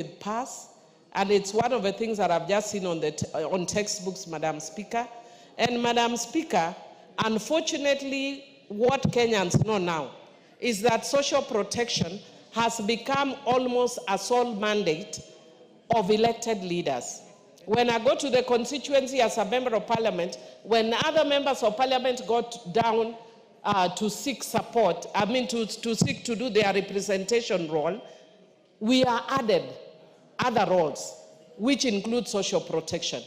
pass, and it's one of the things that I've just seen on on textbooks, Madam Speaker. And Madam Speaker, unfortunately, what Kenyans know now is that social protection has become almost a sole mandate of elected leaders. When I go to the constituency as a member of parliament, when other members of parliament got down to seek support, to seek to do their representation role, we are added other roles, which include social protection.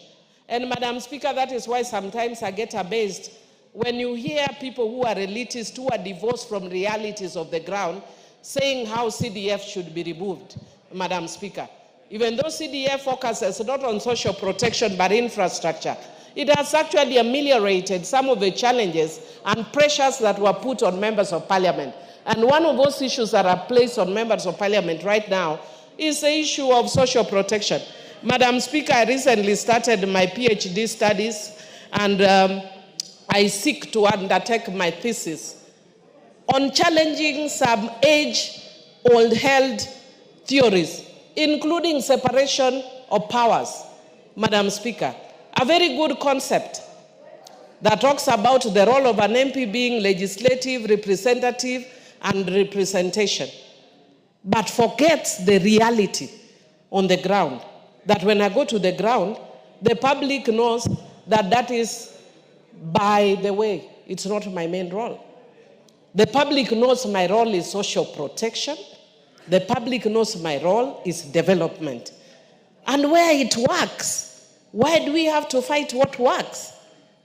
And Madam Speaker, that is why sometimes I get amazed when you hear people who are elitists, who are divorced from realities of the ground, saying how CDF should be removed, Madam Speaker. Even though CDF focuses not on social protection but infrastructure, it has actually ameliorated some of the challenges and pressures that were put on members of parliament. And one of those issues that are placed on members of parliament right now is the issue of social protection. Madam Speaker, I recently started my PhD studies, and I seek to undertake my thesis on challenging some age-old held theories, including separation of powers. Madam Speaker, a very good concept that talks about the role of an MP being legislative, representative, and representation, but forgets the reality on the ground, that when I go to the ground, the public knows that that is, by the way, it's not my main role. The public knows my role is social protection. The public knows my role is development. And where it works, why do we have to fight what works?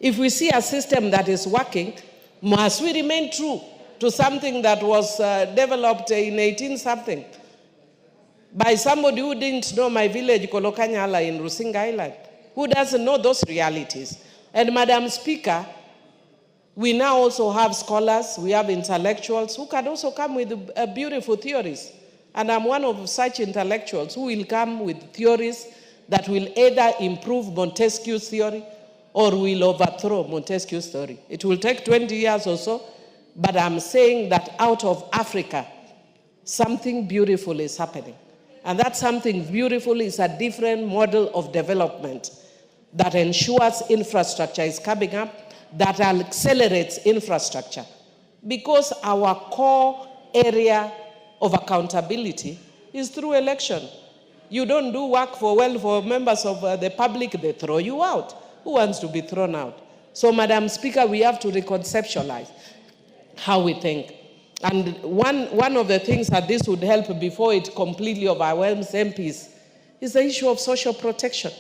If we see a system that is working, must we remain true to something that was developed in 18-something by somebody who didn't know my village, Kolokanyala, in Rusinga Island, who doesn't know those realities? And Madam Speaker, we now also have scholars, we have intellectuals who can also come with beautiful theories. And I'm one of such intellectuals who will come with theories that will either improve Montesquieu's theory or will overthrow Montesquieu's theory. It will take 20 years or so, but I'm saying that out of Africa, something beautiful is happening. And that something beautiful is a different model of development that ensures infrastructure is coming up, that accelerates infrastructure. Because our core area of accountability is through election. You don't do work for members of the public, they throw you out. Who wants to be thrown out? So, Madam Speaker, we have to reconceptualize how we think. And one of the things that this would help before it completely overwhelms MPs is the issue of social protection.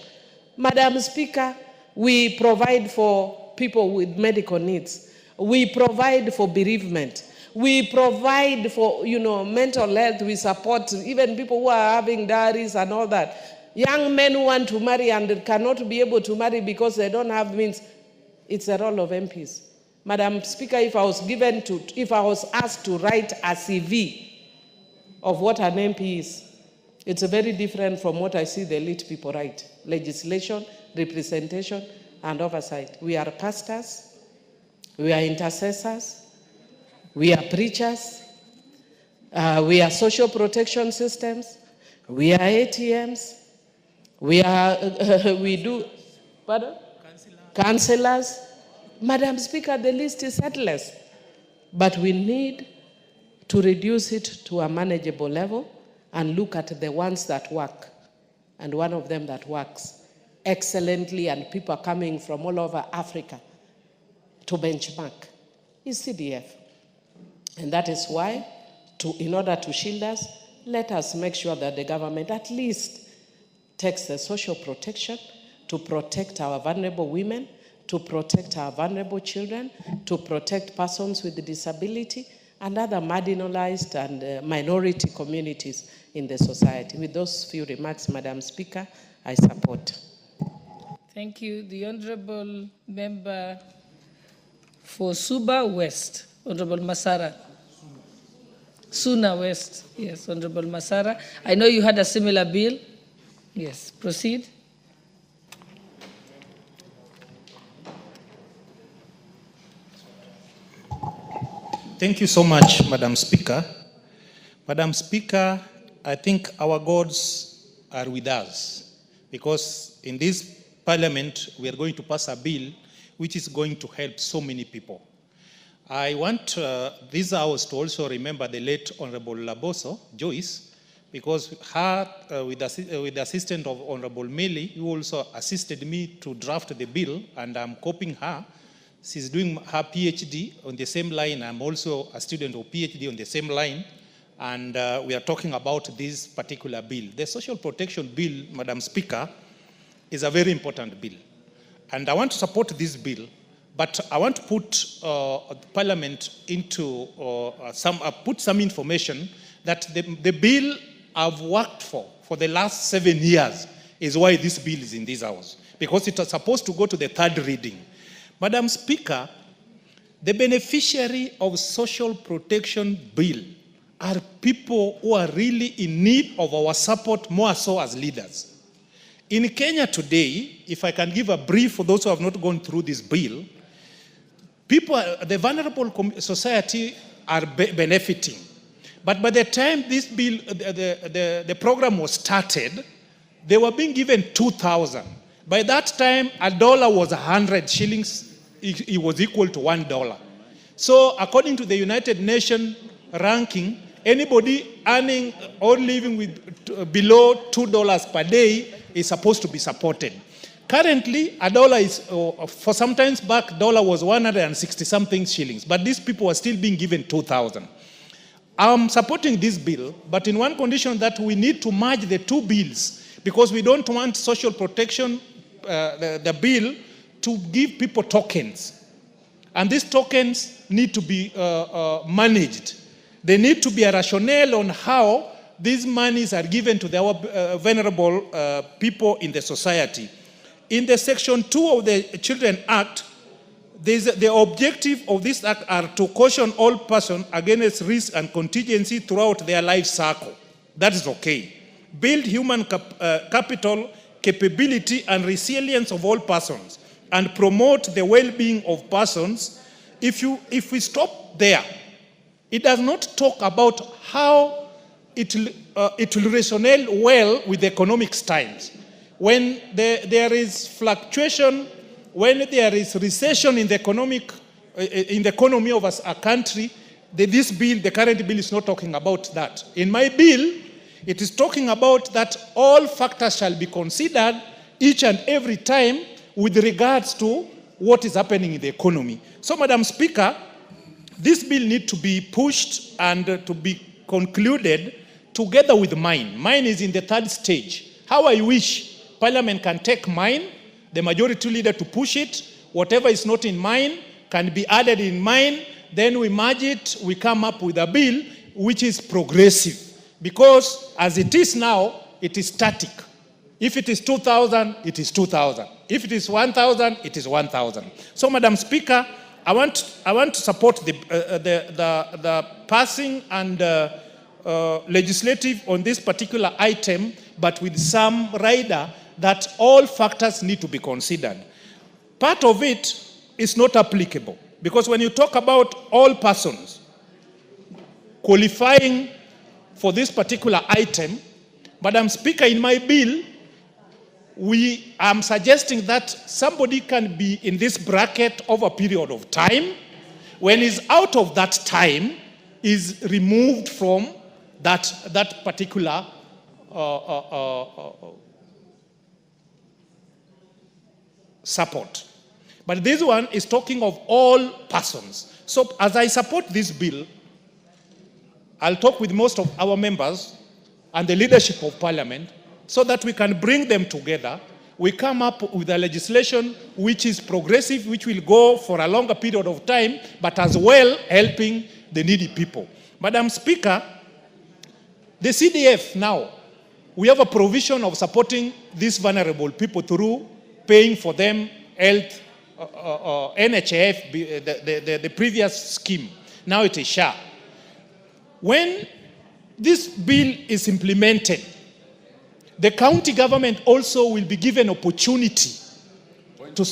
Madam Speaker, we provide for people with medical needs. We provide for bereavement. We provide for, mental health. We support even people who are having diaries and all that. Young men who want to marry and cannot be able to marry because they don't have means. It's the role of MPs. Madam Speaker, if I was asked to write a CV of what an MP is, it's very different from what I see the elite people write. Legislation, representation, and oversight. We are pastors, we are intercessors, we are preachers, we are social protection systems, we are ATMs, we do, pardon? Councillors. Madam Speaker, the list is endless, but we need to reduce it to a manageable level and look at the ones that work. And one of them that works excellently and people are coming from all over Africa to benchmark is CDF. And that is why, in order to shield us, let us make sure that the government at least takes the social protection to protect our vulnerable women, to protect our vulnerable children, to protect persons with disability, and other marginalized and minority communities in the society. With those few remarks, Madam Speaker, I support. Thank you. The Honorable Member for Suba West, Honorable Masara. Suna West, yes, Honorable Masara. I know you had a similar bill. Yes, proceed. Thank you so much, Madam Speaker. Madam Speaker, I think our gods are with us, because in this parliament we are going to pass a bill which is going to help so many people. I want this house to also remember the late Honorable Laboso, Joyce, because her, with the assistance of Honorable Meli, who also assisted me to draft the bill, and I'm copying her. She's doing her PhD on the same line. I'm also a student of PhD on the same line. And we are talking about this particular bill. The Social Protection Bill, Madam Speaker, is a very important bill. And I want to support this bill, but I want to put Parliament into put some information that the bill I've worked for the last 7 years is why this bill is in this house, because it was supposed to go to the third reading. Madam Speaker, the beneficiary of social protection bill are people who are really in need of our support, more so as leaders. In Kenya today, if I can give a brief for those who have not gone through this bill, people, the vulnerable society are benefiting. But by the time this bill, the program was started, they were being given 2,000. By that time, a dollar was 100 shillings. It was equal to $1. So according to the United Nations ranking, anybody earning or living with below $2 per day is supposed to be supported. Currently, a dollar is, for some times back, dollar was 160 something shillings, but these people are still being given 2,000. I'm supporting this bill, but in one condition, that we need to merge the two bills, because we don't want social protection, the bill, to give people tokens. And these tokens need to be managed. They need to be a rationale on how these monies are given to the vulnerable people in the society. In the Section 2 of the Children Act, the objective of this act are to caution all persons against risk and contingency throughout their life cycle. That is okay. Build human capital, capability, and resilience of all persons, and promote the well-being of persons. If we stop there, it does not talk about how it will resonate well with the economic times. When there is fluctuation, when there is recession in the economy of a country, this bill, the current bill, is not talking about that. In my bill, it is talking about that all factors shall be considered each and every time with regards to what is happening in the economy. So, Madam Speaker, this bill needs to be pushed and to be concluded together with mine. Mine is in the third stage. How I wish Parliament can take mine, the majority leader to push it, whatever is not in mine can be added in mine, then we merge it, we come up with a bill which is progressive. Because as it is now, it is static. If it is 2,000, it is 2,000. If it is 1,000, it is 1,000. So, Madam Speaker, I want to support the passing and legislative on this particular item, but with some rider that all factors need to be considered. Part of it is not applicable, because when you talk about all persons qualifying for this particular item, Madam Speaker, in my bill, I'm suggesting that somebody can be in this bracket over a period of time. When he's out of that time, is removed from that particular support. But this one is talking of all persons. So as I support this bill, I'll talk with most of our members and the leadership of Parliament so that we can bring them together. We come up with a legislation which is progressive, which will go for a longer period of time, but as well helping the needy people. Madam Speaker, the CDF now, we have a provision of supporting these vulnerable people through paying for them health, NHIF, the previous scheme. Now it is SHA. When this bill is implemented, the county government also will be given opportunity to...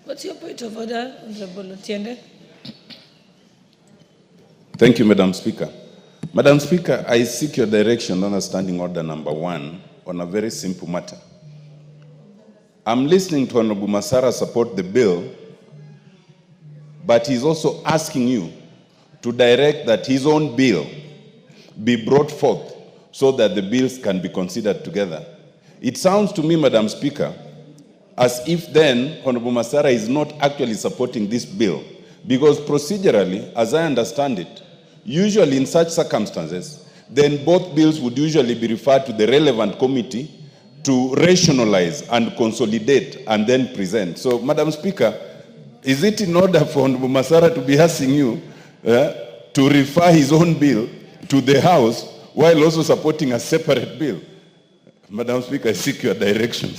What's your point of order, Honorable Otiende? Thank you, Madam Speaker. Madam Speaker, I seek your direction on Standing Order number 1 on a very simple matter. I'm listening to Honorable Masara support the bill, but he's also asking you to direct that his own bill be brought forth so that the bills can be considered together. It sounds to me, Madam Speaker, as if then Honorable Masara is not actually supporting this bill, because procedurally, as I understand it, usually in such circumstances, then both bills would usually be referred to the relevant committee to rationalize and consolidate and then present. So, Madam Speaker, is it in order for Honorable Masara to be asking you to refer his own bill to the House while also supporting a separate bill? Madam Speaker, I seek your direction.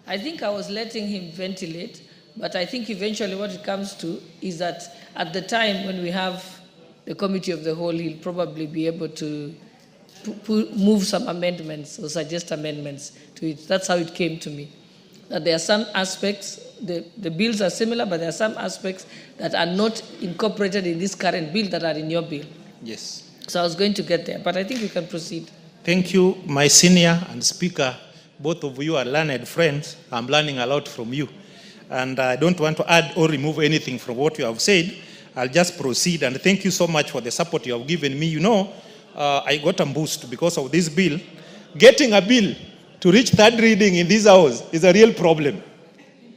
I think I was letting him ventilate, but I think eventually what it comes to is that at the time when we have the committee of the whole, he'll probably be able to move some amendments or suggest amendments to it. That's how it came to me. That there are some aspects, the bills are similar, but there are some aspects that are not incorporated in this current bill that are in your bill. Yes. So I was going to get there, but I think you can proceed. Thank you, my senior and speaker. Both of you are learned friends. I'm learning a lot from you. And I don't want to add or remove anything from what you have said. I'll just proceed. And thank you so much for the support you have given me. You know, I got a boost because of this bill. Getting a bill to reach third reading in this house is a real problem.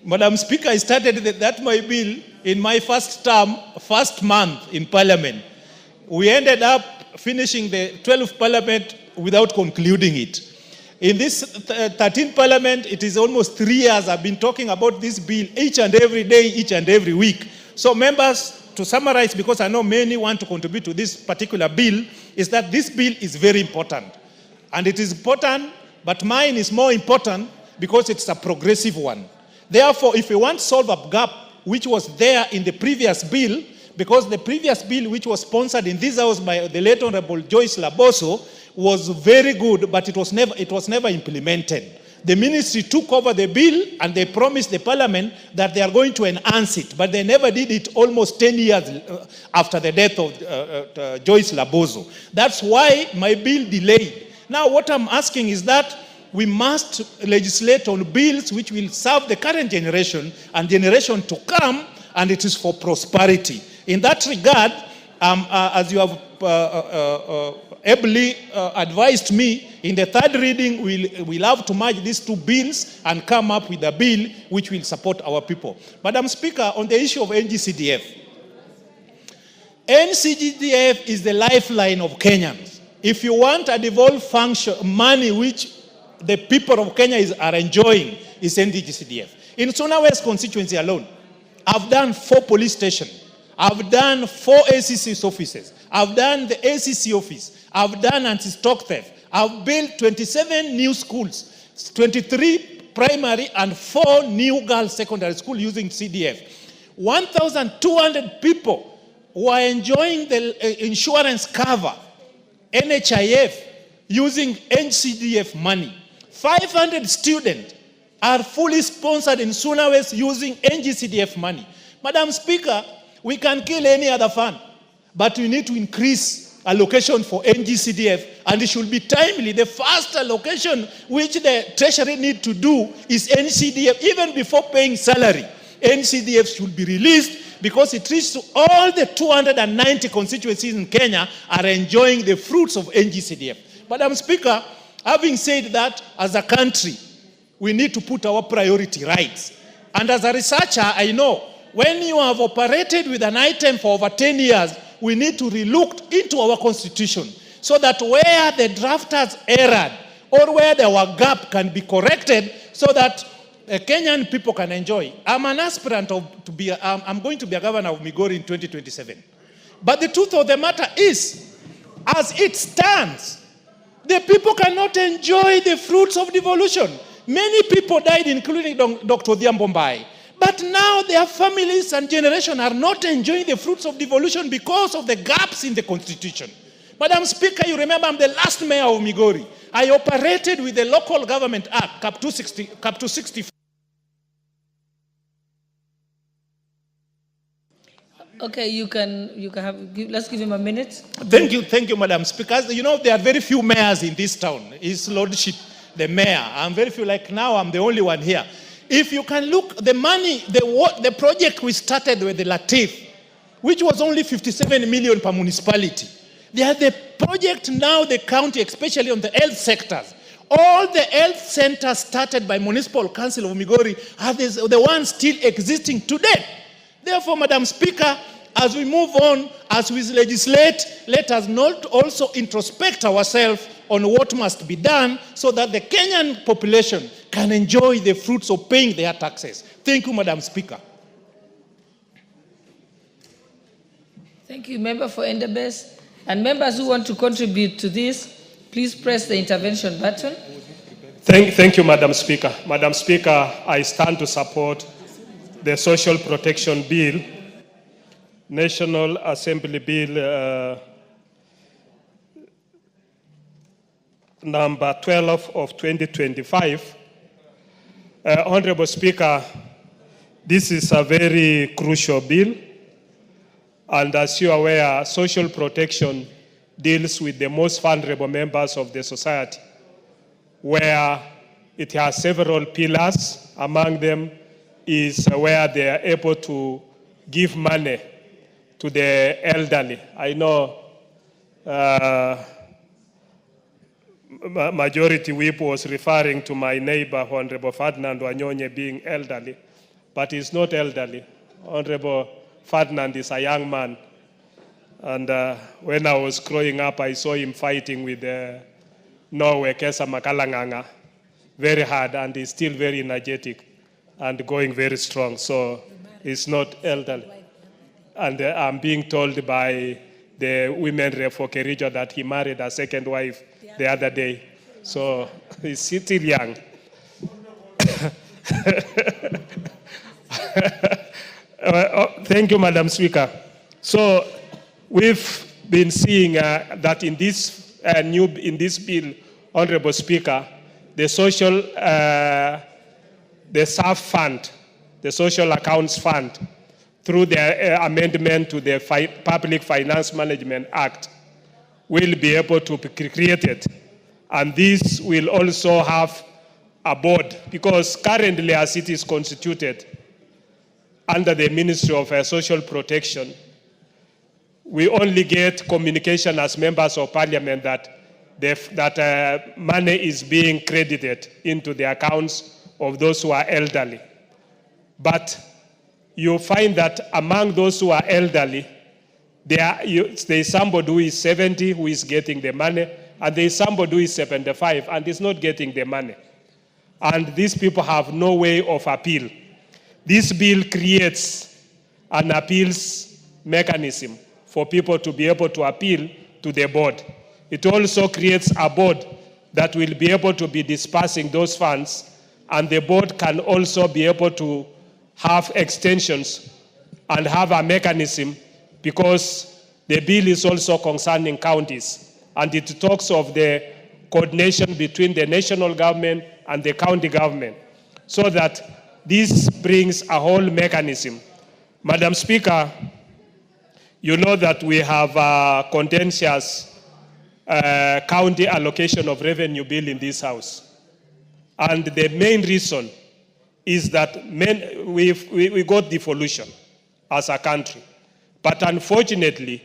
Madam Speaker, I started that my bill in my first term, first month in Parliament. We ended up finishing the 12th Parliament without concluding it. In this 13th Parliament, it is almost 3 years I've been talking about this bill each and every day, each and every week. So members, to summarize, because I know many want to contribute to this particular bill, is that this bill is very important. And it is important, but mine is more important because it's a progressive one. Therefore, if we want to solve a gap which was there in the previous bill, because the previous bill which was sponsored in this house by the late Honorable Joyce Laboso was very good, but it was never implemented. The ministry took over the bill and they promised the parliament that they are going to enhance it, but they never did it almost 10 years after the death of Joyce Laboso. That's why my bill delayed. Now what I'm asking is that we must legislate on bills which will serve the current generation and generation to come, and it is for prosperity. In that regard, as you have ably advised me, in the third reading, we'll have to merge these two bills and come up with a bill which will support our people. Madam Speaker, on the issue of NGCDF, NGCDF is the lifeline of Kenyans. If you want a devolved function, money which the people of Kenya are enjoying is NGCDF. In Suna West constituency alone, I've done 4 police stations. I've done 4 ACC's offices. I've done the ACC office. I've done anti-stock theft. I've built 27 new schools, 23 primary and 4 new girls secondary school using CDF. 1,200 people who are enjoying the insurance cover, NHIF, using NCDF money. 500 students are fully sponsored in Suna West using NGCDF money. Madam Speaker, we can kill any other fund, but we need to increase allocation for NGCDF, and it should be timely. The first allocation which the Treasury need to do is NCDF. Even before paying salary, NCDF should be released because it reaches to all the 290 constituencies in Kenya are enjoying the fruits of NGCDF. Madam Speaker, having said that, as a country, we need to put our priority right. And as a researcher, I know when you have operated with an item for over 10 years, we need to relook into our constitution so that where the drafters erred or where there were gap can be corrected so that Kenyan people can enjoy. I'm an aspirant I'm going to be a governor of Migori in 2027. But the truth of the matter is, as it stands, the people cannot enjoy the fruits of devolution. Many people died, including Dr. Odhiambo. But now their families and generation are not enjoying the fruits of devolution because of the gaps in the constitution. Madam Speaker, you remember I'm the last mayor of Migori. I operated with the Local Government Act, Cap 264. Okay, you can let's give him a minute. Thank you, Madam Speaker. You know, there are very few mayors in this town. His Lordship, the mayor. I'm very few, like now I'm the only one here. If you can look, the money, the project we started with the Latif, which was only 57 million per municipality. They are the project now, the county, especially on the health sectors. All the health centers started by Municipal Council of Migori are the ones still existing today. Therefore, Madam Speaker, as we move on, as we legislate, let us not also introspect ourselves on what must be done so that the Kenyan population can enjoy the fruits of paying their taxes. Thank you, Madam Speaker. Thank you, Member for Endebess. And members who want to contribute to this, please press the intervention button. Thank you, Madam Speaker. Madam Speaker, I stand to support the Social Protection Bill, National Assembly Bill number 12 of 2025. Honorable Speaker, this is a very crucial bill. And as you are aware, social protection deals with the most vulnerable members of the society, where it has several pillars. Among them is where they are able to give money to the elderly. I know Majority Whip was referring to my neighbor, Honorable Ferdinand Wanyonye, being elderly, but he's not elderly. Honorable Ferdinand is a young man. And when I was growing up, I saw him fighting with Norway, Kesa Makalanganga, very hard, and he's still very energetic and going very strong. So he's not elderly. And I'm being told by the women rep for Kericho that he married a second wife the other day. So he's still young. Thank you, Madam Speaker. So we've been seeing that in this bill, Honorable Speaker, the social, the SAF fund, the Social Accounts Fund, through the amendment to the Public Finance Management Act, will be able to be created. And this will also have a board, because currently as it is constituted under the Ministry of Social Protection, we only get communication as members of parliament that money is being credited into the accounts of those who are elderly. But you find that among those who are elderly, there is somebody who is 70 who is getting the money, and there is somebody who is 75 and is not getting the money. And these people have no way of appeal. This bill creates an appeals mechanism for people to be able to appeal to the board. It also creates a board that will be able to be dispersing those funds, and the board can also be able to have extensions and have a mechanism, because the bill is also concerning counties, and it talks of the coordination between the national government and the county government, so that this brings a whole mechanism. Madam Speaker, you know that we have a contentious county allocation of revenue bill in this house. And the main reason is that we got devolution as a country. But unfortunately,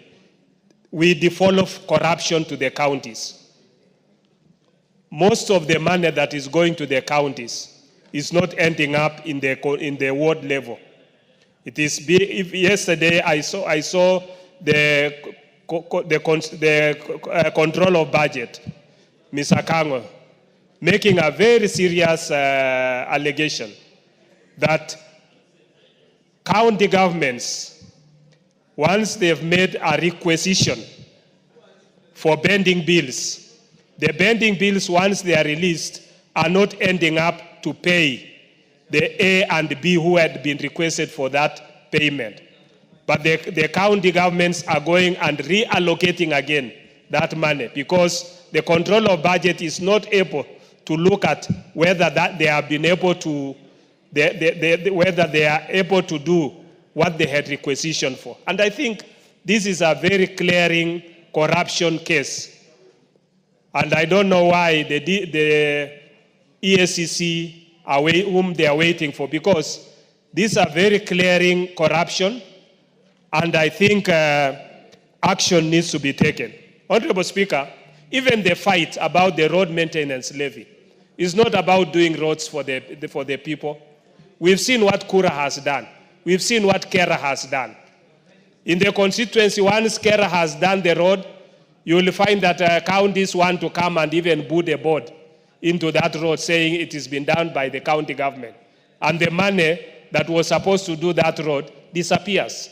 we devolve corruption to the counties. Most of the money that is going to the counties is not ending up in the ward level. It is yesterday I saw the control of budget, Mr. Kango, making a very serious allegation that county governments, once they've made a requisition for bending bills, the bending bills, once they are released, are not ending up to pay the A and B who had been requested for that payment. But the county governments are going and reallocating again that money, because the control of budget is not able to look at whether that they have been able to, whether they are able to do what they had requisitioned for. And I think this is a very clearing corruption case. And I don't know why the EACC, whom they are waiting for, because these are very clearing corruption, and I think action needs to be taken. Honorable Speaker, even the fight about the road maintenance levy is not about doing roads for the people. We've seen what Kura has done. We've seen what Kera has done. In the constituency, once Kera has done the road, you will find that counties want to come and even put a board into that road saying it has been done by the county government. And the money that was supposed to do that road disappears.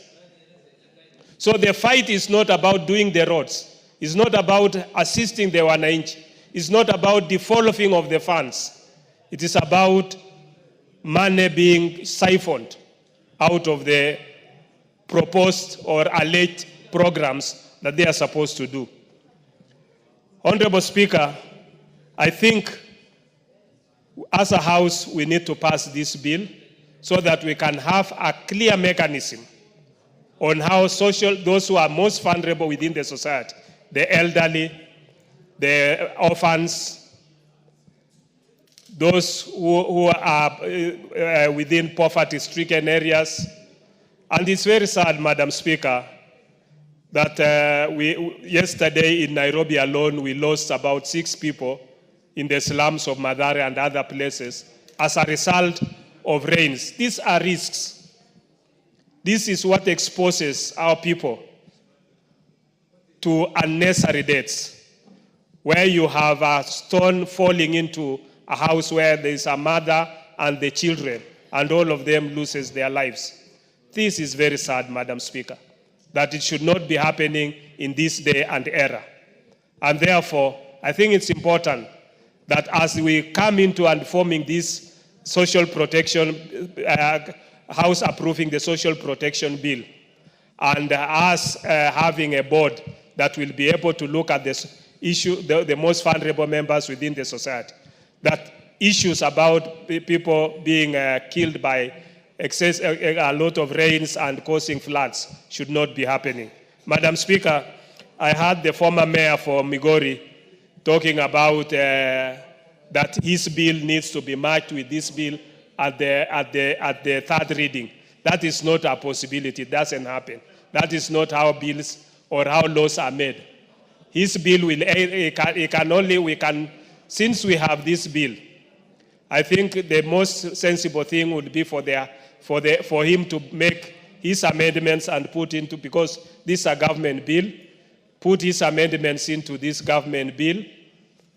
So the fight is not about doing the roads. It's not about assisting the wananchi. It's not about the devolving of the funds. It is about money being siphoned out of the proposed or alleged programs that they are supposed to do. Honorable Speaker, I think as a House we need to pass this bill so that we can have a clear mechanism on how those who are most vulnerable within the society, the elderly, the orphans, those who are within poverty-stricken areas. And it's very sad, Madam Speaker, that yesterday in Nairobi alone, we lost about 6 people in the slums of Mathare and other places as a result of rains. These are risks. This is what exposes our people to unnecessary deaths, where you have a stone falling into a house where there is a mother and the children, and all of them loses their lives. This is very sad, Madam Speaker, that it should not be happening in this day and era. And therefore, I think it's important that as we come into and forming this social protection, House approving the social protection bill, and us having a board that will be able to look at this issue, the most vulnerable members within the society, that issues about people being killed by a lot of rains and causing floods should not be happening. Madam Speaker, I heard the former mayor for Migori talking about that his bill needs to be matched with this bill at the third reading. That is not a possibility. It doesn't happen. That is not how bills or how laws are made. His bill will, since we have this bill, I think the most sensible thing would be for him to make his amendments and put into, because this is a government bill, put his amendments into this government bill,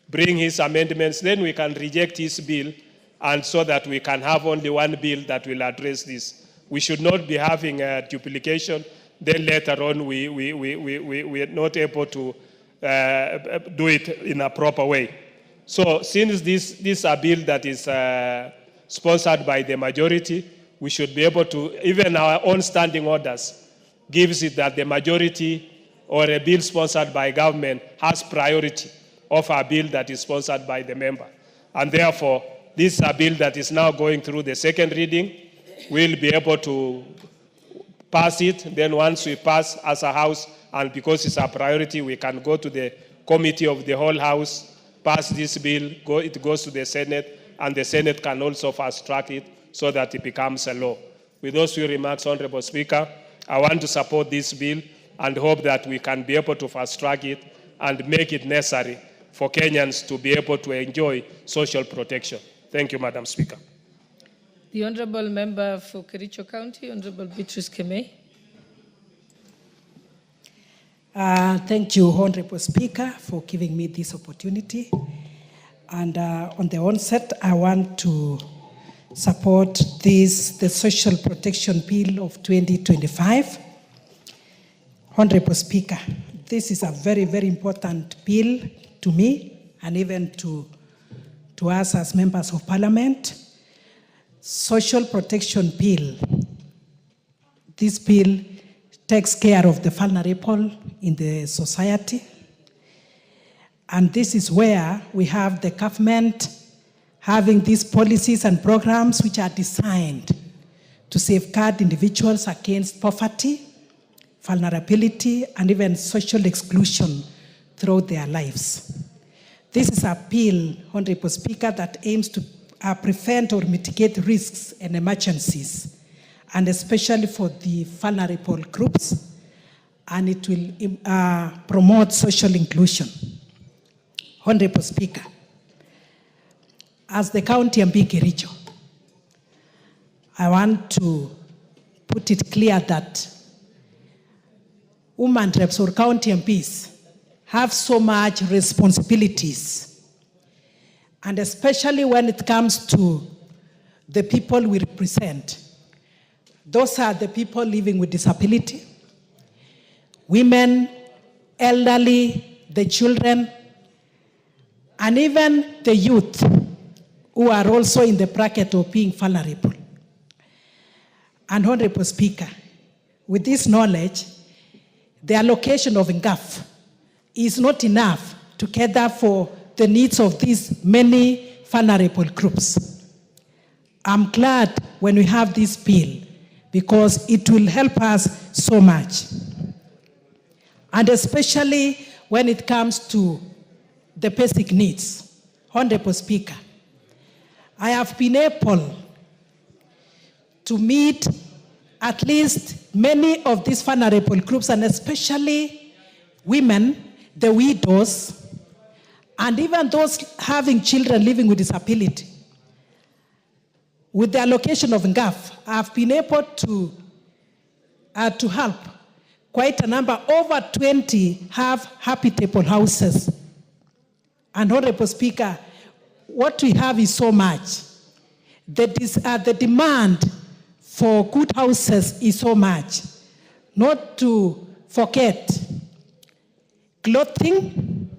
bring his amendments, then we can reject his bill, and so that we can have only one bill that will address this. We should not be having a duplication, then later on we are not able to do it in a proper way. So since this is a bill that is sponsored by the majority, we should be able to, even our own standing orders gives it that the majority or a bill sponsored by government has priority of a bill that is sponsored by the member. And therefore, this is a bill that is now going through the second reading. We'll be able to pass it. Then once we pass as a House, and because it's a priority, we can go to the committee of the whole House, pass this bill, it goes to the Senate, and the Senate can also fast track it so that it becomes a law. With those few remarks, Honorable Speaker, I want to support this bill and hope that we can be able to fast track it and make it necessary for Kenyans to be able to enjoy social protection. Thank you, Madam Speaker. The Honourable Member for Kericho County, Honourable Beatrice Kemei. Thank you, Honourable Speaker, for giving me this opportunity. And on the onset, I want to support the Social Protection Bill of 2025. Honourable Speaker, this is a very, very important bill to me and even to us as members of Parliament. Social Protection Bill. This bill takes care of the vulnerable in the society. And this is where we have the government having these policies and programs which are designed to safeguard individuals against poverty, vulnerability, and even social exclusion throughout their lives. This is a bill, Honorable Speaker, that aims to prevent or mitigate risks and emergencies, and especially for the vulnerable groups, and it will promote social inclusion. Honorable Speaker, as the County MP Kericho, I want to put it clear that women reps or county MPs have so much responsibilities, and especially when it comes to the people we represent. Those are the people living with disability, women, elderly, the children, and even the youth who are also in the bracket of being vulnerable. And Honorable Speaker, with this knowledge, the allocation of NGAF is not enough to cater for the needs of these many vulnerable groups. I'm glad when we have this bill because it will help us so much. And especially when it comes to the basic needs. Honorable Speaker, I have been able to meet at least many of these vulnerable groups, and especially women, the widows, and even those having children living with disability. With the allocation of NGAF, I've been able to help quite a number. Over 20 have habitable houses. And Honorable Speaker, what we have is so much. The demand for good houses is so much. Not to forget clothing,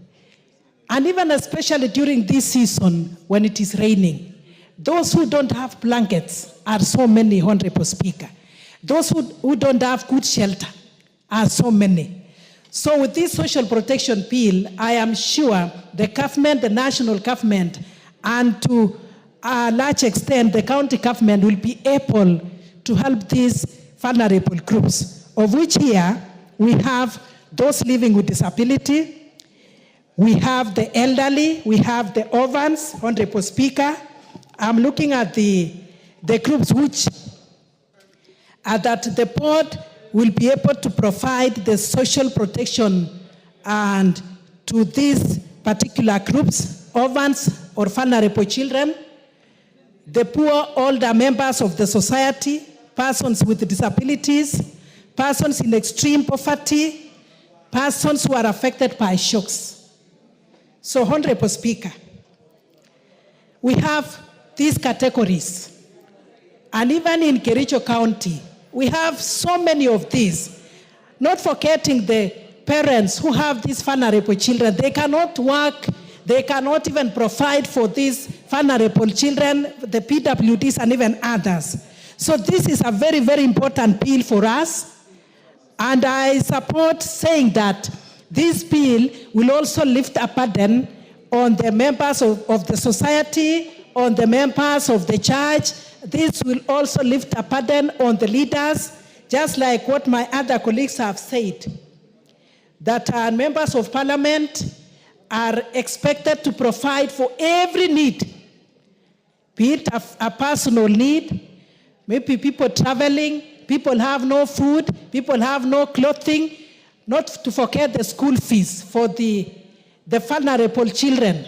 and even especially during this season when it is raining. Those who don't have blankets are so many, Honorable Speaker. Those who don't have good shelter are so many. So with this social protection bill, I am sure the government, the national government, and to a large extent the county government will be able to help these vulnerable groups, of which here we have those living with disability, we have the elderly, we have the orphans. Honorable Speaker, I'm looking at the groups which that the board will be able to provide the social protection and to these particular groups, orphans or vulnerable children, the poor older members of the society, persons with disabilities, persons in extreme poverty, persons who are affected by shocks. So, Honorable Speaker, we have these categories, and even in Kericho County, we have so many of these, not forgetting the parents who have these vulnerable children. They cannot work, they cannot even provide for these vulnerable children, the PWDs and even others. So this is a very, very important bill for us, and I support saying that this bill will also lift a burden on the members of the society, on the members of the church. This will also lift a burden on the leaders, just like what my other colleagues have said, that our members of parliament are expected to provide for every need, be it a personal need, maybe people traveling, people have no food, people have no clothing, not to forget the school fees for the vulnerable children.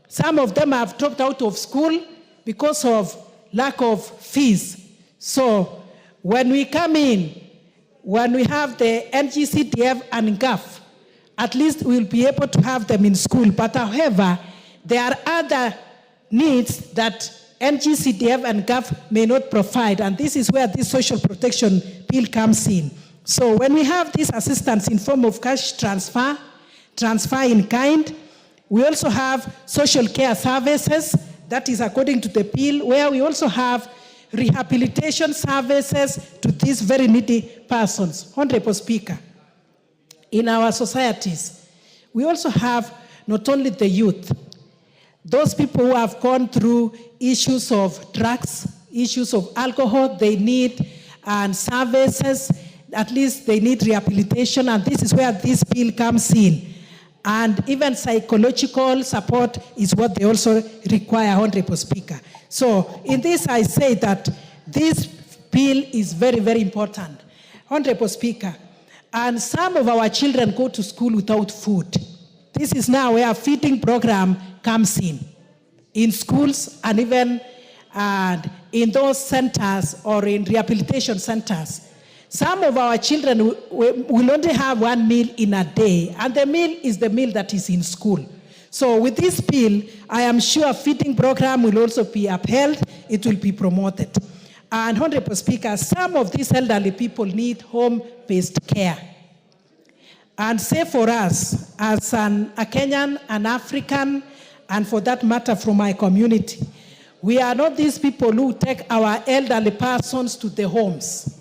Some of them have dropped out of school because of lack of fees. So when we come in, when we have the NGCDF and NGAF, at least we'll be able to have them in school. But however, there are other needs that NGCDF and NGAF may not provide, and this is where this social protection bill comes in. So when we have this assistance in form of cash transfer in kind, we also have social care services, that is according to the bill, where we also have rehabilitation services to these very needy persons. Honorable Speaker, in our societies, we also have not only the youth, those people who have gone through issues of drugs, issues of alcohol, they need services, at least they need rehabilitation, and this is where this bill comes in. And even psychological support is what they also require, Honorable Speaker. So in this, I say that this bill is very, very important, Honorable Speaker. And some of our children go to school without food. This is now where a feeding program comes in schools and even in those centers or in rehabilitation centers. Some of our children will only have one meal in a day, and the meal is the meal that is in school. So with this bill, I am sure a feeding program will also be upheld, it will be promoted. And Honorable Speaker, some of these elderly people need home-based care. And say for us, as a Kenyan, an African, and for that matter from my community, we are not these people who take our elderly persons to the homes.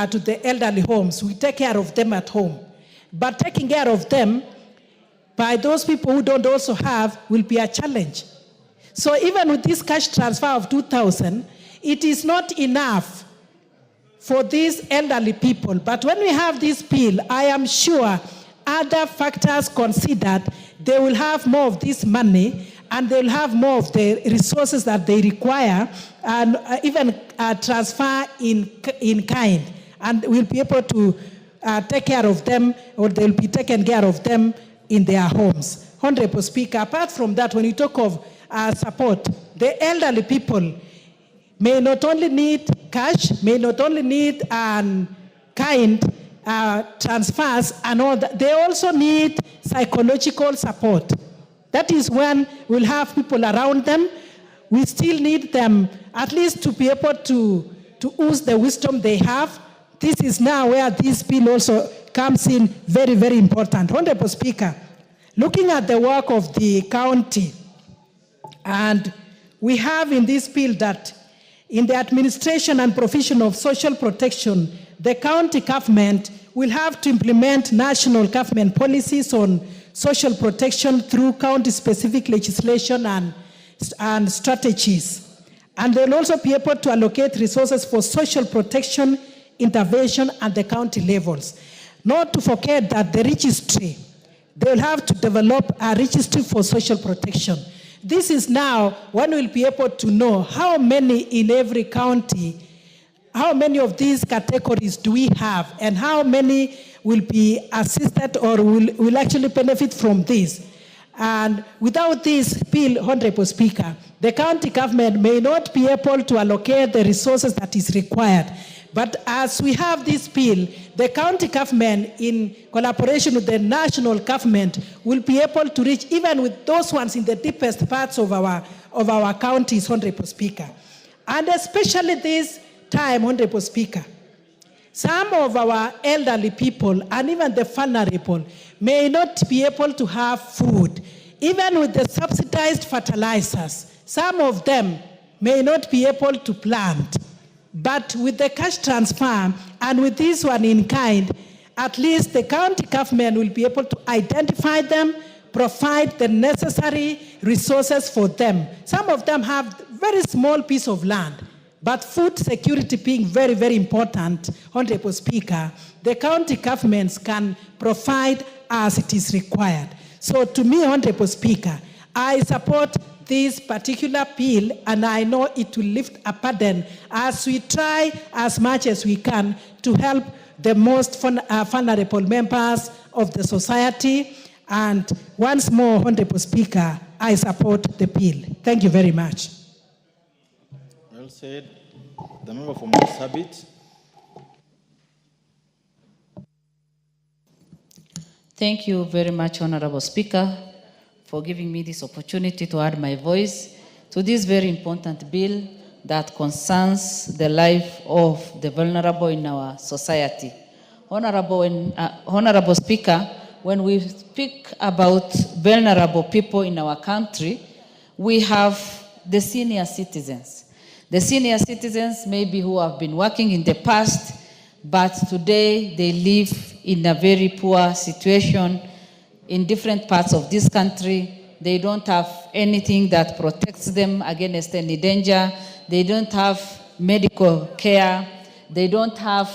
To the elderly homes. We take care of them at home. But taking care of them by those people who don't also have will be a challenge. So even with this cash transfer of 2,000, it is not enough for these elderly people. But when we have this bill, I am sure other factors considered, they will have more of this money and they'll have more of the resources that they require and even transfer in kind. And we'll be able to take care of them, or they'll be taken care of them in their homes. Honorable Speaker, apart from that, when you talk of support, the elderly people may not only need cash, may not only need kind transfers and all that, they also need psychological support. That is when we'll have people around them. We still need them at least to be able to use the wisdom they have. This is now where this bill also comes in very, very important. Honorable Speaker, looking at the work of the county, and we have in this bill that in the administration and provision of social protection, the county government will have to implement national government policies on social protection through county-specific legislation and strategies. And they'll also be able to allocate resources for social protection intervention at the county levels. Not to forget that the registry, they'll have to develop a registry for social protection. This is now when we'll be able to know how many in every county, how many of these categories do we have, and how many will be assisted or will actually benefit from this. And without this bill, Honorable Speaker, the county government may not be able to allocate the resources that is required. But as we have this bill, the county government, in collaboration with the national government, will be able to reach even with those ones in the deepest parts of our counties, Honorable Speaker. And especially this time, Honorable Speaker, some of our elderly people and even the vulnerable may not be able to have food. Even with the subsidized fertilizers, some of them may not be able to plant. But with the cash transfer and with this one in kind, at least the county government will be able to identify them, provide the necessary resources for them. Some of them have very small piece of land, but food security being very, very important, Honorable Speaker, the county governments can provide as it is required. So to me, Honorable Speaker, I support this particular bill, and I know it will lift a burden as we try as much as we can to help the most vulnerable members of the society. And once more, Honorable Speaker, I support the bill. Thank you very much. Well said. The member for Marsabit. Thank you very much, Honorable Speaker, for giving me this opportunity to add my voice to this very important bill that concerns the life of the vulnerable in our society. Honorable Speaker, when we speak about vulnerable people in our country, we have the senior citizens. The senior citizens maybe who have been working in the past, but today they live in a very poor situation in different parts of this country. They don't have anything that protects them against any danger. they don't have medical care, they don't have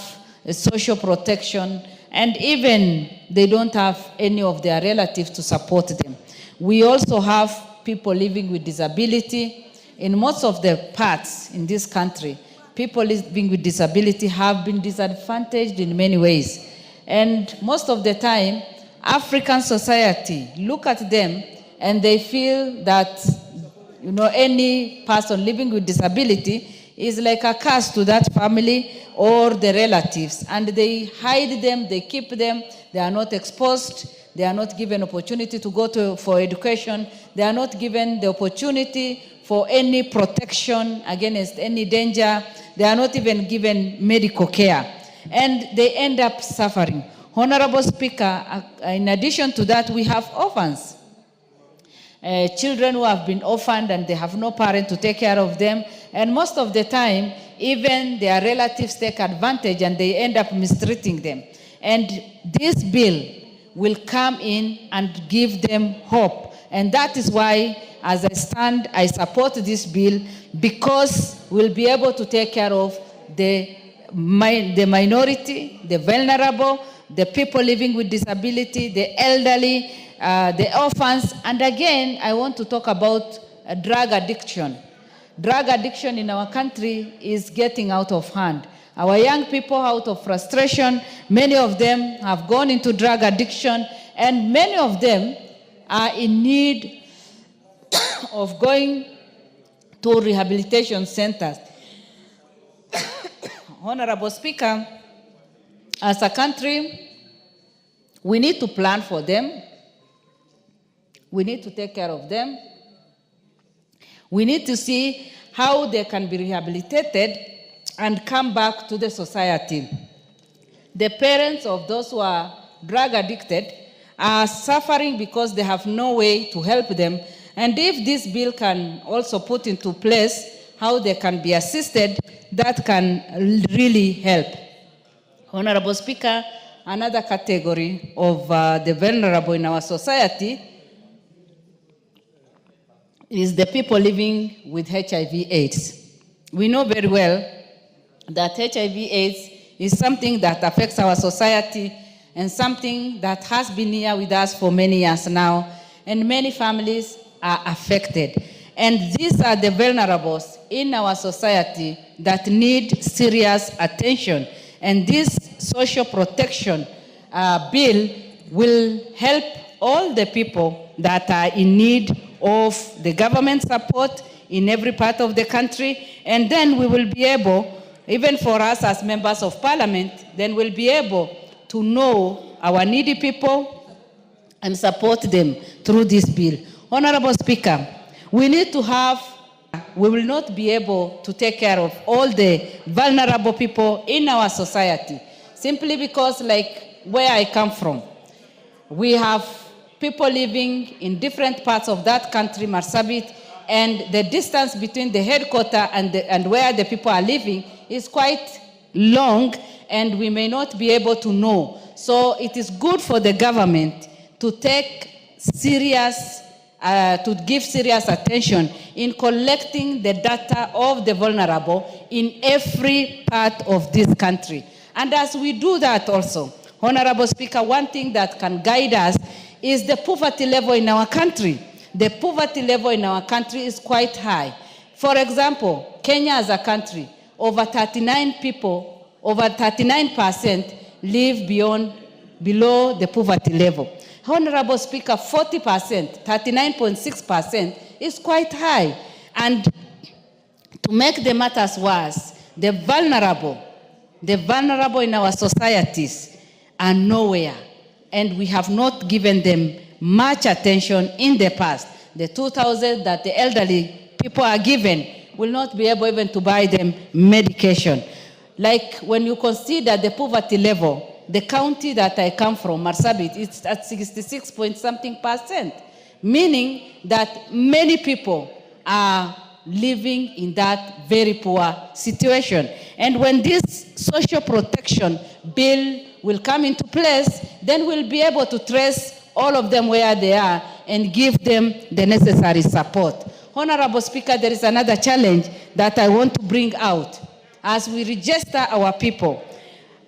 social protection, and even they don't have any of their relatives to support them. We also have people living with disability. In most of the parts in this country, people living with disability have been disadvantaged in many ways. And most of the time, African society look at them and they feel that, you know, any person living with disability is like a curse to that family or the relatives. And they hide them, they keep them, they are not exposed, they are not given opportunity to go for education, they are not given the opportunity for any protection against any danger, they are not even given medical care. And they end up suffering. Honorable Speaker, in addition to that, we have orphans. Children who have been orphaned and they have no parent to take care of them. And most of the time, even their relatives take advantage and they end up mistreating them. And this bill will come in and give them hope. And that is why, as I stand, I support this bill, because we'll be able to take care of the minority, the vulnerable, the people living with disability, the elderly, the orphans. And again, I want to talk about drug addiction. Drug addiction in our country is getting out of hand. Our young people, out of frustration, many of them have gone into drug addiction, and many of them are in need of going to rehabilitation centers. Honorable Speaker, as a country, we need to plan for them. We need to take care of them. We need to see how they can be rehabilitated and come back to the society. The parents of those who are drug addicted are suffering because they have no way to help them. And if this bill can also put into place how they can be assisted, that can really help. Honorable Speaker, another category of the vulnerable in our society is the people living with HIV/AIDS. We know very well that HIV/AIDS is something that affects our society and something that has been here with us for many years now, and many families are affected. And these are the vulnerables in our society that need serious attention. And this social protection bill will help all the people that are in need of the government support in every part of the country. And then we will be able, even for us as members of parliament, then we'll be able to know our needy people and support them through this bill. Honorable Speaker, we need to have, we will not be able to take care of all the vulnerable people in our society, simply because, like where I come from, we have people living in different parts of that country, Marsabit, and the distance between the headquarters and where the people are living is quite long, and we may not be able to know. So it is good for the government to take serious, to give serious attention in collecting the data of the vulnerable in every part of this country. And as we do that also, Honorable Speaker, one thing that can guide us is the poverty level in our country. The poverty level in our country is quite high. For example, Kenya as a country, over 39% live below the poverty level. Honorable Speaker, 40%, 39.6% is quite high. And to make the matters worse, the vulnerable in our societies are nowhere. And we have not given them much attention in the past. The 2,000 that the elderly people are given will not be able even to buy them medication. Like when you consider the poverty level, the county that I come from, Marsabit, it's at 66.something%, meaning that many people are living in that very poor situation. And when this social protection bill will come into place, then we'll be able to trace all of them where they are and give them the necessary support. Honorable Speaker, there is another challenge that I want to bring out as we register our people,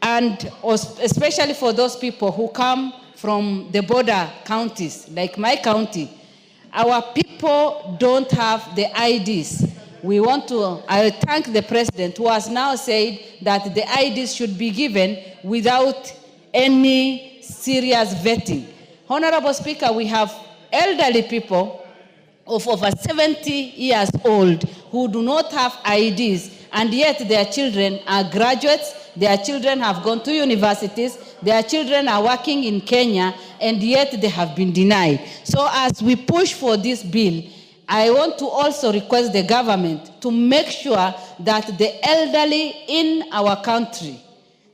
and especially for those people who come from the border counties, like my county. Our people don't have the IDs. I thank the president who has now said that the IDs should be given without any serious vetting. Honorable Speaker, we have elderly people of over 70 years old who do not have IDs, and yet their children are graduates, their children have gone to universities, their children are working in Kenya, and yet they have been denied. So as we push for this bill, I want to also request the government to make sure that the elderly in our country,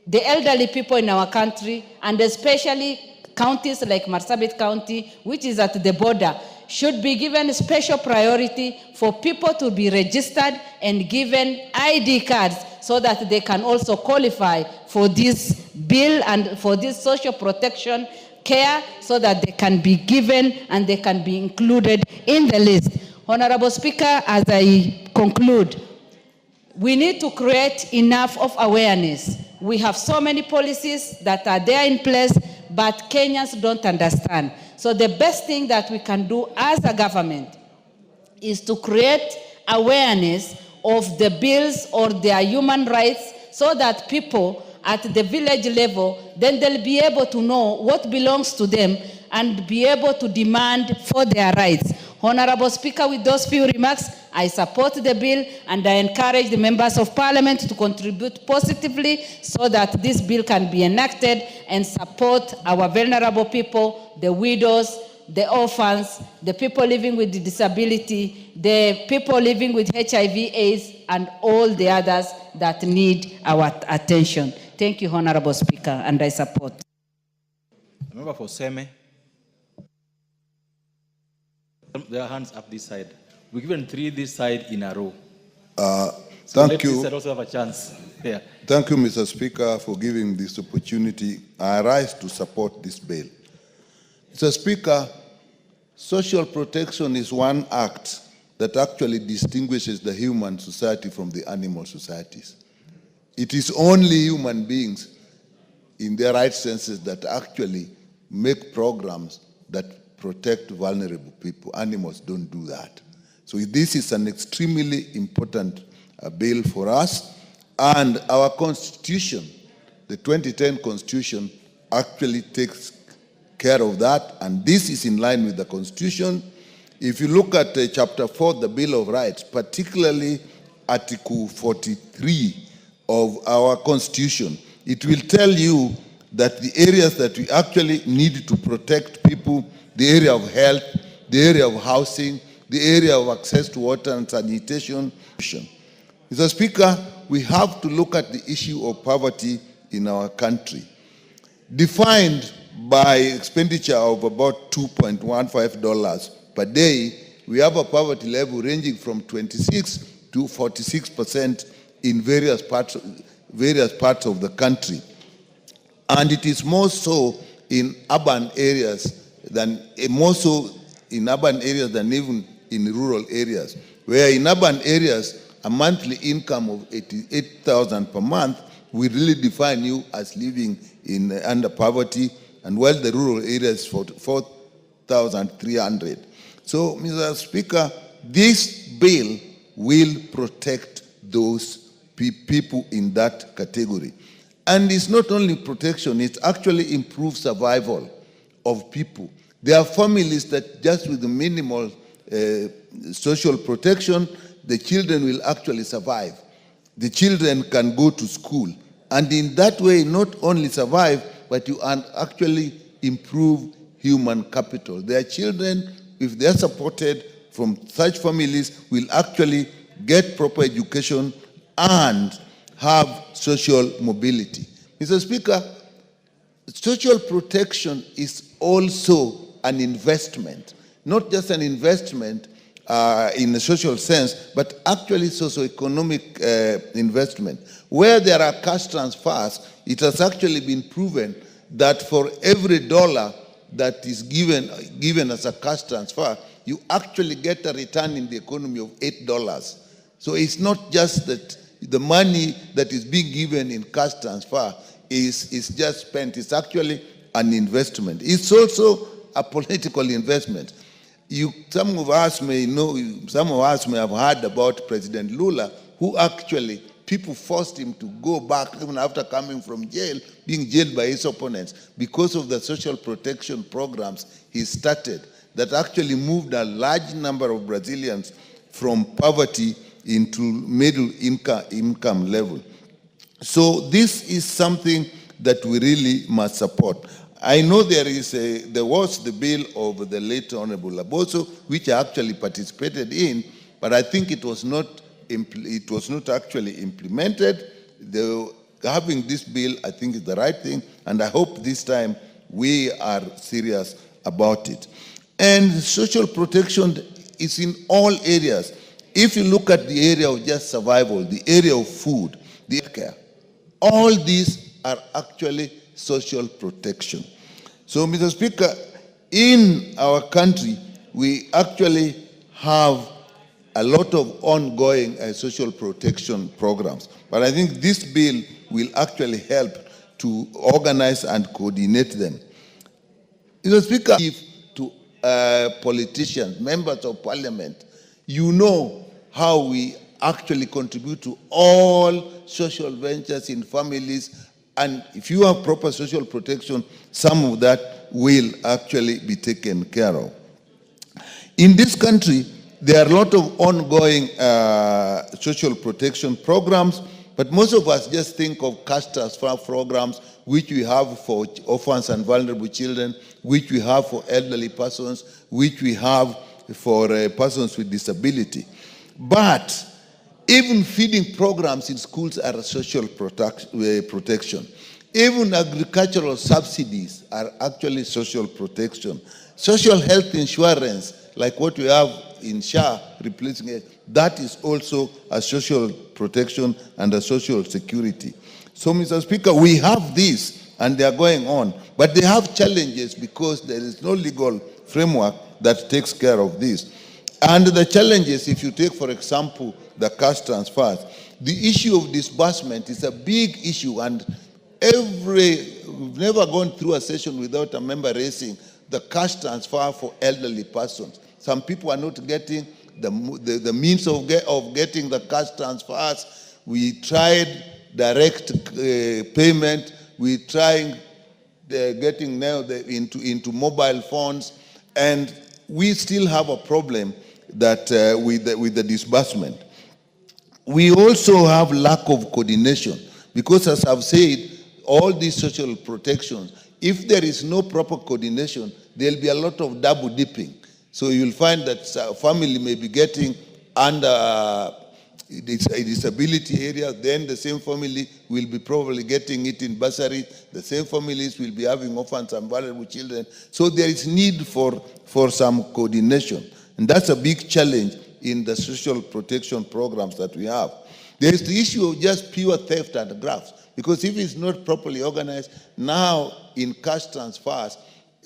the elderly people in our country, and especially counties like Marsabit County, which is at the border, should be given special priority for people to be registered and given ID cards so that they can also qualify for this bill and for this social protection care, so that they can be given and they can be included in the list. Honorable Speaker, as I conclude, we need to create enough of awareness. We have so many policies that are there in place, but Kenyans don't understand. So the best thing that we can do as a government is to create awareness of the bills or their human rights, so that people at the village level, then they'll be able to know what belongs to them and be able to demand for their rights. Honorable Speaker, with those few remarks, I support the bill and I encourage the members of parliament to contribute positively so that this bill can be enacted and support our vulnerable people, the widows, the orphans, the people living with disability, the people living with HIV/AIDS, and all the others that need our attention. Thank you, Honorable Speaker, and I support. Member for Seme. Their hands up this side. We're given 3 this side in a row. Thank you. This side also have a chance. Yeah. Thank you, Mr. Speaker, for giving this opportunity. I rise to support this bill. Mr. Speaker, social protection is one act that actually distinguishes the human society from the animal societies. It is only human beings in their right senses that actually make programs that protect vulnerable people. Animals don't do that. So this is an extremely important bill for us. And our Constitution, the 2010 Constitution, actually takes care of that. And this is in line with the Constitution. If you look at Chapter 4, the Bill of Rights, particularly Article 43 of our Constitution, it will tell you that the areas that we actually need to protect people, the area of health, the area of housing, the area of access to water and sanitation. Mr. Speaker, we have to look at the issue of poverty in our country. Defined by expenditure of about $2.15 per day, we have a poverty level ranging from 26 to 46% in various parts of the country. And it is more so in urban areas than even in rural areas, where in urban areas, a monthly income of 88,000 per month will really define you as living under poverty, and while the rural areas 4,300. So, Mr. Speaker, this bill will protect those people in that category. And it's not only protection, it actually improves survival of people. There are families that just with the minimal social protection, the children will actually survive. The children can go to school. And in that way, not only survive, but you actually improve human capital. Their children, if they're supported from such families, will actually get proper education and have social mobility. Mr. Speaker, social protection is also an investment, not just an investment in a social sense, but actually socio-economic investment. Where there are cash transfers, it has actually been proven that for every dollar that is given as a cash transfer, you actually get a return in the economy of $8. So it's not just that the money that is being given in cash transfer is just spent. It's actually an investment. It's also a political investment. Some of us may know, some of us may have heard about President Lula, who actually, people forced him to go back even after coming from jail, being jailed by his opponents, because of the social protection programs he started that actually moved a large number of Brazilians from poverty into middle income level. So this is something that we really must support. I know there was the bill of the late Honorable Laboso, which I actually participated in, but I think it was not actually implemented. Having this bill, I think, is the right thing, and I hope this time we are serious about it. And social protection is in all areas. If you look at the area of just survival, the area of food, the care, all these are actually social protection. So, Mr. Speaker, in our country, we actually have a lot of ongoing social protection programs. But I think this bill will actually help to organize and coordinate them. Mr. Speaker, to politicians, members of parliament, you know how we actually contribute to all social ventures in families. And if you have proper social protection, some of that will actually be taken care of. In this country, there are a lot of ongoing social protection programs, but most of us just think of cash transfer programs, which we have for orphans and vulnerable children, which we have for elderly persons, which we have for persons with disability. But even feeding programs in schools are a social protection. Even agricultural subsidies are actually social protection. Social health insurance, like what we have in SHA, replacing it, that is also a social protection and a social security. So, Mr. Speaker, we have this, and they are going on, but they have challenges because there is no legal framework that takes care of this. And the challenges, if you take, for example, the cash transfers, the issue of disbursement is a big issue, and we've never gone through a session without a member raising the cash transfer for elderly persons. Some people are not getting the means of getting the cash transfers. We tried direct payment. We tried getting now into mobile phones, and we still have a problem that with the disbursement. We also have lack of coordination because, as I've said, all these social protections, if there is no proper coordination, there'll be a lot of double dipping. So you'll find that a family may be getting under a disability area, then the same family will be probably getting it in bursary, the same families will be having orphans and vulnerable children. So there is need for some coordination. And that's a big challenge in the social protection programs that we have. There is the issue of just pure theft and grafts, because if it's not properly organized, now in cash transfers,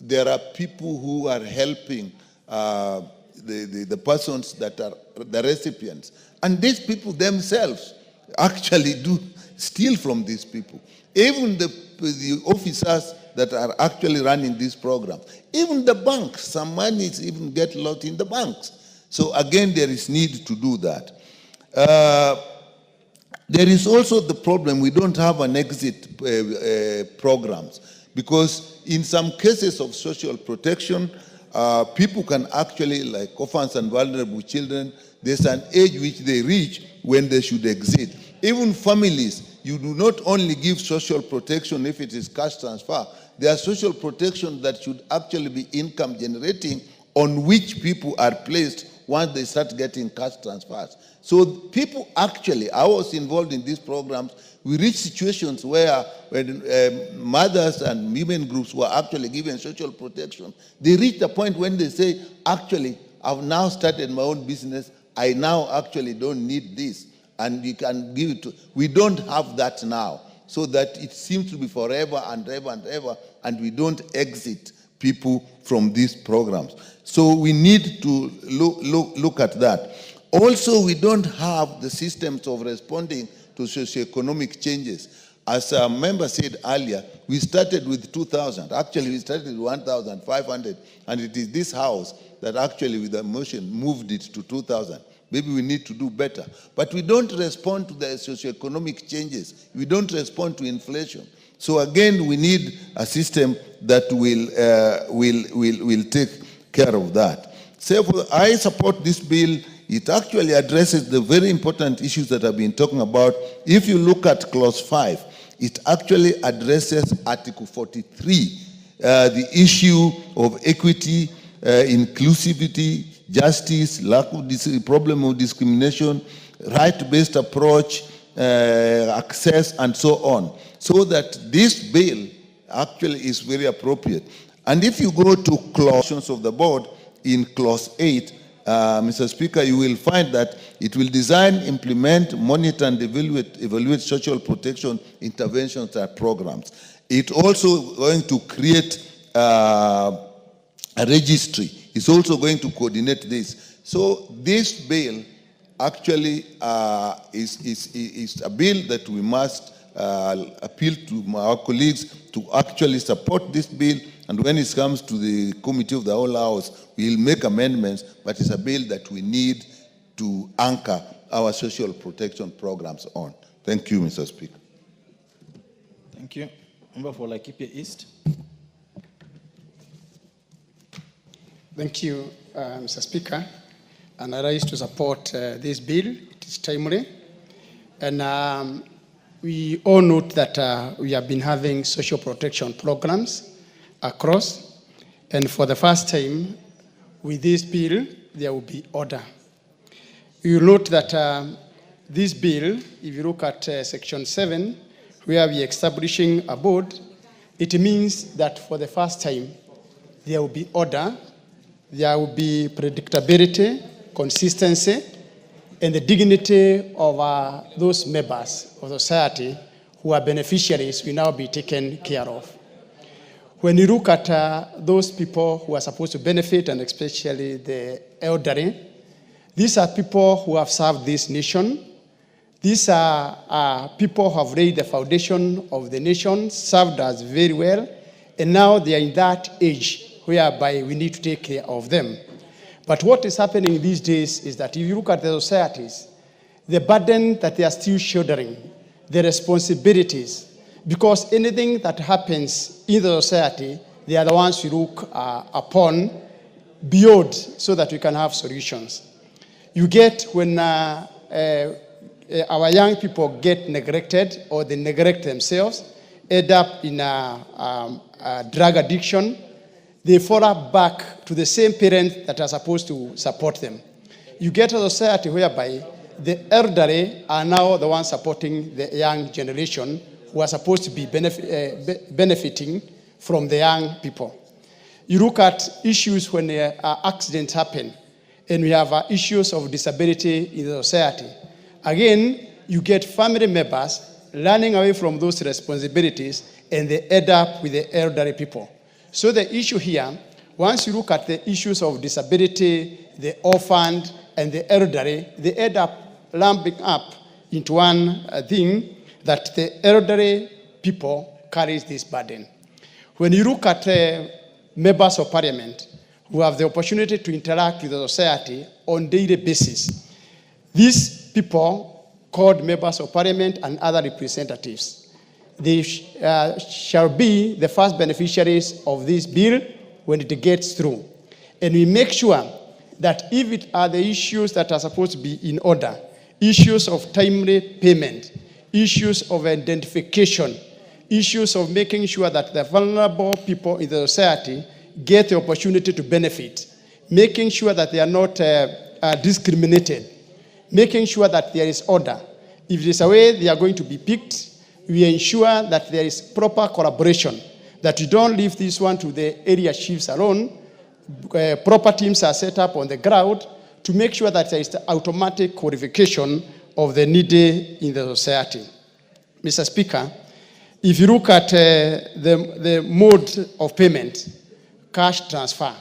there are people who are helping the persons that are the recipients. And these people themselves actually do steal from these people. Even the officers that are actually running these programs. Even the banks, some money even get lost in the banks. So again, there is need to do that. There is also the problem, we don't have an exit programs, because in some cases of social protection, people can actually, like orphans and vulnerable children, there's an age which they reach when they should exit. Even families, you do not only give social protection if it is cash transfer, there are social protection that should actually be income generating on which people are placed once they start getting cash transfers. So people actually, I was involved in these programs, we reach situations where when mothers and women groups were actually given social protection, they reach the point when they say, actually, I've now started my own business, I now actually don't need this, and you can give it to, we don't have that now, so that it seems to be forever and ever and ever, and we don't exit people from these programs. So we need to look at that. Also, we don't have the systems of responding to socioeconomic changes. As a member said earlier, we started with 2,000. Actually, we started with 1,500, and it is this house that actually, with the motion, moved it to 2,000. Maybe we need to do better. But we don't respond to the socioeconomic changes. We don't respond to inflation. So again, we need a system that will take care of that. So I support this bill. It actually addresses the very important issues that I've been talking about. If you look at clause 5, it actually addresses Article 43, the issue of equity, inclusivity, justice, problem of discrimination, right-based approach, access, and so on. So that this bill actually is very appropriate. And if you go to clauses of the board in clause 8, Mr. Speaker, you will find that it will design, implement, monitor, and evaluate social protection interventions and programs. It's also going to create a registry. It's also going to coordinate this. So this bill actually is a bill that we must appeal to our colleagues to actually support this bill. And when it comes to the Committee of the Whole House, we'll make amendments, but it's a bill that we need to anchor our social protection programs on. Thank you, Mr. Speaker. Thank you. Member for Laikipia East. Thank you, Mr. Speaker. And I rise to support this bill. It is timely. And we all note that we have been having social protection programs across. And for the first time, with this bill, there will be order. You note that this bill, if you look at section 7, where we are establishing a board, it means that for the first time, there will be order, there will be predictability, consistency, and the dignity of those members of society who are beneficiaries will now be taken care of. When you look at those people who are supposed to benefit, and especially the elderly, these are people who have served this nation. These are people who have laid the foundation of the nation, served us very well, and now they are in that age whereby we need to take care of them. But what is happening these days is that if you look at the societies, the burden that they are still shouldering, the responsibilities, because anything that happens in the society, they are the ones we look upon beyond so that we can have solutions. You get when our young people get neglected or they neglect themselves, end up in a drug addiction, they fall back to the same parents that are supposed to support them. You get a society whereby the elderly are now the ones supporting the young generation who are supposed to be benefiting from the young people. You look at issues when accidents happen, and we have issues of disability in the society. Again, you get family members running away from those responsibilities, and they end up with the elderly people. So the issue here, once you look at the issues of disability, the orphaned, and the elderly, they end up lumping up into one thing, that the elderly people carries this burden. When you look at members of parliament who have the opportunity to interact with the society on a daily basis, these people called members of parliament and other representatives, they shall be the first beneficiaries of this bill when it gets through. And we make sure that if it are the issues that are supposed to be in order, issues of timely payment, issues of identification, issues of making sure that the vulnerable people in the society get the opportunity to benefit, making sure that they are not discriminated, making sure that there is order. If there is a way they are going to be picked, we ensure that there is proper collaboration, that you don't leave this one to the area chiefs alone. Proper teams are set up on the ground to make sure that there is the automatic qualification of the needy in the society. Mr. Speaker, if you look at the mode of payment, cash transfer,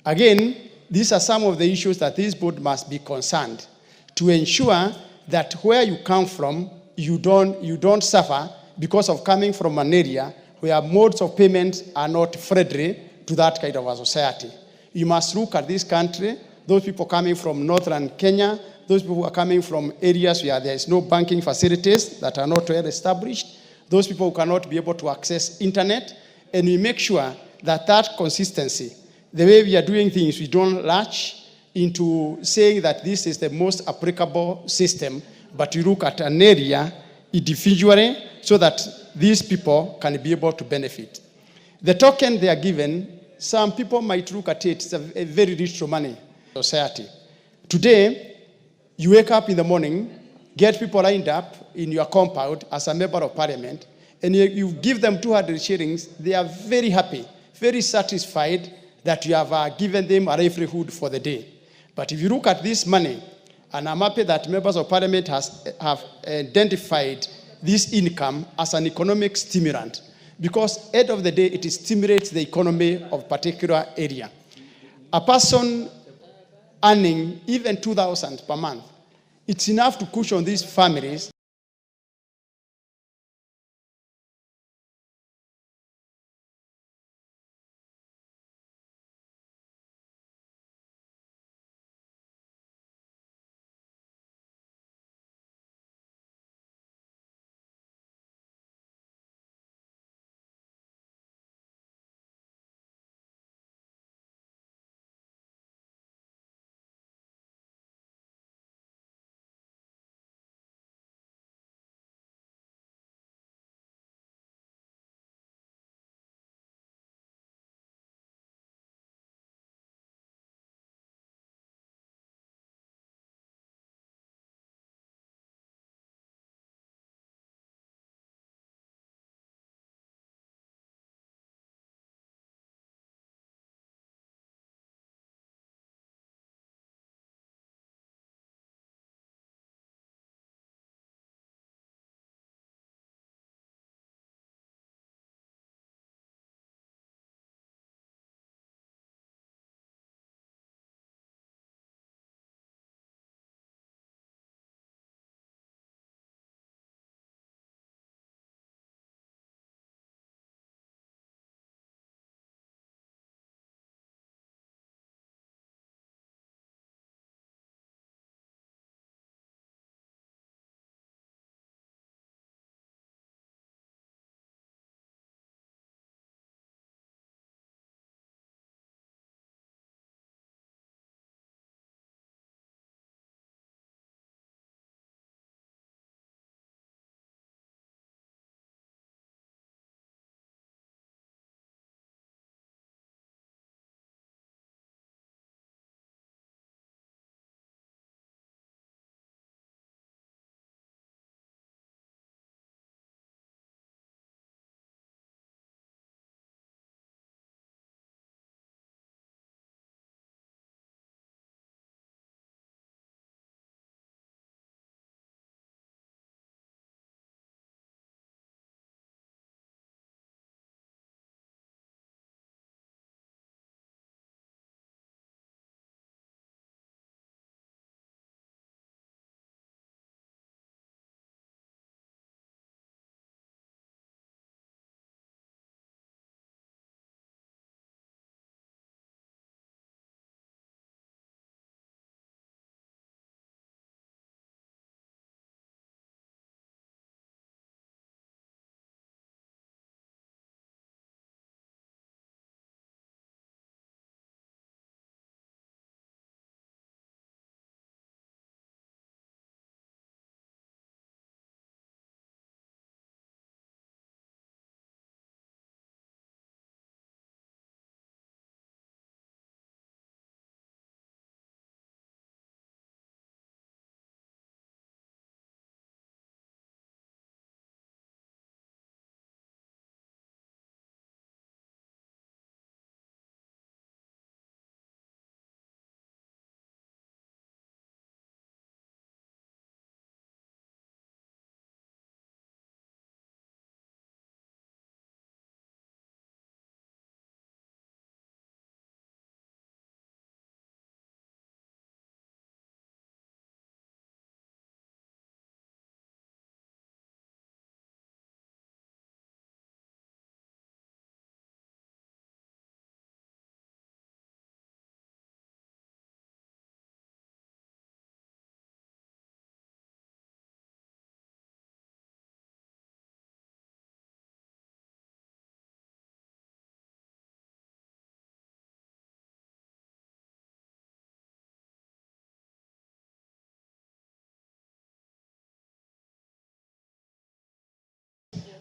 Again, these are some of the issues that this board must be concerned to ensure that where you come from, you don't suffer because of coming from an area where modes of payment are not friendly to that kind of a society. You must look at this country, those people coming from northern Kenya, those people who are coming from areas where there is no banking facilities that are not well established, those people who cannot be able to access internet, and we make sure that that consistency, the way we are doing things, we don't latch into saying that this is the most applicable system, but we look at an area individually so that these people can be able to benefit. The token they are given, some people might look at it as a very rich money society. Today, you wake up in the morning, get people lined up in your compound as a member of parliament, and you give them 200 shillings, they are very happy, very satisfied that you have given them a livelihood for the day. But if you look at this money, and I'm happy that members of parliament have identified this income as an economic stimulant, because at the end of the day, it stimulates the economy of a particular area. A person earning even 2,000 per month, it's enough to cushion these families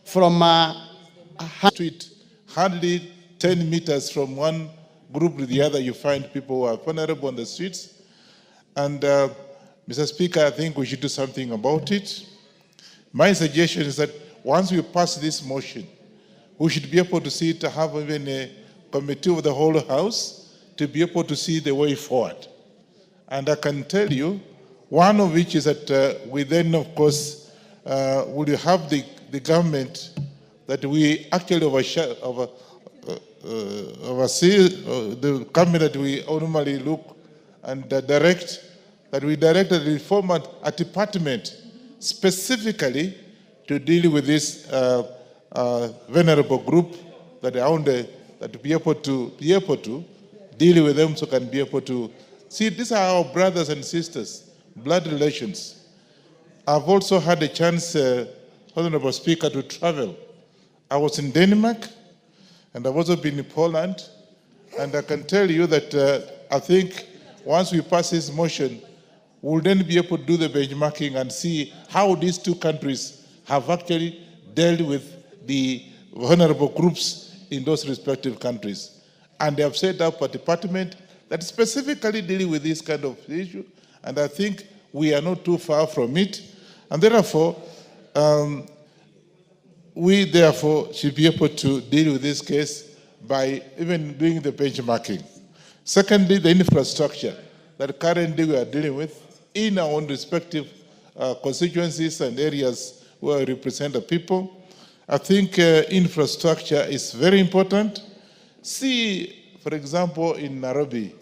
from street, hardly 10 meters from one group to the other, you find people who are vulnerable on the streets. And Mr. Speaker, I think we should do something about it. My suggestion is that once we pass this motion, we should be able to see to have even a committee of the whole House to be able to see the way forward. And I can tell you, one of which is that we then, of course, will have the government that we actually oversee, the government that we normally look and direct, that we direct the reform at department specifically to deal with this vulnerable group that are on the, that be able to deal with them, so can be able to see these are our brothers and sisters, blood relations. I've also had a chance, Honorable Speaker, to travel. I was in Denmark, and I've also been in Poland, and I can tell you that I think once we pass this motion, we'll then be able to do the benchmarking and see how these two countries have actually dealt with the vulnerable groups in those respective countries. And they have set up a department that specifically dealing with this kind of issue, and I think we are not too far from it. And therefore, we therefore should be able to deal with this case by even doing the benchmarking. Secondly, the infrastructure that currently we are dealing with in our own respective constituencies and areas where we represent the people. I think infrastructure is very important. See, for example, in Nairobi,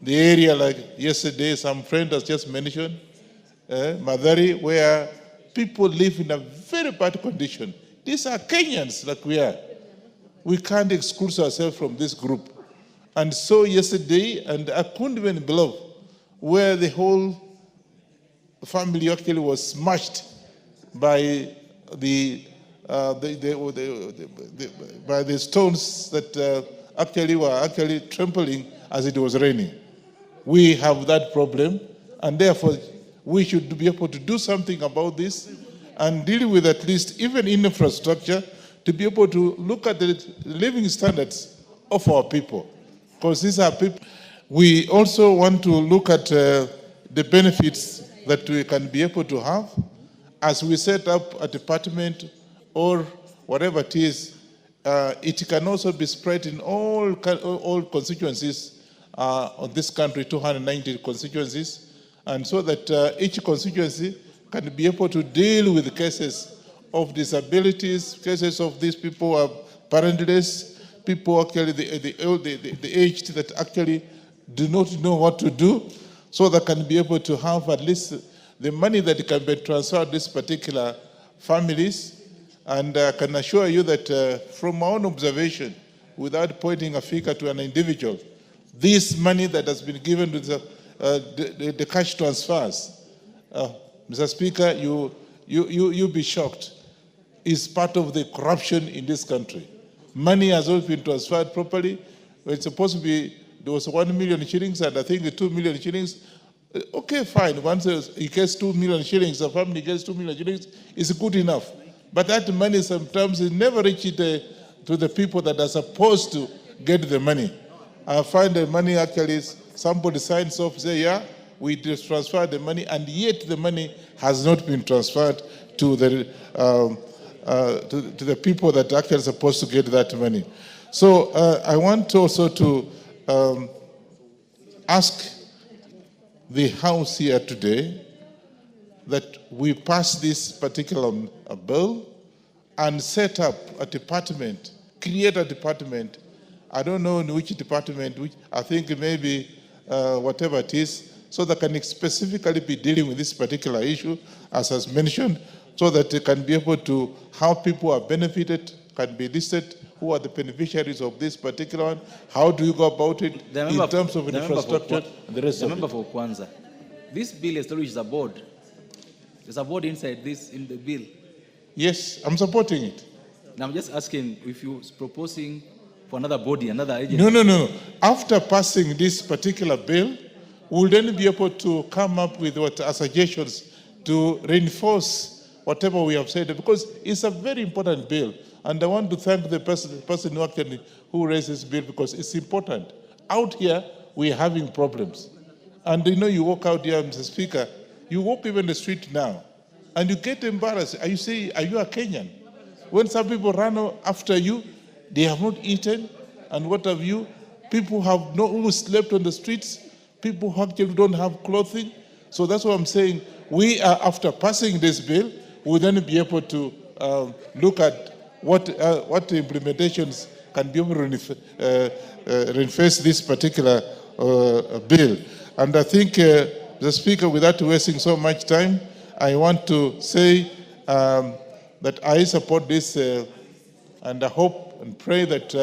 the area like yesterday, some friend has just mentioned, Mathari, where people live in a very bad condition. These are Kenyans like we are. We can't exclude ourselves from this group. And so yesterday, and I couldn't even believe, where the whole family actually was smashed by the stones that actually were trampling as it was raining. We have that problem, and therefore we should be able to do something about this and deal with at least even infrastructure to be able to look at the living standards of our people. Because these are people. We also want to look at the benefits that we can be able to have as we set up a department or whatever it is. It can also be spread in all constituencies of this country, 290 constituencies, and so that each constituency can be able to deal with cases of disabilities, cases of these people who are parentless, people actually the aged that actually do not know what to do, so they can be able to have at least the money that can be transferred to these particular families. And I can assure you that from my own observation, without pointing a finger to an individual, this money that has been given to the cash transfers, Mr. Speaker, you'll be shocked, is part of the corruption in this country. Money has always been transferred properly. It's supposed to be, there was 1 million shillings, and I think the 2 million shillings, okay, fine. Once he gets 2 million shillings, the family gets 2 million shillings, it's good enough. But that money sometimes is never reached to the people that are supposed to get the money. I find the money actually, somebody signs off, say, yeah, we just transfer the money, and yet the money has not been transferred to the people that are actually supposed to get that money. So I want also to ask the House here today that we pass this particular bill and set up a department, create a department. I don't know in which department, which I think maybe whatever it is, so that can specifically be dealing with this particular issue, as I mentioned, so that they can be able to, how people are benefited, can be listed, who are the beneficiaries of this particular one, how do you go about it in terms of infrastructure and the rest of it. Remember for Kwanza, this bill establishes a board. There's a board inside this, in the bill. Yes, I'm supporting it. Now I'm just asking if you're proposing for another body, another agency. No. After passing this particular bill, we'll then be able to come up with what are suggestions to reinforce whatever we have said, because it's a very important bill. And I want to thank the person who raised this bill, because it's important. Out here, we're having problems. And you walk out here, Mr. Speaker, you walk even the street now, and you get embarrassed. You say, are you a Kenyan? When some people run after you, they have not eaten, and what have you? People who slept on the streets, people who actually don't have clothing. So that's what I'm saying. We are, after passing this bill, we'll then be able to look at what implementations can be able to reinforce this particular bill. And I think, the Speaker, without wasting so much time, I want to say that I support this, and I hope and pray that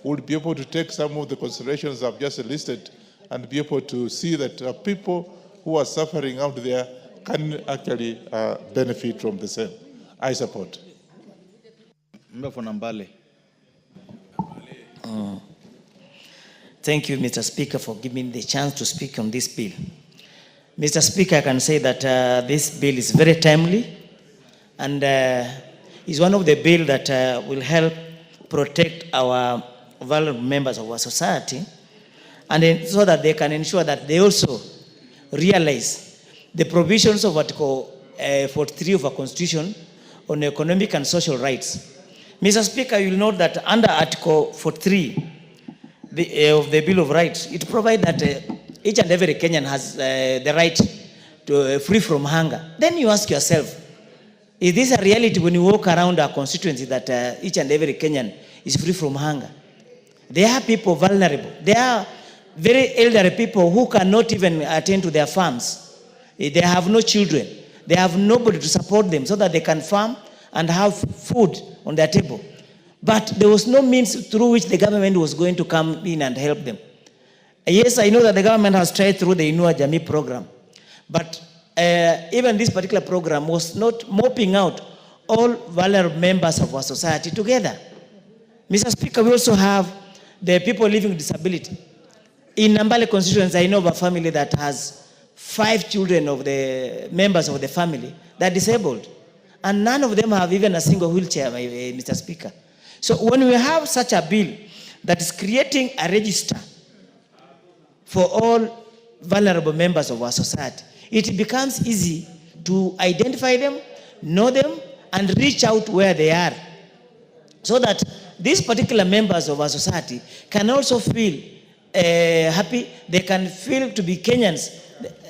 we'll be able to take some of the considerations I've just listed and be able to see that people who are suffering out there can actually benefit from the same. I support. Member for Nambale. Thank you, Mr. Speaker, for giving me the chance to speak on this bill. Mr. Speaker, I can say that this bill is very timely, and is one of the bills that will help protect our vulnerable members of our society, and then, so that they can ensure that they also realize the provisions of Article 43 of our Constitution on economic and social rights. Mr. Speaker, you will note that under Article 43 of the Bill of Rights, it provides that each and every Kenyan has the right to free from hunger. Then you ask yourself, is this a reality when you walk around our constituency, that each and every Kenyan is free from hunger? There are people vulnerable. There are very elderly people who cannot even attend to their farms. They have no children. They have nobody to support them so that they can farm and have food on their table. But there was no means through which the government was going to come in and help them. Yes, I know that the government has tried through the Inua Jamii program, but even this particular program was not mopping out all vulnerable members of our society together. Mr. Speaker, we also have the people living with disability. In Nambale constituency, I know of a family that has 5 children of the members of the family that are disabled. And none of them have even a single wheelchair, Mr. Speaker. So when we have such a bill that is creating a register for all vulnerable members of our society, it becomes easy to identify them, know them, and reach out where they are, so that these particular members of our society can also feel happy. They can feel to be Kenyans,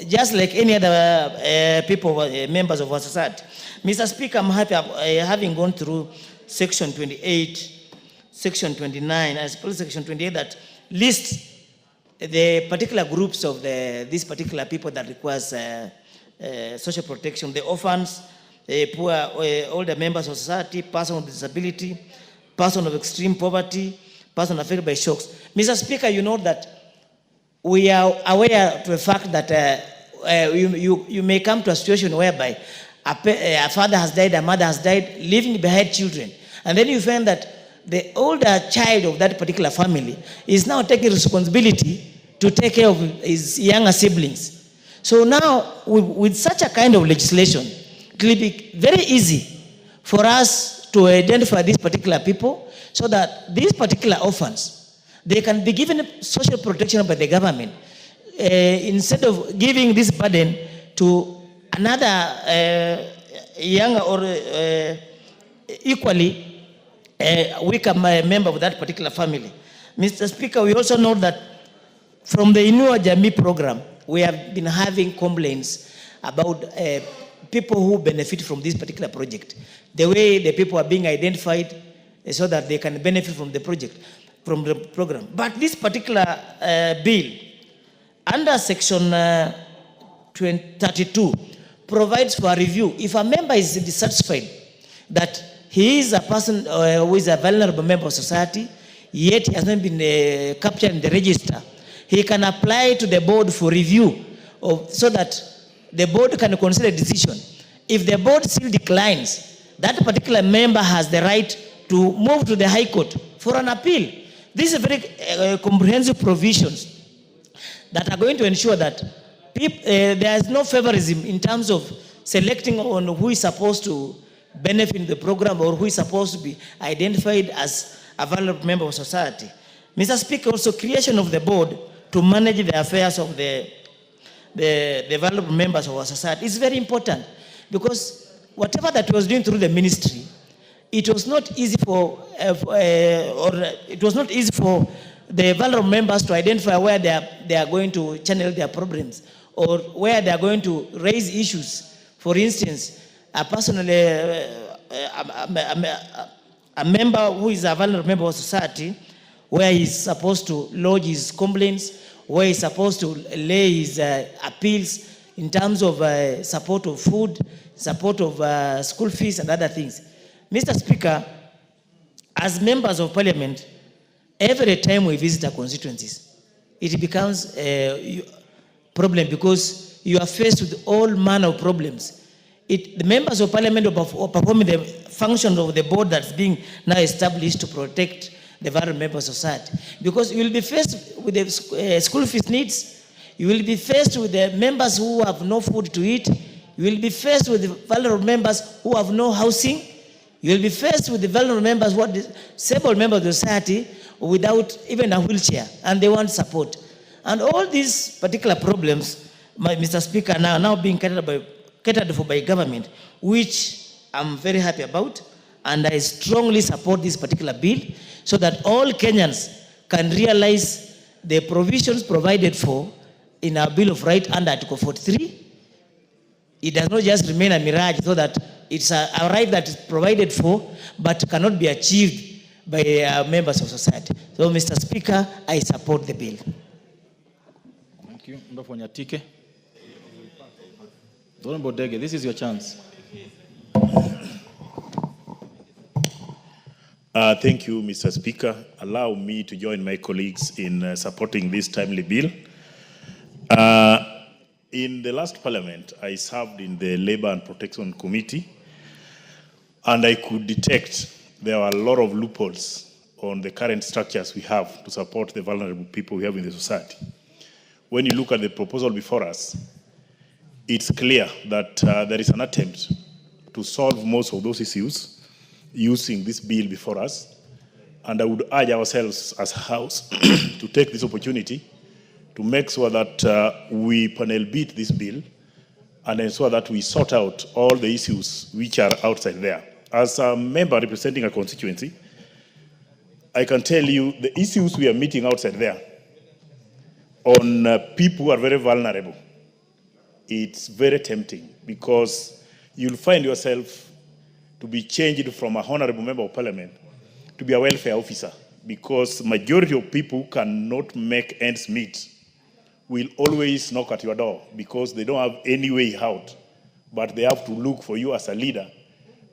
just like any other people, members of our society. Mr. Speaker, I'm happy having gone through Section 28, Section 29, I suppose Section 28 that lists the particular groups of these particular people that requires social protection: the orphans, poor, older members of society, person with disability, person of extreme poverty, person affected by shocks. Mr. Speaker, you know that we are aware of the fact that you may come to a situation whereby a father has died, a mother has died, leaving behind children. And then you find that the older child of that particular family is now taking responsibility to take care of his younger siblings. So now, with such a kind of legislation, it will be very easy for us to identify these particular people, so that these particular orphans, they can be given social protection by the government, instead of giving this burden to another younger or equally weaker member of that particular family. Mr. Speaker, we also know that from the Inua Jamii program, we have been having complaints about people who benefit from this particular project. The way the people are being identified so that they can benefit from the project, from the program. But this particular bill, under Section 32, provides for a review. If a member is dissatisfied that he is a person who is a vulnerable member of society, yet he has not been captured in the register, he can apply to the board for review, so that the board can consider a decision. If the board still declines, that particular member has the right to move to the High Court for an appeal. These are very comprehensive provisions that are going to ensure that there is no favorism in terms of selecting on who is supposed to benefit in the program or who is supposed to be identified as a vulnerable member of society. Mr. Speaker, also creation of the board to manage the affairs of the vulnerable members of our society is very important, because whatever that was doing through the ministry, it was not easy for the vulnerable members to identify where they are going to channel their problems or where they are going to raise issues. For instance, a member who is a vulnerable member of society, where he's supposed to lodge his complaints, where he's supposed to lay his appeals in terms of support of food, support of school fees and other things. Mr. Speaker, as members of parliament, every time we visit our constituencies, it becomes a problem because you are faced with all manner of problems. The members of parliament are performing the function of the board that's being now established to protect the vulnerable members of society. Because you will be faced with the school fees needs, you will be faced with the members who have no food to eat, you will be faced with the vulnerable members who have no housing, you will be faced with the vulnerable members who are disabled members of the society without even a wheelchair, and they want support. And all these particular problems, Mr. Speaker, are now being catered for by government, which I'm very happy about, and I strongly support this particular bill so that all Kenyans can realize the provisions provided for in our Bill of Rights under Article 43. It does not just remain a mirage, so that it's a right that is provided for but cannot be achieved by members of society. So, Mr. Speaker, I support the bill. Thank you. Honorable Dege, this is your chance. Thank you, Mr. Speaker. Allow me to join my colleagues in supporting this timely bill. In the last parliament, I served in the Labor and Protection Committee, and I could detect there are a lot of loopholes on the current structures we have to support the vulnerable people we have in the society. When you look at the proposal before us, it's clear that there is an attempt to solve most of those issues using this bill before us. And I would urge ourselves as a House to take this opportunity to make sure that we panel beat this bill and ensure that we sort out all the issues which are outside there. As a member representing a constituency, I can tell you the issues we are meeting outside there on people who are very vulnerable. It's very tempting because you'll find yourself to be changed from a honorable member of parliament to be a welfare officer, because majority of people who cannot make ends meet will always knock at your door because they don't have any way out, but they have to look for you as a leader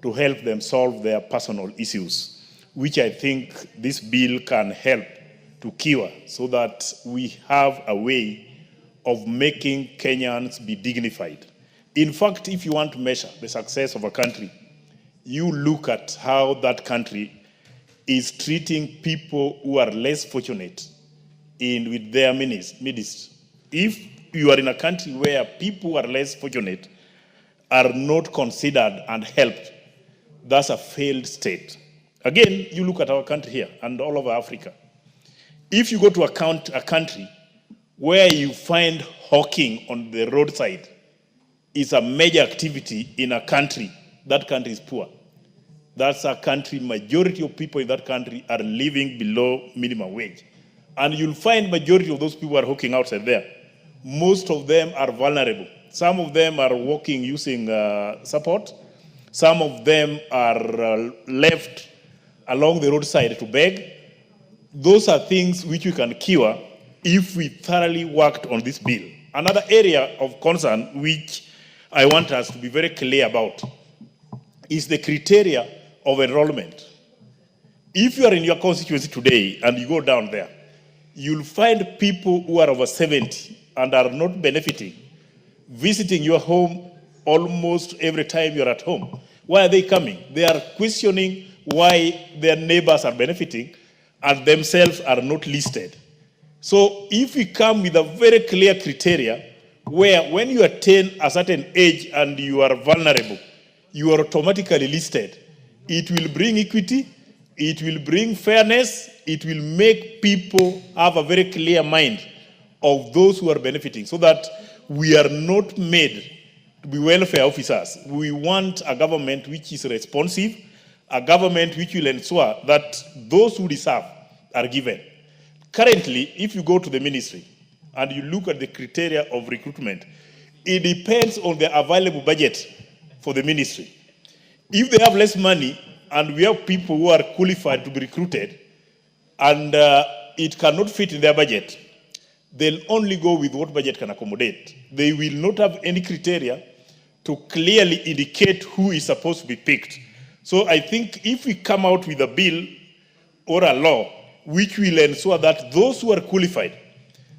to help them solve their personal issues, which I think this bill can help to cure, so that we have a way of making Kenyans be dignified. In fact, if you want to measure the success of a country, you look at how that country is treating people who are less fortunate with their midst. If you are in a country where people who are less fortunate are not considered and helped, that's a failed state. Again, you look at our country here and all over Africa. If you go to a country where you find hawking on the roadside is a major activity in a country, that country is poor. That's a country, majority of people in that country are living below minimum wage. And you'll find majority of those people are hawking outside there. Most of them are vulnerable. Some of them are walking using support. Some of them are left along the roadside to beg. Those are things which we can cure if we thoroughly worked on this bill. Another area of concern which I want us to be very clear about is the criteria of enrollment. If you are in your constituency today and you go down there, you'll find people who are over 70 and are not benefiting, visiting your home almost every time you're at home. Why are they coming? They are questioning why their neighbors are benefiting and themselves are not listed. So if we come with a very clear criteria where when you attain a certain age and you are vulnerable, you are automatically listed. It will bring equity, it will bring fairness, it will make people have a very clear mind of those who are benefiting, so that we are not made to be welfare officers. We want a government which is responsive, a government which will ensure that those who deserve are given. Currently, if you go to the ministry and you look at the criteria of recruitment, it depends on the available budget for the ministry. If they have less money and we have people who are qualified to be recruited and it cannot fit in their budget, they'll only go with what budget can accommodate. They will not have any criteria to clearly indicate who is supposed to be picked. So I think if we come out with a bill or a law which will ensure that those who are qualified,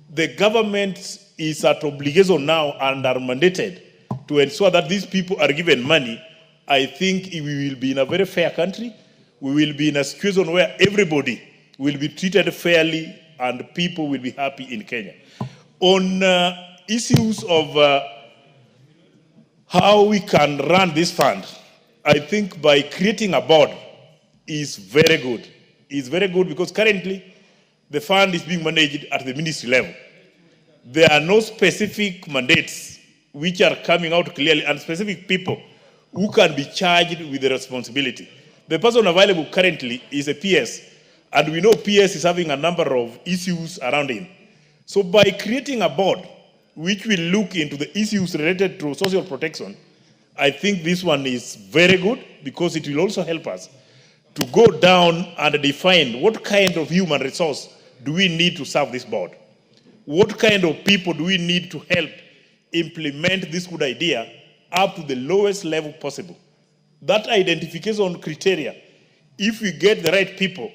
the government is at obligation now and are mandated to ensure that these people are given money, I think we will be in a very fair country. We will be in a situation where everybody will be treated fairly and people will be happy in Kenya. On issues of how we can run this fund, I think by creating a board is very good. It's very good because currently the fund is being managed at the ministry level. There are no specific mandates which are coming out clearly and specific people who can be charged with the responsibility. The person available currently is a PS, and we know PS is having a number of issues around him. So by creating a board which will look into the issues related to social protection, I think this one is very good because it will also help us to go down and define what kind of human resource do we need to serve this board. What kind of people do we need to help implement this good idea up to the lowest level possible? That identification criteria, if we get the right people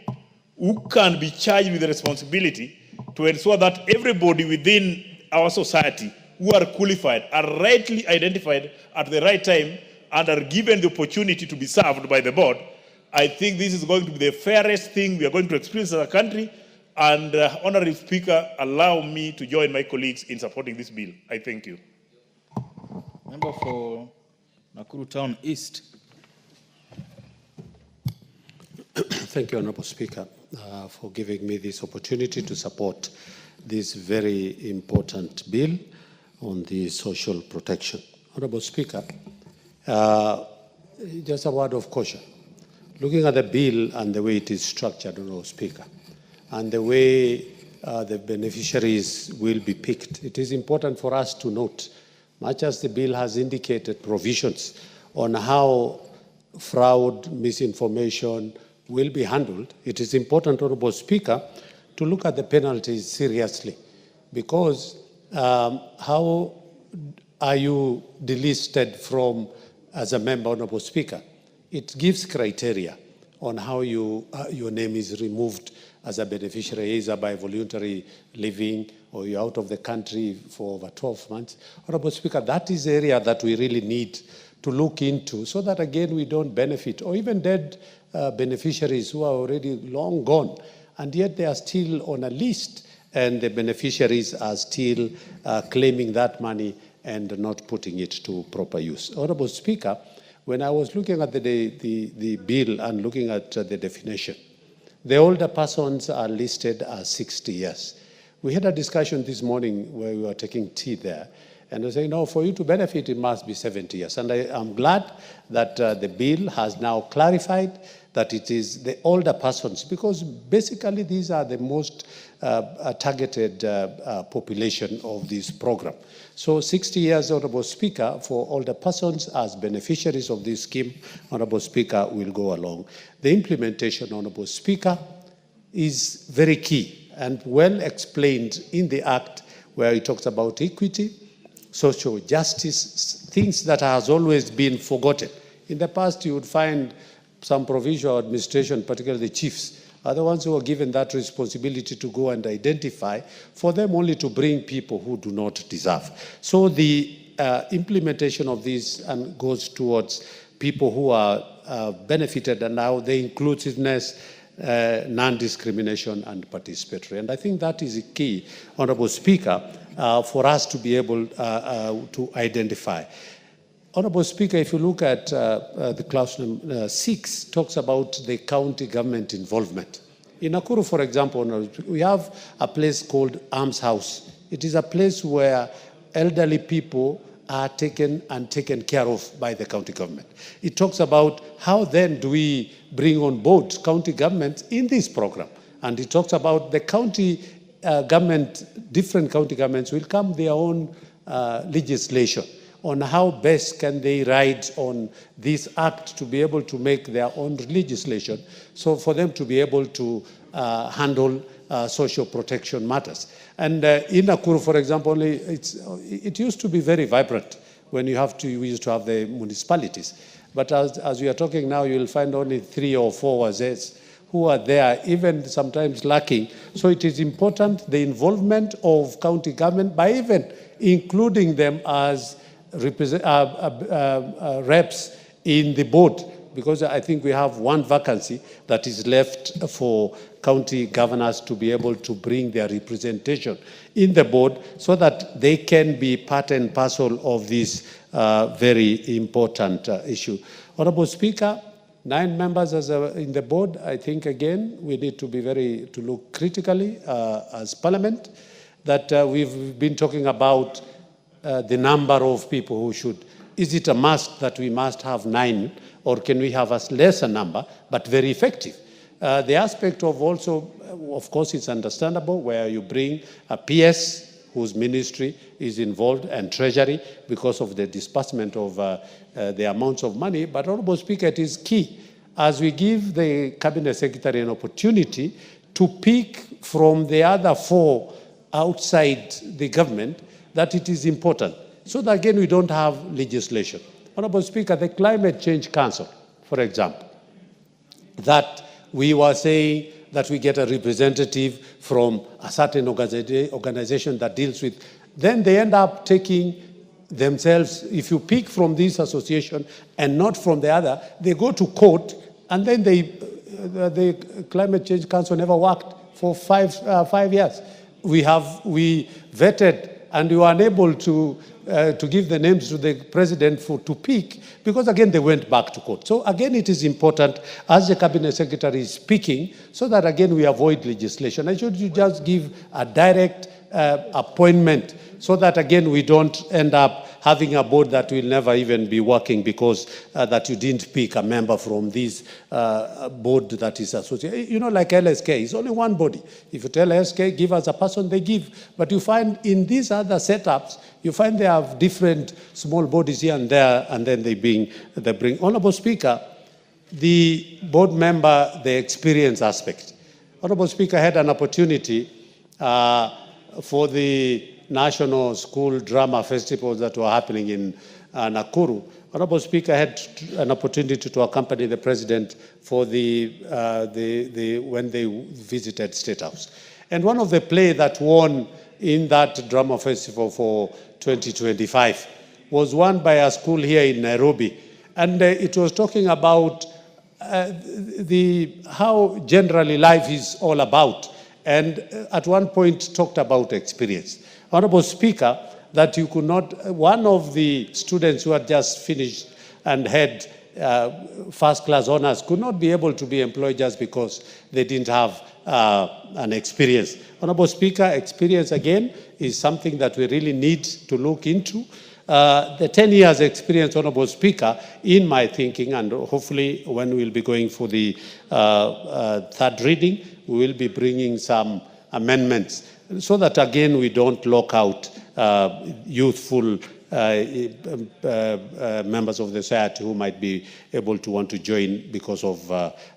who can be charged with the responsibility to ensure that everybody within our society who are qualified are rightly identified at the right time and are given the opportunity to be served by the board, I think this is going to be the fairest thing we are going to experience as a country. And Honorable Speaker, allow me to join my colleagues in supporting this bill. I thank you. Member for Nakuru Town East. Thank you, Honorable Speaker, for giving me this opportunity to support this very important bill on the social protection. Honorable Speaker, just a word of caution. Looking at the bill and the way it is structured, Honorable Speaker, and the way the beneficiaries will be picked, it is important for us to note, much as the bill has indicated provisions on how fraud, misinformation will be handled, it is important, Honorable Speaker, to look at the penalties seriously. Because how are you delisted from as a member, Honorable Speaker? It gives criteria on how your name is removed as a beneficiary, either by voluntary leaving or you're out of the country for over 12 months. Honorable Speaker, that is the area that we really need to look into so that, again, we don't benefit, or even dead beneficiaries who are already long gone, and yet they are still on a list, and the beneficiaries are still claiming that money and not putting it to proper use. Honorable Speaker, when I was looking at the bill and looking at the definition, the older persons are listed as 60 years. We had a discussion this morning where we were taking tea there, and they say, no, for you to benefit, it must be 70 years. And I am glad that the bill has now clarified that it is the older persons, because basically these are the most targeted population of this program. So 60 years, Honorable Speaker, for older persons as beneficiaries of this scheme, Honorable Speaker, will go along. The implementation, Honorable Speaker, is very key and well explained in the Act, where it talks about equity, social justice, things that has always been forgotten. In the past, you would find some provincial administration, particularly the chiefs, are the ones who are given that responsibility to go and identify, for them only to bring people who do not deserve. So the implementation of this goes towards people who are benefited, and now the inclusiveness, non-discrimination and participatory. And I think that is a key, Honorable Speaker, for us to be able to identify. Honorable Speaker, if you look at the clause 6, talks about the county government involvement. In Nakuru, for example, we have a place called Arms House. It is a place where elderly people are taken care of by the county government. It talks about how then do we bring on board county governments in this program. And it talks about the county government, different county governments will come their own legislation on how best can they ride on this act to be able to make their own legislation, so for them to be able to handle social protection matters. And in Nakuru, for example, it used to be very vibrant when we used to have the municipalities. But as we are talking now, you'll find only 3 or 4 wazees who are there, even sometimes lacking. So it is important, the involvement of county government, by even including them as reps in the board, because I think we have one vacancy that is left for county governors to be able to bring their representation in the board so that they can be part and parcel of this very important issue. Honorable Speaker, 9 members in the board. I think, again, we need to look critically as Parliament, that we've been talking about the number of people who should. Is it a must that we must have 9, or can we have a lesser number, but very effective? The aspect of also, of course, it's understandable where you bring a PS whose ministry is involved and Treasury because of the disbursement of the amounts of money. But, Honorable Speaker, it is key as we give the Cabinet Secretary an opportunity to pick from the other 4 outside the government, that it is important, so that again we don't have legislation. Honorable Speaker, the Climate Change Council, for example, that we were saying that we get a representative from a certain organization that deals with, then they end up taking themselves, if you pick from this association and not from the other, they go to court, and then the Climate Change Council never worked for 5 years. We vetted, and we were unable to give the names to the president to pick, because again they went back to court. So again it is important, as the Cabinet Secretary is speaking, so that again we avoid legislation. I should just give a direct appointment, so that again we don't end up having a board that will never even be working because that you didn't pick a member from this board that is associated. You know, like LSK, it's only one body. If you tell LSK, give us a person, they give. But you find in these other setups, you find they have different small bodies here and there, and then they bring. Honorable Speaker, the board member, the experience aspect. Honorable Speaker, I had an opportunity for the National School Drama Festivals that were happening in Nakuru. Honorable Speaker, I had an opportunity to accompany the President for when they visited State House. And one of the plays that won in that drama festival for 2025 was won by a school here in Nairobi. And it was talking about how generally life is all about. And at one point talked about experience. Honorable Speaker, that you could not, one of the students who had just finished and had first-class honors could not be able to be employed just because they didn't have an experience. Honorable Speaker, experience again is something that we really need to look into. The 10 years experience, Honorable Speaker, in my thinking, and hopefully when we'll be going for the 3rd reading, we will be bringing some amendments so that again we don't lock out youthful members of the society who might be able to want to join because of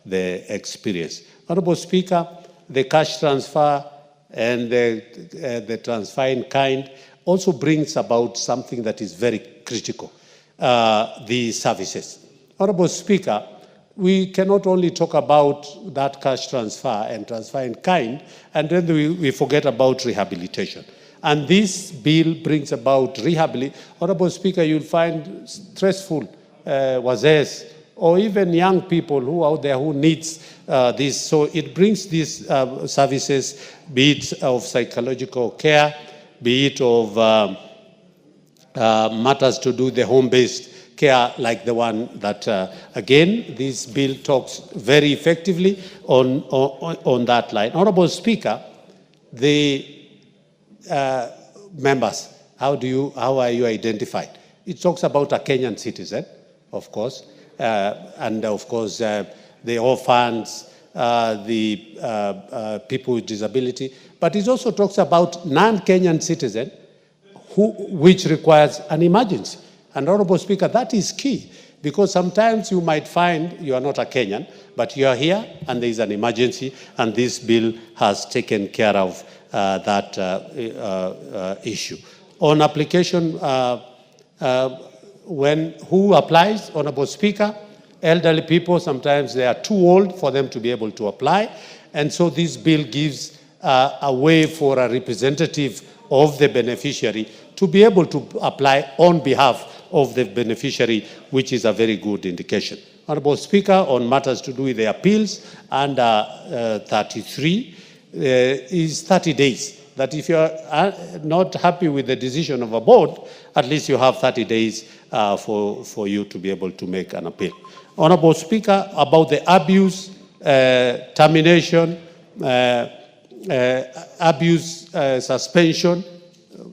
the experience. Honorable Speaker, the cash transfer and the transfer in kind also brings about something that is very critical, the services. Honorable Speaker, we cannot only talk about that cash transfer and transfer in kind, and then we forget about rehabilitation. And this bill brings about rehabilitation. Honorable Speaker, you'll find stressful wazees or even young people who are out there who needs this. So it brings these services, be it of psychological care, be it of matters to do with the home-based care, like the one that, again, this bill talks very effectively on that line. Honorable Speaker, the members, how are you identified? It talks about a Kenyan citizen, of course, and of course the orphans, the people with disability, but it also talks about non-Kenyan citizen which requires an emergency. And Honorable Speaker, that is key, because sometimes you might find you are not a Kenyan, but you are here and there is an emergency, and this bill has taken care of that issue. On application, who applies, Honorable Speaker? Elderly people, sometimes they are too old for them to be able to apply, and so this bill gives a way for a representative of the beneficiary to be able to apply on behalf of the beneficiary, which is a very good indication. Honorable Speaker, on matters to do with the appeals, under 33 is 30 days. That if you are not happy with the decision of a board, at least you have 30 days for you to be able to make an appeal. Honorable Speaker, about the abuse, termination, abuse, suspension,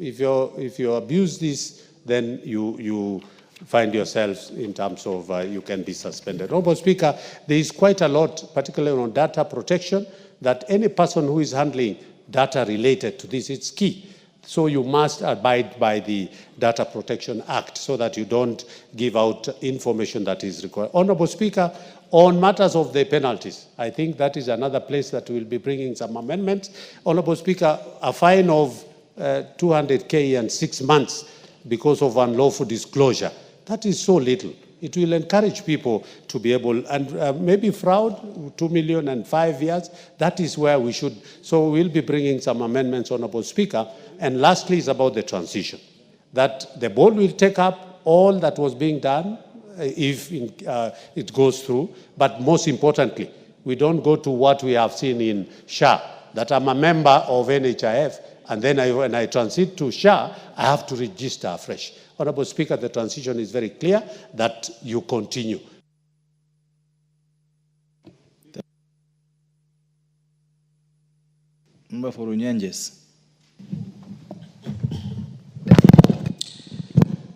if you abuse this, then you find yourselves in terms of you can be suspended. Honorable Speaker, there is quite a lot, particularly on data protection, that any person who is handling data related to this, it's key. So you must abide by the Data Protection Act so that you don't give out information that is required. Honorable Speaker, on matters of the penalties, I think that is another place that we'll be bringing some amendments. Honorable Speaker, a fine of 200K and 6 months because of unlawful disclosure, that is so little. It will encourage people to be able, and maybe fraud, 2 million and 5 years, that is where we should. So we'll be bringing some amendments, Honorable Speaker. And lastly is about the transition, that the board will take up all that was being done if it goes through, but most importantly, we don't go to what we have seen in SHA, that I'm a member of NHIF, and then when I transit to SHA, I have to register afresh. Honorable Speaker, the transition is very clear that you continue. Member for Unyanjes.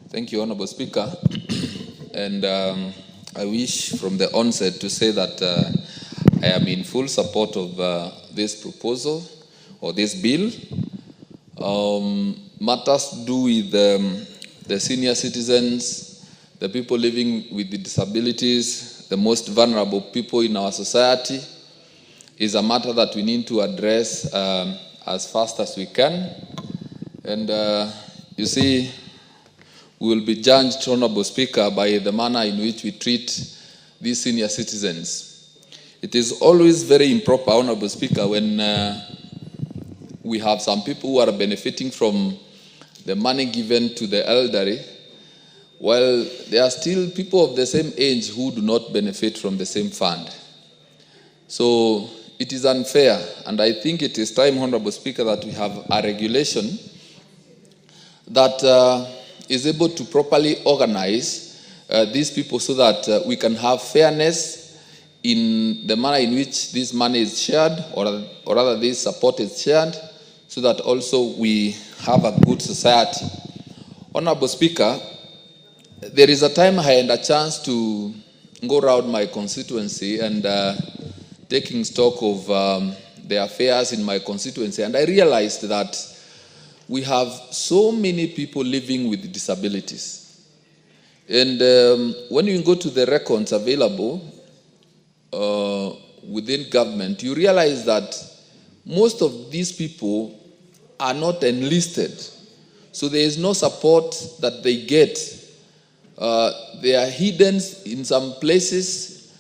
Thank you, Honorable Speaker. And I wish from the onset to say that I am in full support of this proposal or this bill. Matters to do with the senior citizens, the people living with the disabilities, the most vulnerable people in our society, is a matter that we need to address as fast as we can. And you see, we will be judged, Honorable Speaker, by the manner in which we treat these senior citizens. It is always very improper, Honorable Speaker, when we have some people who are benefiting from the money given to the elderly, while there are still people of the same age who do not benefit from the same fund. So it is unfair, and I think it is time, Honorable Speaker, that we have a regulation that is able to properly organize these people so that we can have fairness in the manner in which this money is shared, or rather this support is shared, so that also we have a good society. Honorable Speaker, there is a time I had a chance to go around my constituency and taking stock of the affairs in my constituency, and I realized that we have so many people living with disabilities. And when you go to the records available within government, you realize that most of these people are not enlisted. So there is no support that they get. They are hidden in some places,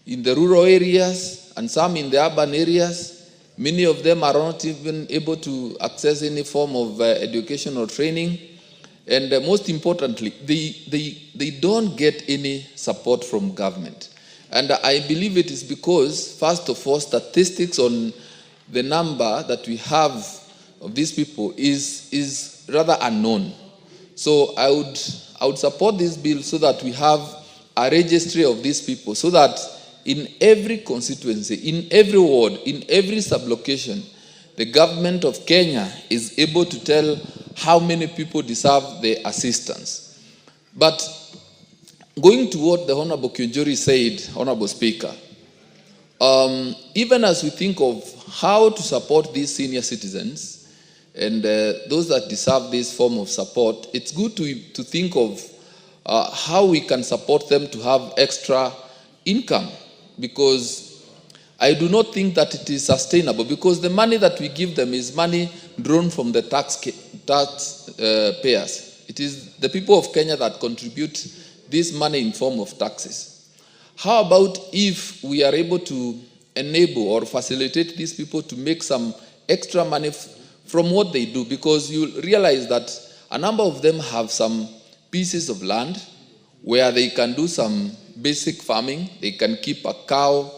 in the rural areas, and some in the urban areas. Many of them are not even able to access any form of education or training. And most importantly, they don't get any support from government. And I believe it is because, first of all, statistics on the number that we have of these people is rather unknown. So I would support this bill so that we have a registry of these people, so that in every constituency, in every ward, in every sublocation, the government of Kenya is able to tell how many people deserve the assistance. But going to what the Honorable Kionjori said, Honorable Speaker, even as we think of how to support these senior citizens and those that deserve this form of support, it's good to think of how we can support them to have extra income, because I do not think that it is sustainable, because the money that we give them is money drawn from the taxpayers. It is the people of Kenya that contribute this money in form of taxes. How about if we are able to enable or facilitate these people to make some extra money from what they do? Because you realize that a number of them have some pieces of land where they can do some basic farming. They can keep a cow,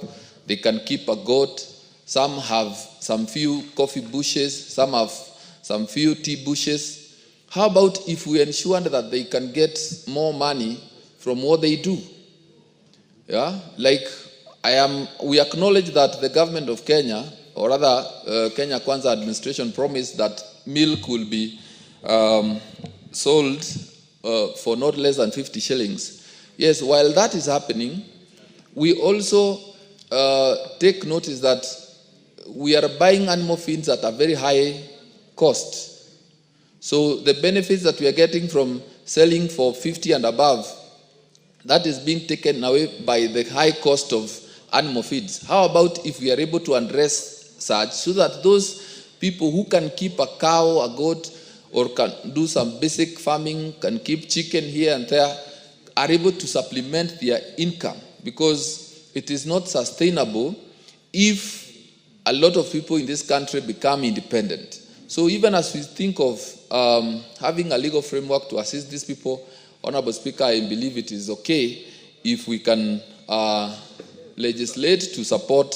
they can keep a goat. Some have some few coffee bushes, some have some few tea bushes. How about if we ensure that they can get more money from what they do? Yeah, like we acknowledge that the government of Kenya, or rather Kenya Kwanza administration, promised that milk will be sold for not less than 50 shillings. Yes, while that is happening, we also take notice that we are buying animal feeds at a very high cost. So the benefits that we are getting from selling for 50 and above, that is being taken away by the high cost of animal feeds. How about if we are able to address such, so that those people who can keep a cow, a goat, or can do some basic farming, can keep chicken here and there, are able to supplement their income? Because it is not sustainable if a lot of people in this country become independent. So even as we think of having a legal framework to assist these people, Honorable Speaker, I believe it is okay if we can legislate to support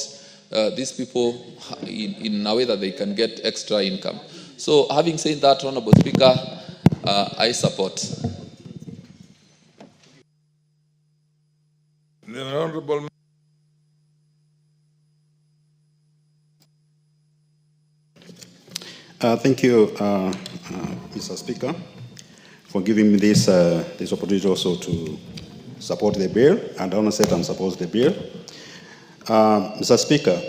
these people in a way that they can get extra income. So having said that, Honorable Speaker, I support. The Honorable Thank you, Mr. Speaker, for giving me this opportunity also to support the bill, and I want to say I'm supporting the bill. Mr. Speaker,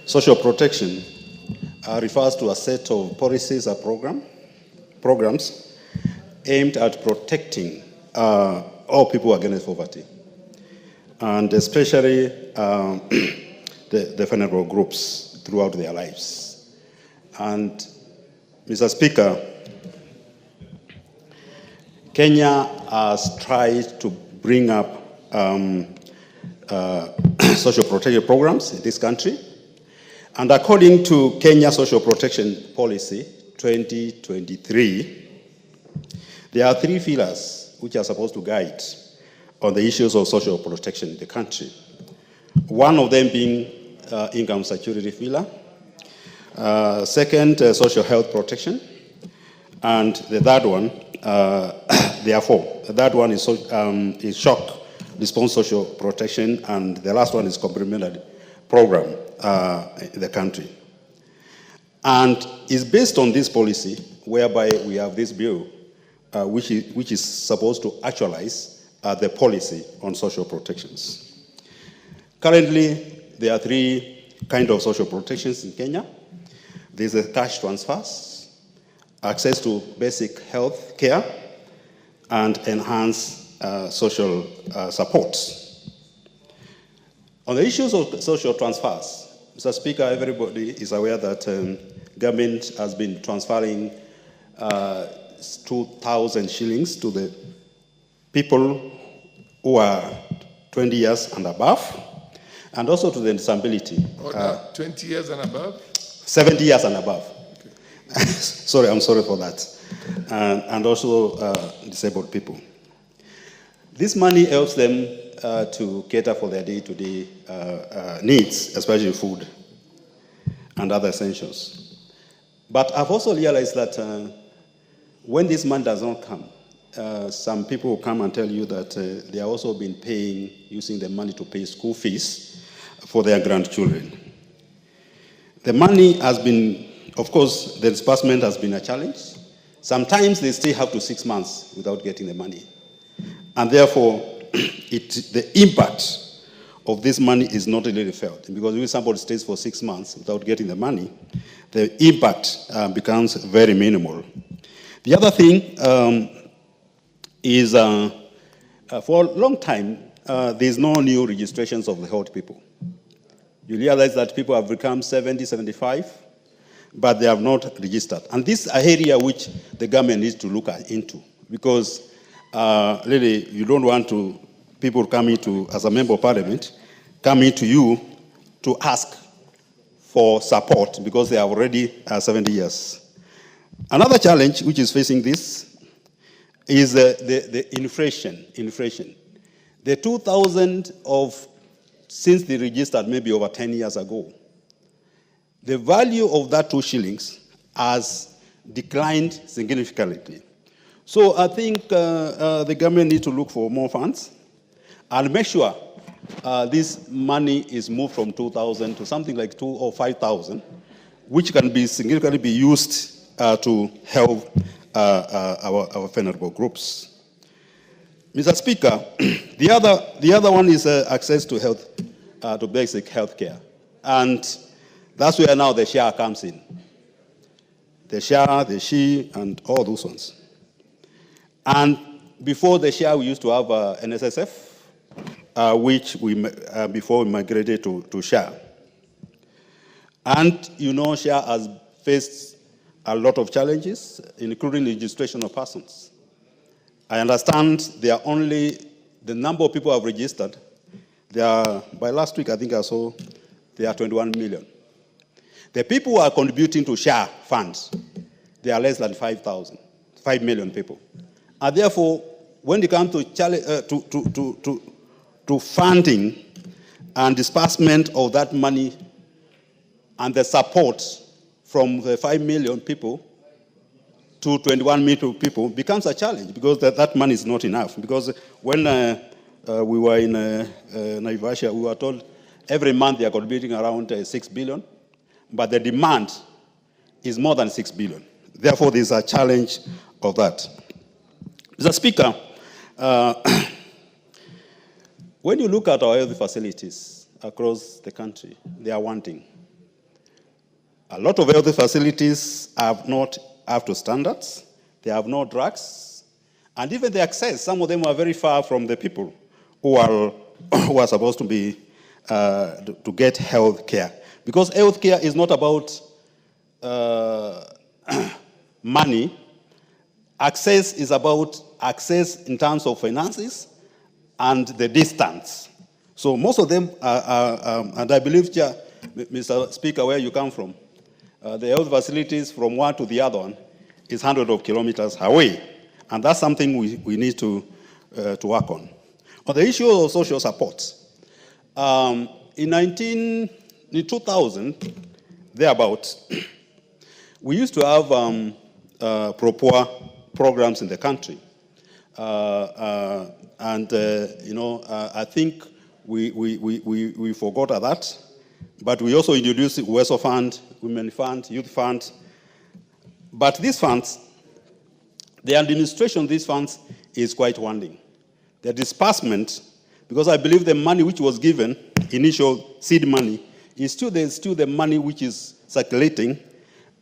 social protection refers to a set of policies or programs aimed at protecting all people against poverty, and especially the vulnerable groups throughout their lives. And Mr. Speaker, Kenya has tried to bring up social protection programs in this country. And according to Kenya Social Protection Policy 2023, there are 3 pillars which are supposed to guide on the issues of social protection in the country. One of them being income security pillar. Second, social health protection. And the third one, therefore, the third one is shock response social protection, and the last one is complementary program in the country. And it's based on this policy whereby we have this bill which is supposed to actualize the policy on social protections. Currently, there are 3 kinds of social protections in Kenya. There's the cash transfers, access to basic health care, and enhanced social supports. On the issues of social transfers, Mr. Speaker, everybody is aware that government has been transferring 2,000 shillings to the people who are 20 years and above, and also to the disability. 20 years and above? 70 years and above. Okay. Sorry, I'm sorry for that. And also disabled people. This money helps them to cater for their day-to-day needs, especially food and other essentials. But I've also realized that when this money does not come, some people will come and tell you that they have also been paying, using the money to pay school fees for their grandchildren. The money has been, of course, the disbursement has been a challenge. Sometimes they stay up to 6 months without getting the money. And therefore, the impact of this money is not really felt. Because if somebody stays for 6 months without getting the money, the impact becomes very minimal. The other thing is for a long time, there's no new registrations of the old people. You realize that people have become 70, 75, but they have not registered. And this is an area which the government needs to look into, because really you don't want people coming to, as a member of parliament, coming to you to ask for support because they are already 70 years. Another challenge which is facing this is the inflation. The 2,000 since they registered maybe over 10 years ago, the value of that 2 shillings has declined significantly. So I think the government needs to look for more funds and make sure this money is moved from 2,000 to something like 2,000 or 5,000, which can be significantly be used to help our vulnerable groups. Mr. Speaker, the other one is access to health, to basic health care. And that's where now the share comes in. The share, the she, and all those ones. And before the share, we used to have NSSF, which before we migrated to share. And you know, share has faced a lot of challenges, including registration of persons. I understand there are only, the number of people who have registered, by last week I think I saw, there are 21 million. The people who are contributing to share funds, they are less than 5 million people. And therefore, when it comes to funding and disbursement of that money and the support from the 5 million people to 21 million people becomes a challenge, because that money is not enough. Because when we were in Naivasha, we were told every month they are contributing around 6 billion, but the demand is more than 6 billion. Therefore, there's a challenge of that. Mr. Speaker, when you look at our health facilities across the country, they are wanting. A lot of health facilities have not up to standards. They have no drugs. And even the access, some of them are very far from the people who are supposed to be, to get health care. Because health care is not about money. Access is about access in terms of finances and the distance. So most of them are and I believe, Mr. Speaker, where you come from, the health facilities from one to the other one is hundreds of kilometers away. And that's something we need to work on. On the issue of social support, in 2000, thereabouts, we used to have pro-poor programs in the country. I think we forgot that. But we also introduced WESO Fund, Women Fund, Youth Fund. But these funds, the administration of these funds is quite wanting. The disbursement, because I believe the money which was given, initial seed money, is still the money which is circulating,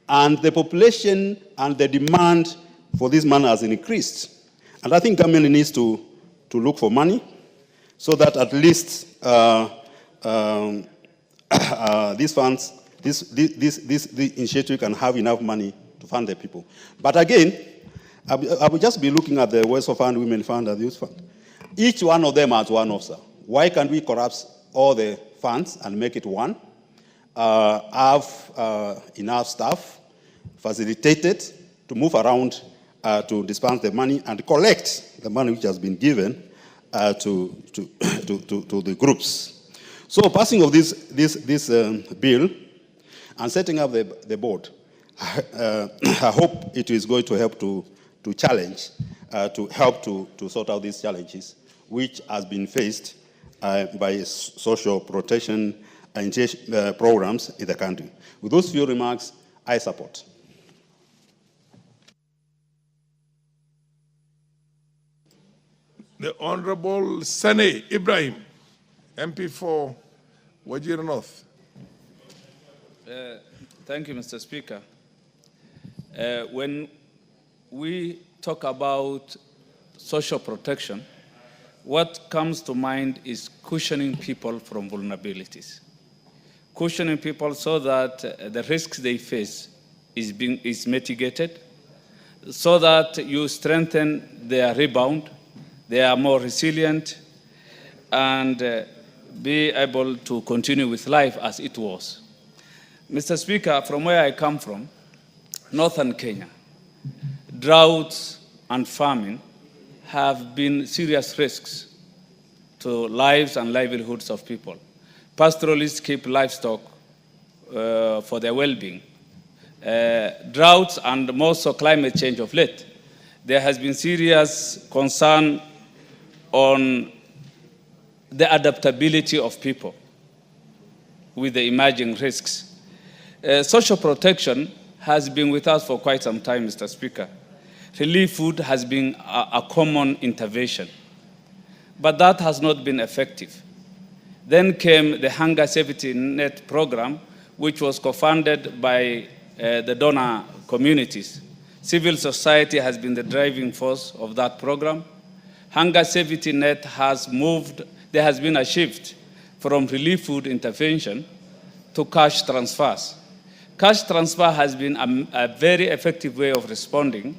and the population and the demand for this money has increased. And I think government needs to look for money so that at least these funds, this initiative can have enough money to fund the people. But again, I will just be looking at the WESO Fund, Women Fund, and Youth Fund. Each one of them has one officer. Why can't we corrupt all the funds and make it one? Have enough staff facilitated to move around to dispense the money and collect the money which has been given to the groups. So passing of this bill and setting up the board I hope it is going to help to help to sort out these challenges, which has been faced by social protection programs in the country. With those few remarks, I support. The Honorable Sane Ibrahim, MP for Wajir North. Thank you, Mr. Speaker. When we talk about social protection, what comes to mind is cushioning people from vulnerabilities. Cushioning people so that the risks they face is mitigated, so that you strengthen their rebound, they are more resilient, and be able to continue with life as it was. Mr. Speaker, from where I come from, northern Kenya, droughts and famine have been serious risks to lives and livelihoods of people. Pastoralists keep livestock for their well-being. Droughts and more so climate change of late, there has been serious concern on the adaptability of people with the emerging risks. Social protection has been with us for quite some time, Mr. Speaker. Relief food has been a common intervention, but that has not been effective. Then came the Hunger Safety Net program, which was co-funded by the donor communities. Civil society has been the driving force of that program. Hunger Safety Net has moved, there has been a shift from relief food intervention to cash transfers. Cash transfer has been a very effective way of responding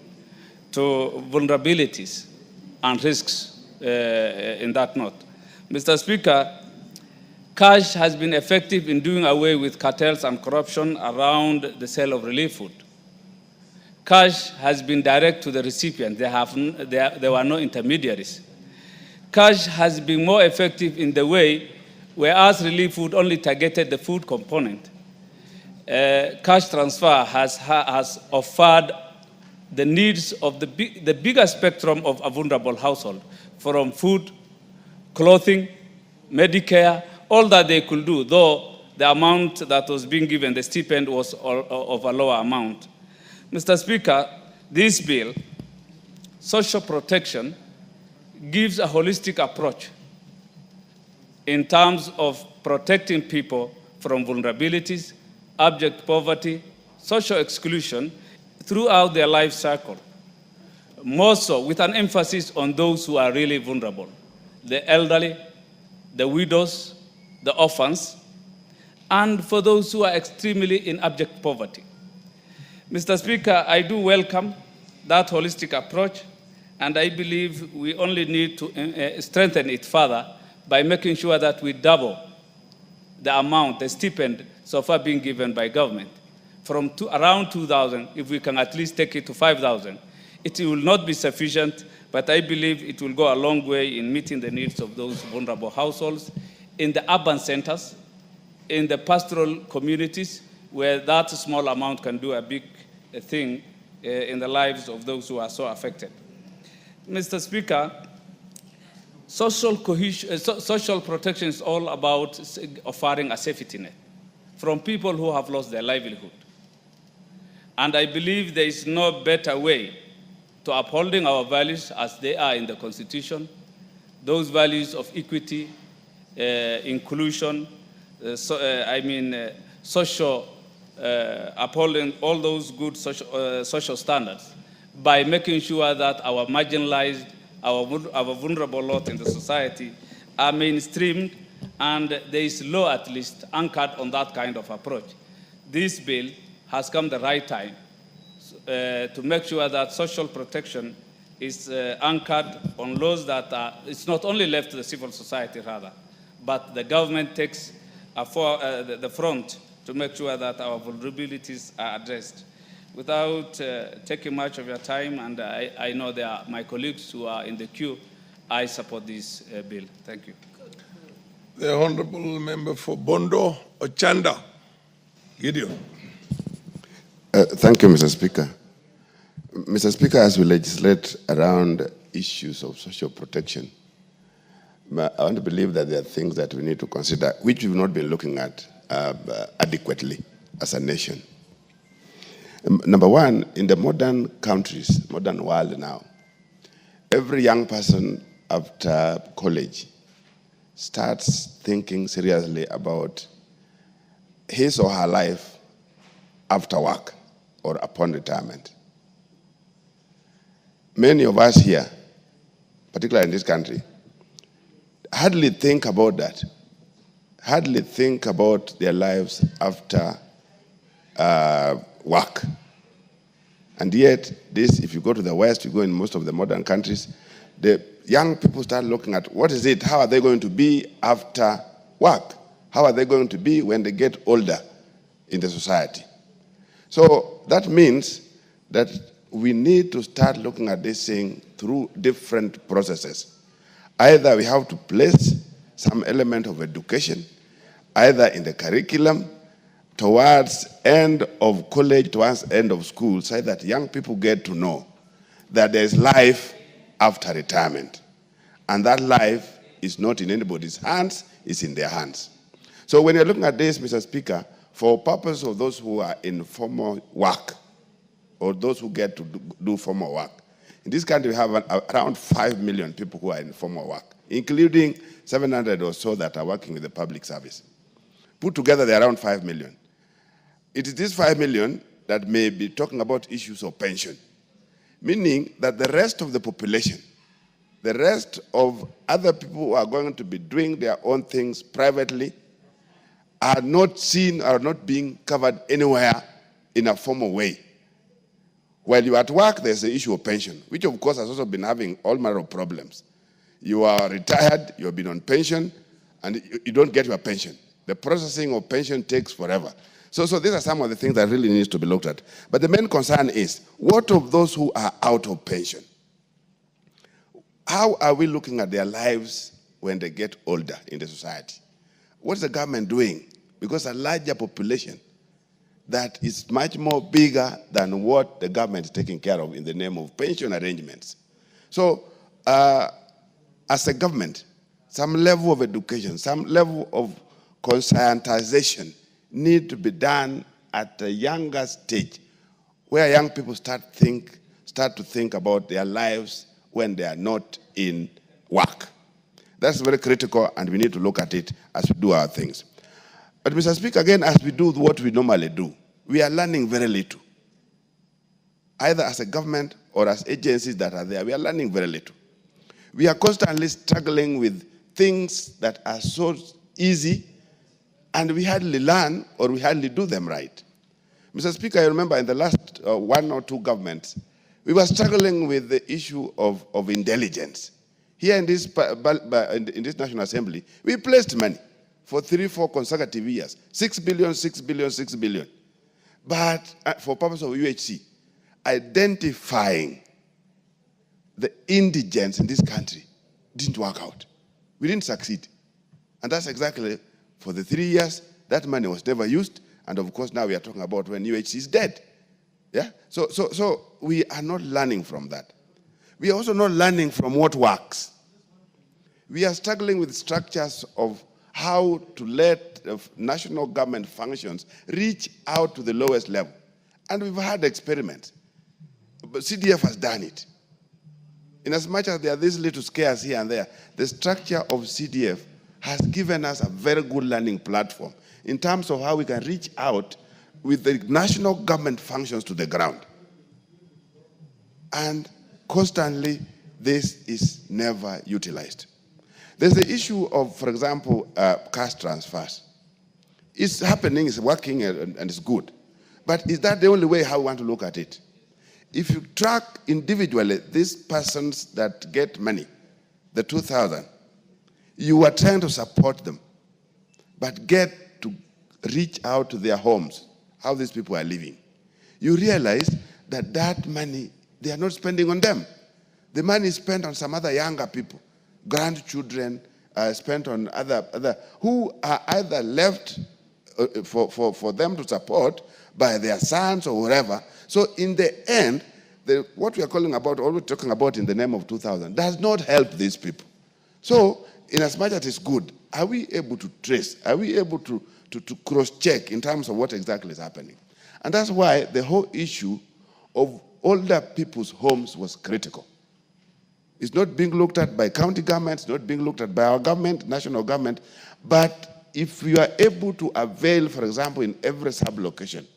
to vulnerabilities and risks in that note. Mr. Speaker, cash has been effective in doing away with cartels and corruption around the sale of relief food. Cash has been direct to the recipient. There were no intermediaries. Cash has been more effective in the way, whereas relief food only targeted the food component, cash transfer has offered the needs of the bigger spectrum of a vulnerable household, from food, clothing, Medicare, all that they could do, though the amount that was being given, the stipend, was of a lower amount. Mr. Speaker, this bill, social protection, gives a holistic approach in terms of protecting people from vulnerabilities, abject poverty, social exclusion throughout their life cycle, more so with an emphasis on those who are really vulnerable, the elderly, the widows, the orphans, and for those who are extremely in abject poverty. Mr. Speaker, I do welcome that holistic approach, and I believe we only need to strengthen it further by making sure that we double the amount, the stipend so far being given by government. From around 2,000, if we can at least take it to 5,000. It will not be sufficient, but I believe it will go a long way in meeting the needs of those vulnerable households in the urban centers, in the pastoral communities, where that small amount can do a big thing in the lives of those who are so affected. Mr. Speaker, social protection is all about offering a safety net from people who have lost their livelihood. And I believe there is no better way to upholding our values as they are in the Constitution, those values of equity, inclusion, social, upholding all those good social standards by making sure that our marginalized, our vulnerable lot in the society are mainstreamed, and there is law at least anchored on that kind of approach. This bill has come the right time to make sure that social protection is anchored on laws that are, it's not only left to the civil society rather, but the government takes the front to make sure that our vulnerabilities are addressed. Without taking much of your time, and I know there are my colleagues who are in the queue, I support this bill. Thank you. The Honorable Member for Bondo Ochanda, Gideon. Thank you, Mr. Speaker. Mr. Speaker, as we legislate around issues of social protection, I want to believe that there are things that we need to consider, which we've not been looking at adequately as a nation. Number one, in the modern countries, modern world now, every young person after college starts thinking seriously about his or her life after work or upon retirement. Many of us here, particularly in this country, hardly think about that, hardly think about their lives after work. And yet, this, if you go to the West, you go in most of the modern countries, the young people start looking at what is it, how are they going to be after work? How are they going to be when they get older in the society? So that means that we need to start looking at this thing through different processes. Either we have to place some element of education, either in the curriculum, towards end of college, towards end of school, so that young people get to know that there's life after retirement. And that life is not in anybody's hands, it's in their hands. So when you're looking at this, Mr. Speaker, for purpose of those who are in formal work, or those who get to do formal work, in this country we have around 5 million people who are in formal work, including 700 or so that are working with the public service. Put together, they're around 5 million. It is this 5 million that may be talking about issues of pension, meaning that the rest of the population, the rest of other people who are going to be doing their own things privately are not seen, are not being covered anywhere in a formal way. While you're at work, there's the issue of pension, which of course has also been having all manner of problems. You are retired, you've been on pension, and you don't get your pension. The processing of pension takes forever. So these are some of the things that really needs to be looked at. But the main concern is, what of those who are out of pension? How are we looking at their lives when they get older in the society? What is the government doing? Because a larger population that is much more bigger than what the government is taking care of in the name of pension arrangements. So, as a government, some level of education, some level of conscientization need to be done at a younger stage, where young people start to think about their lives when they are not in work. That's very critical, and we need to look at it as we do our things. But Mr. Speaker, again, as we do what we normally do, we are learning very little. Either as a government or as agencies that are there, we are learning very little. We are constantly struggling with things that are so easy, and we hardly learn or we hardly do them right. Mr. Speaker, I remember in the last 1 or 2 governments, we were struggling with the issue of intelligence. Here in this National Assembly, we placed money for 3-4 consecutive years, 6 billion, 6 billion, 6 billion. But for purpose of UHC, identifying the indigents in this country didn't work out. We didn't succeed. And that's exactly for the 3 years, that money was never used. And of course, now we are talking about when UHC is dead. Yeah? So we are not learning from that. We are also not learning from what works. We are struggling with structures of how to let national government functions reach out to the lowest level. And we've had experiments. But CDF has done it. In as much as there are these little scares here and there, the structure of CDF has given us a very good learning platform in terms of how we can reach out with the national government functions to the ground. And constantly, this is never utilized. There's the issue of, for example, cash transfers. It's happening, it's working, and it's good. But is that the only way how we want to look at it? If you track individually these persons that get money, the 2,000, you are trying to support them, but get to reach out to their homes, how these people are living. You realize that that money, they are not spending on them. The money is spent on some other younger people, grandchildren, spent on other who are either left for them to support by their sons or whatever. So in the end, what we are calling about, or we're talking about in the name of 2000, does not help these people. So in as much as it's good, are we able to trace? Are we able to cross-check in terms of what exactly is happening? And that's why the whole issue of older people's homes was critical. It's not being looked at by county governments, not being looked at by our government, national government, but if you are able to avail, for example, in every sub-location,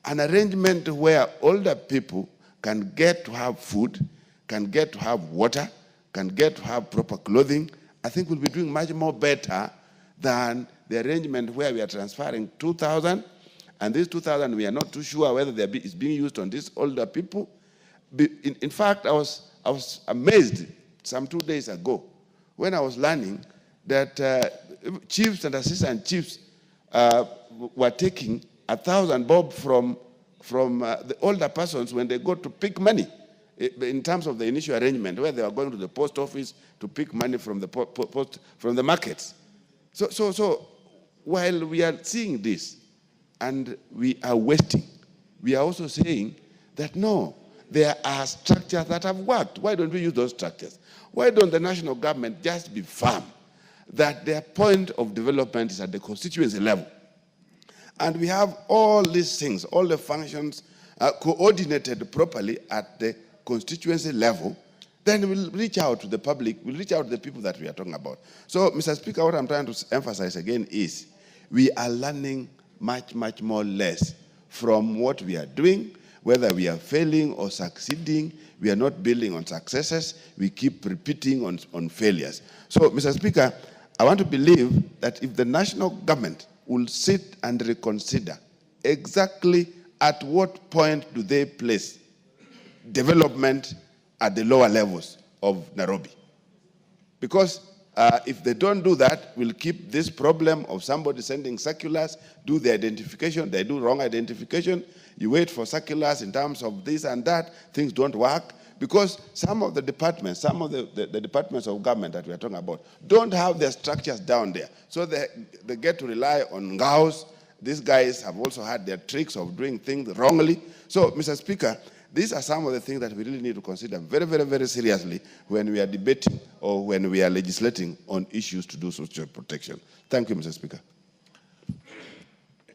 an arrangement where older people can get to have food, can get to have water, can get to have proper clothing, I think we'll be doing much more better than the arrangement where we are transferring 2,000, and these 2,000, we are not too sure whether it's being used on these older people. In fact, I was amazed some 2 days ago when I was learning that chiefs and assistant chiefs were taking 1,000 bob from the older persons when they go to pick money in terms of the initial arrangement where they are going to the post office to pick money from the from the markets. So while we are seeing this and we are wasting, we are also saying that no, there are structures that have worked. Why don't we use those structures? Why don't the national government just be firm that their point of development is at the constituency level? And we have all these things, all the functions coordinated properly at the constituency level, then we'll reach out to the public, we'll reach out to the people that we are talking about. So, Mr. Speaker, what I'm trying to emphasize again is we are learning much, much more less from what we are doing, whether we are failing or succeeding. We are not building on successes, we keep repeating on failures. So, Mr. Speaker, I want to believe that if the national government will sit and reconsider exactly at what point do they place development at the lower levels of Nairobi. Because if they don't do that, we'll keep this problem of somebody sending circulars, do the identification, they do wrong identification, you wait for circulars in terms of this and that, things don't work, because some of the departments, some of the departments of government that we are talking about don't have their structures down there. So they get to rely on ngaos. These guys have also had their tricks of doing things wrongly. So, Mr. Speaker, these are some of the things that we really need to consider very, very, very seriously when we are debating or when we are legislating on issues to do social protection. Thank you, Mr. Speaker.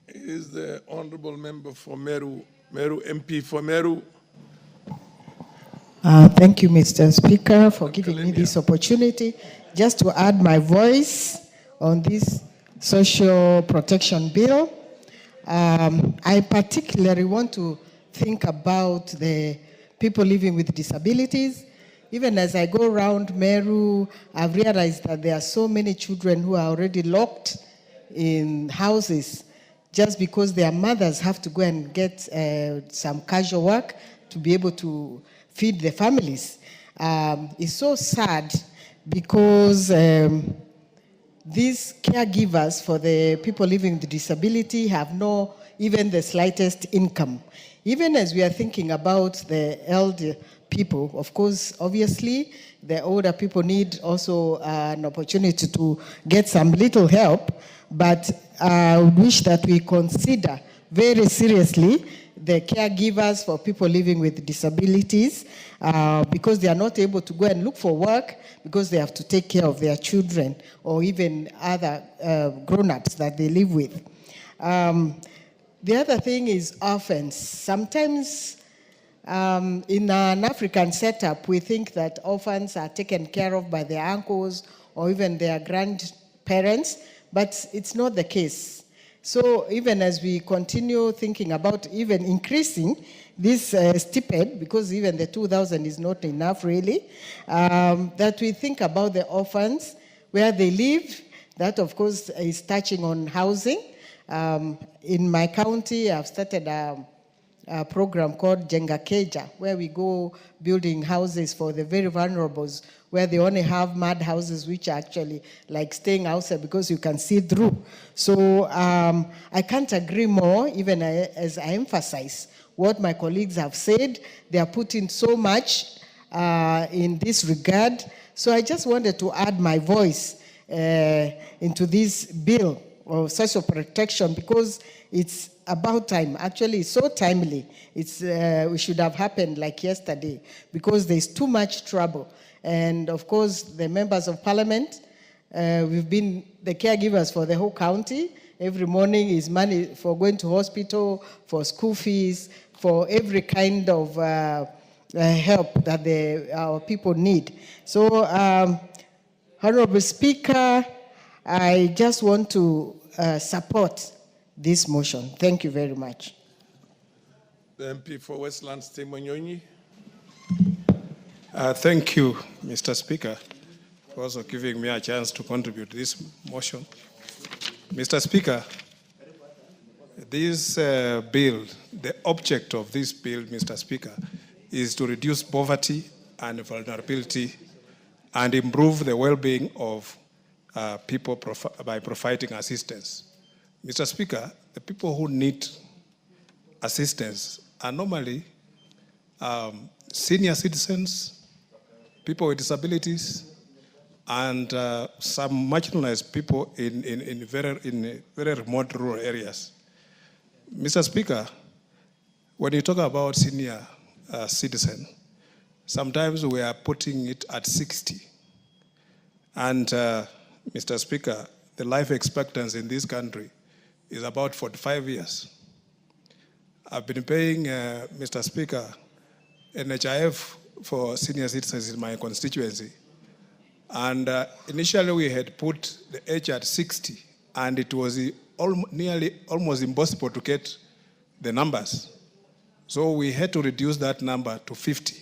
Is the honorable member for Meru MP for Meru? Thank you, Mr. Speaker, for giving me this opportunity. Just to add my voice on this social protection bill, I particularly want to think about the people living with disabilities. Even as I go around Meru, I've realized that there are so many children who are already locked in houses just because their mothers have to go and get some casual work to be able to feed the families. It's so sad because these caregivers for the people living with disability have no even the slightest income. Even as we are thinking about the elder people, of course, obviously, the older people need also an opportunity to get some little help, but I wish that we consider very seriously the caregivers for people living with disabilities because they are not able to go and look for work because they have to take care of their children or even other grown-ups that they live with. The other thing is orphans. Sometimes in an African setup, we think that orphans are taken care of by their uncles or even their grandparents, but it's not the case. So even as we continue thinking about even increasing this stipend, because even the 2,000 is not enough really, that we think about the orphans, where they live. That of course is touching on housing. In my county, I've started a program called Jenga Keja, where we go building houses for the very vulnerables, where they only have mud houses, which are actually like staying outside because you can see through. So I can't agree more, even as I emphasize what my colleagues have said. They are putting so much in this regard. So I just wanted to add my voice into this bill of social protection, because it's about time. Actually, it's so timely. It's we should have happened like yesterday, because there's too much trouble. And of course, the members of parliament, we've been the caregivers for the whole county. Every morning is money for going to hospital, for school fees, for every kind of help that our people need. So, Honorable Speaker, I just want to support this motion. Thank you very much. The MP for Westlands, Ngunyi. Thank you, Mr. Speaker, for also giving me a chance to contribute to this motion. Mr. Speaker, this bill, the object of this bill, Mr. Speaker, is to reduce poverty and vulnerability and improve the well-being of people by providing assistance. Mr. Speaker, the people who need assistance are normally senior citizens, people with disabilities, and some marginalized people in very remote rural areas. Mr. Speaker, when you talk about senior citizen, sometimes we are putting it at 60. And Mr. Speaker, the life expectancy in this country is about 45 years. I've been paying, Mr. Speaker, NHIF for senior citizens in my constituency. And initially we had put the age at 60, and it was almost impossible to get the numbers. So we had to reduce that number to 50.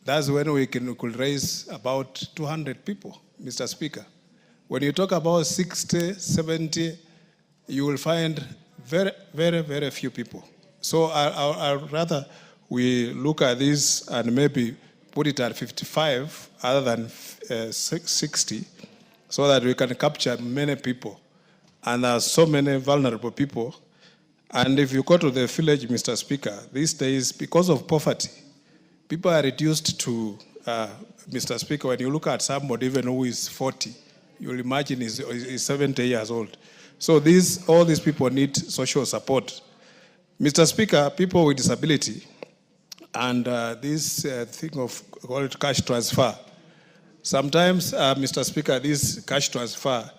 That's when we could raise about 200 people, Mr. Speaker. When you talk about 60, 70, you will find very, very, very few people. So I'd rather we look at this and maybe put it at 55 other than 60, so that we can capture many people. And there are so many vulnerable people. And if you go to the village, Mr. Speaker, these days, because of poverty, people are reduced to, Mr. Speaker, when you look at somebody even who is 40, you'll imagine he's 70 years old. So all these people need social support. Mr. Speaker, people with disability, and this thing of called cash transfer. Sometimes, Mr. Speaker, this cash transfer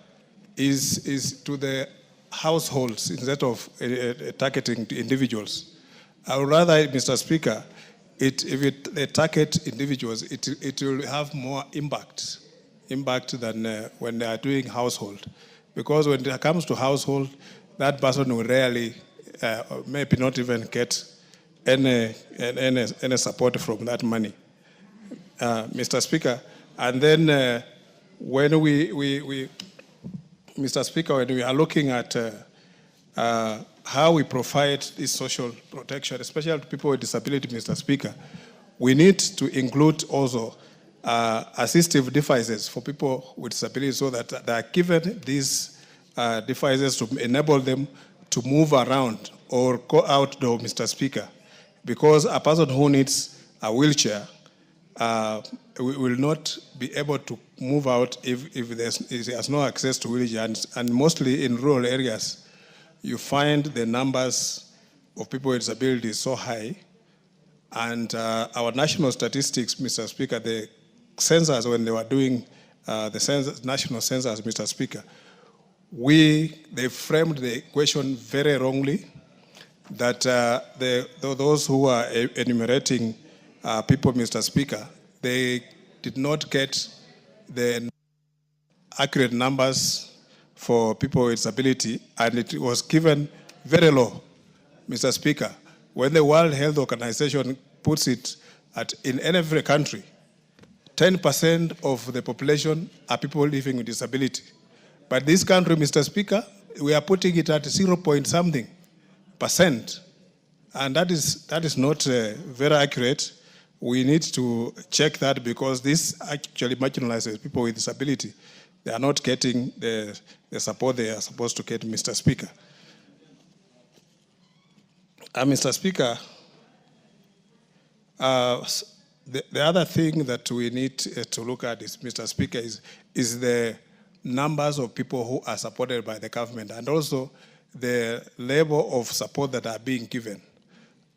is to the households instead of targeting individuals. I would rather, Mr. Speaker, if they target individuals, it will have more impact than when they are doing household. Because when it comes to household, that person will rarely, maybe not even get any support from that money, Mr. Speaker. And then when Mr. Speaker, when we are looking at how we provide this social protection, especially to people with disability, Mr. Speaker, we need to include also assistive devices for people with disability, so that they are given these devices to enable them to move around or go outdoor, Mr. Speaker. Because a person who needs a wheelchair will not be able to move out if he has no access to wheelchair. And mostly in rural areas, you find the numbers of people with disabilities so high. And our national statistics, Mr. Speaker, the census, when they were doing the national census, Mr. Speaker, they framed the question very wrongly, that those who are enumerating people, Mr. Speaker, they did not get the accurate numbers for people with disability, and it was given very low, Mr. Speaker. When the World Health Organization puts it in every country, 10% of the population are people living with disability. But this country, Mr. Speaker, we are putting it at 0.something%. And that is not very accurate. We need to check that, because this actually marginalizes people with disability. They are not getting the support they are supposed to get, Mr. Speaker. Mr. Speaker, the other thing that we need to look at is, Mr. Speaker, is the numbers of people who are supported by the government and also the level of support that are being given.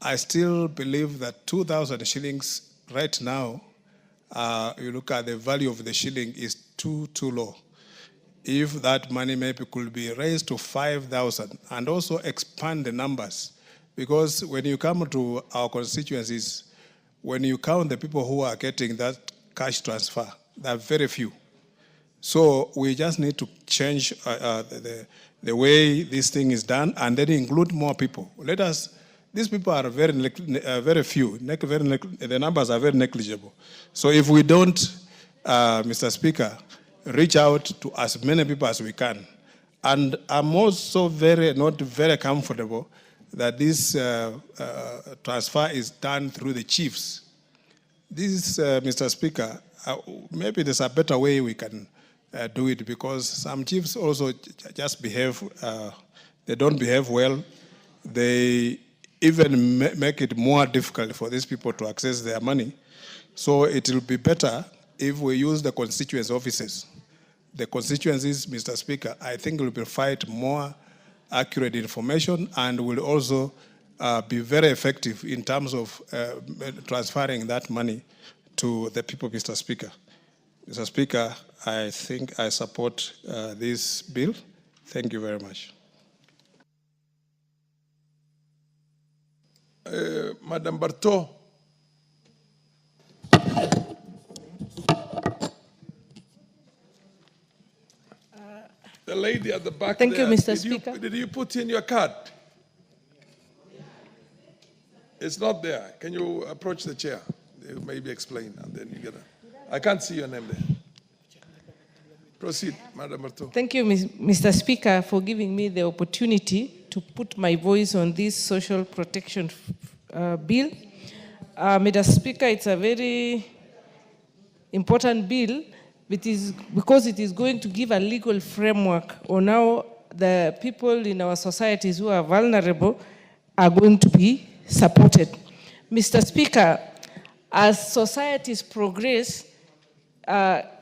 I still believe that 2,000 shillings right now, you look at the value of the shilling is too low. If that money maybe could be raised to 5,000 and also expand the numbers, because when you come to our constituencies, when you count the people who are getting that cash transfer, there are very few. So we just need to change the way this thing is done and then include more people. These people are very few, the numbers are very negligible. So if we don't, Mr. Speaker, reach out to as many people as we can. And I'm also not very comfortable that this transfer is done through the chiefs. This, Mr. Speaker, maybe there's a better way we can do it, because some chiefs also just behave, they don't behave well. They even make it more difficult for these people to access their money. So it will be better if we use the constituency offices. The constituencies, Mr. Speaker, I think will provide more accurate information and will also be very effective in terms of transferring that money to the people, Mr. Speaker. Mr. Speaker, I think I support this bill. Thank you very much. Madam Barto. The lady at the back. Thank there, you, Mr. Speaker. Did you put in your card? It's not there. Can you approach the chair? They maybe explain, and then you get I can't see your name there. Proceed, Madam Barto. Thank you, Mr. Speaker, for giving me the opportunity to put my voice on this social protection bill. Mr. Speaker, it's a very important bill because it is going to give a legal framework on how the people in our societies who are vulnerable are going to be supported. Mr. Speaker, as societies progress,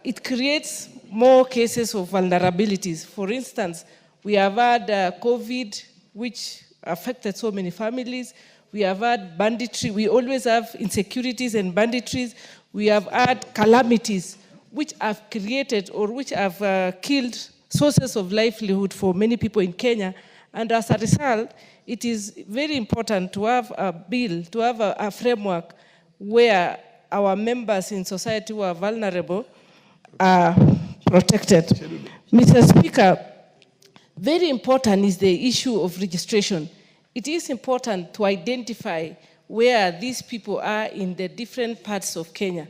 it creates more cases of vulnerabilities. For instance, we have had COVID, which affected so many families. We have had banditry. We always have insecurities and banditries. We have had calamities which have created or which have killed sources of livelihood for many people in Kenya. And as a result, it is very important to have a bill, to have a framework where our members in society who are vulnerable are protected. Mr. Speaker, very important is the issue of registration. It is important to identify where these people are in the different parts of Kenya.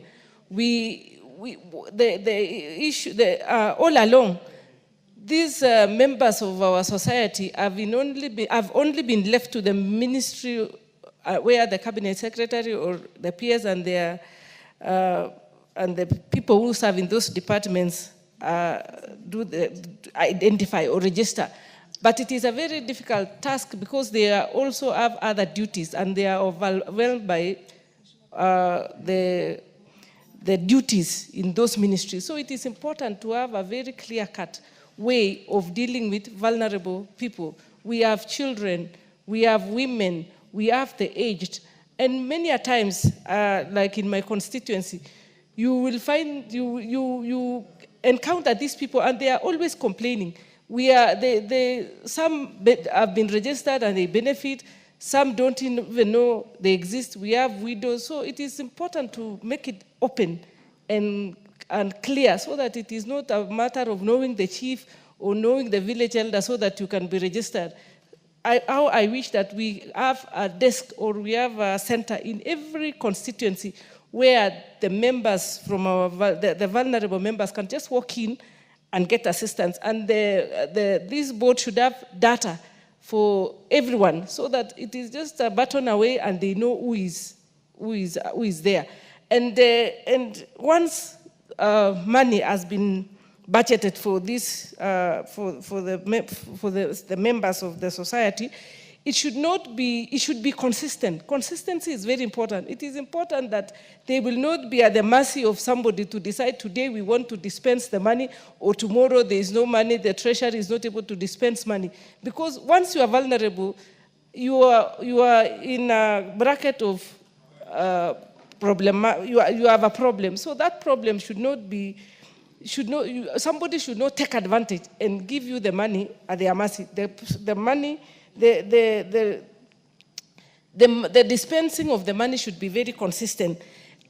All along, these members of our society have only been left to the ministry where the cabinet secretary or the peers and the people who serve in those departments identify or register. But it is a very difficult task because they also have other duties and they are overwhelmed by the duties in those ministries. So it is important to have a very clear-cut way of dealing with vulnerable people. We have children, we have women, we have the aged, and many a times, like in my constituency, you will find, you encounter these people and they are always complaining. Some have been registered and they benefit, some don't even know they exist. We have widows, so it is important to make it open and clear so that it is not a matter of knowing the chief or knowing the village elder so that you can be registered. I wish that we have a desk or we have a center in every constituency where the members from the vulnerable members can just walk in and get assistance. And this board should have data for everyone so that it is just a button away and they know who is there. And once money has been budgeted for this, for the members of the society, it should not be, it should be consistent. Consistency is very important. It is important that they will not be at the mercy of somebody to decide today we want to dispense the money, or tomorrow there is no money, the treasury is not able to dispense money. Because once you are vulnerable, you are in a bracket of you have a problem. So that problem should not be, somebody should not take advantage and give you the money at their mercy. The money, the dispensing of the money should be very consistent.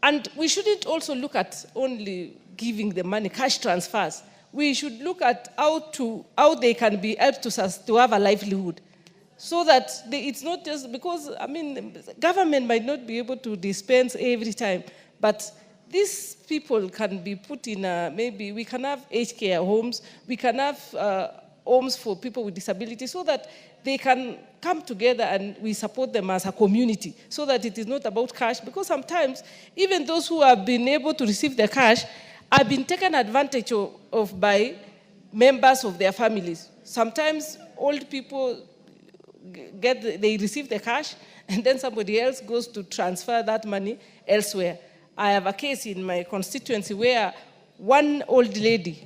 And we shouldn't also look at only giving the money, cash transfers. We should look at how they can be helped to have a livelihood. So that it's not just because, I mean, government might not be able to dispense every time, but these people can be put in maybe we can have aged care homes, we can have homes for people with disabilities, so that they can come together and we support them as a community, so that it is not about cash, because sometimes even those who have been able to receive the cash have been taken advantage of by members of their families. Sometimes old people they receive the cash, and then somebody else goes to transfer that money elsewhere. I have a case in my constituency where one old lady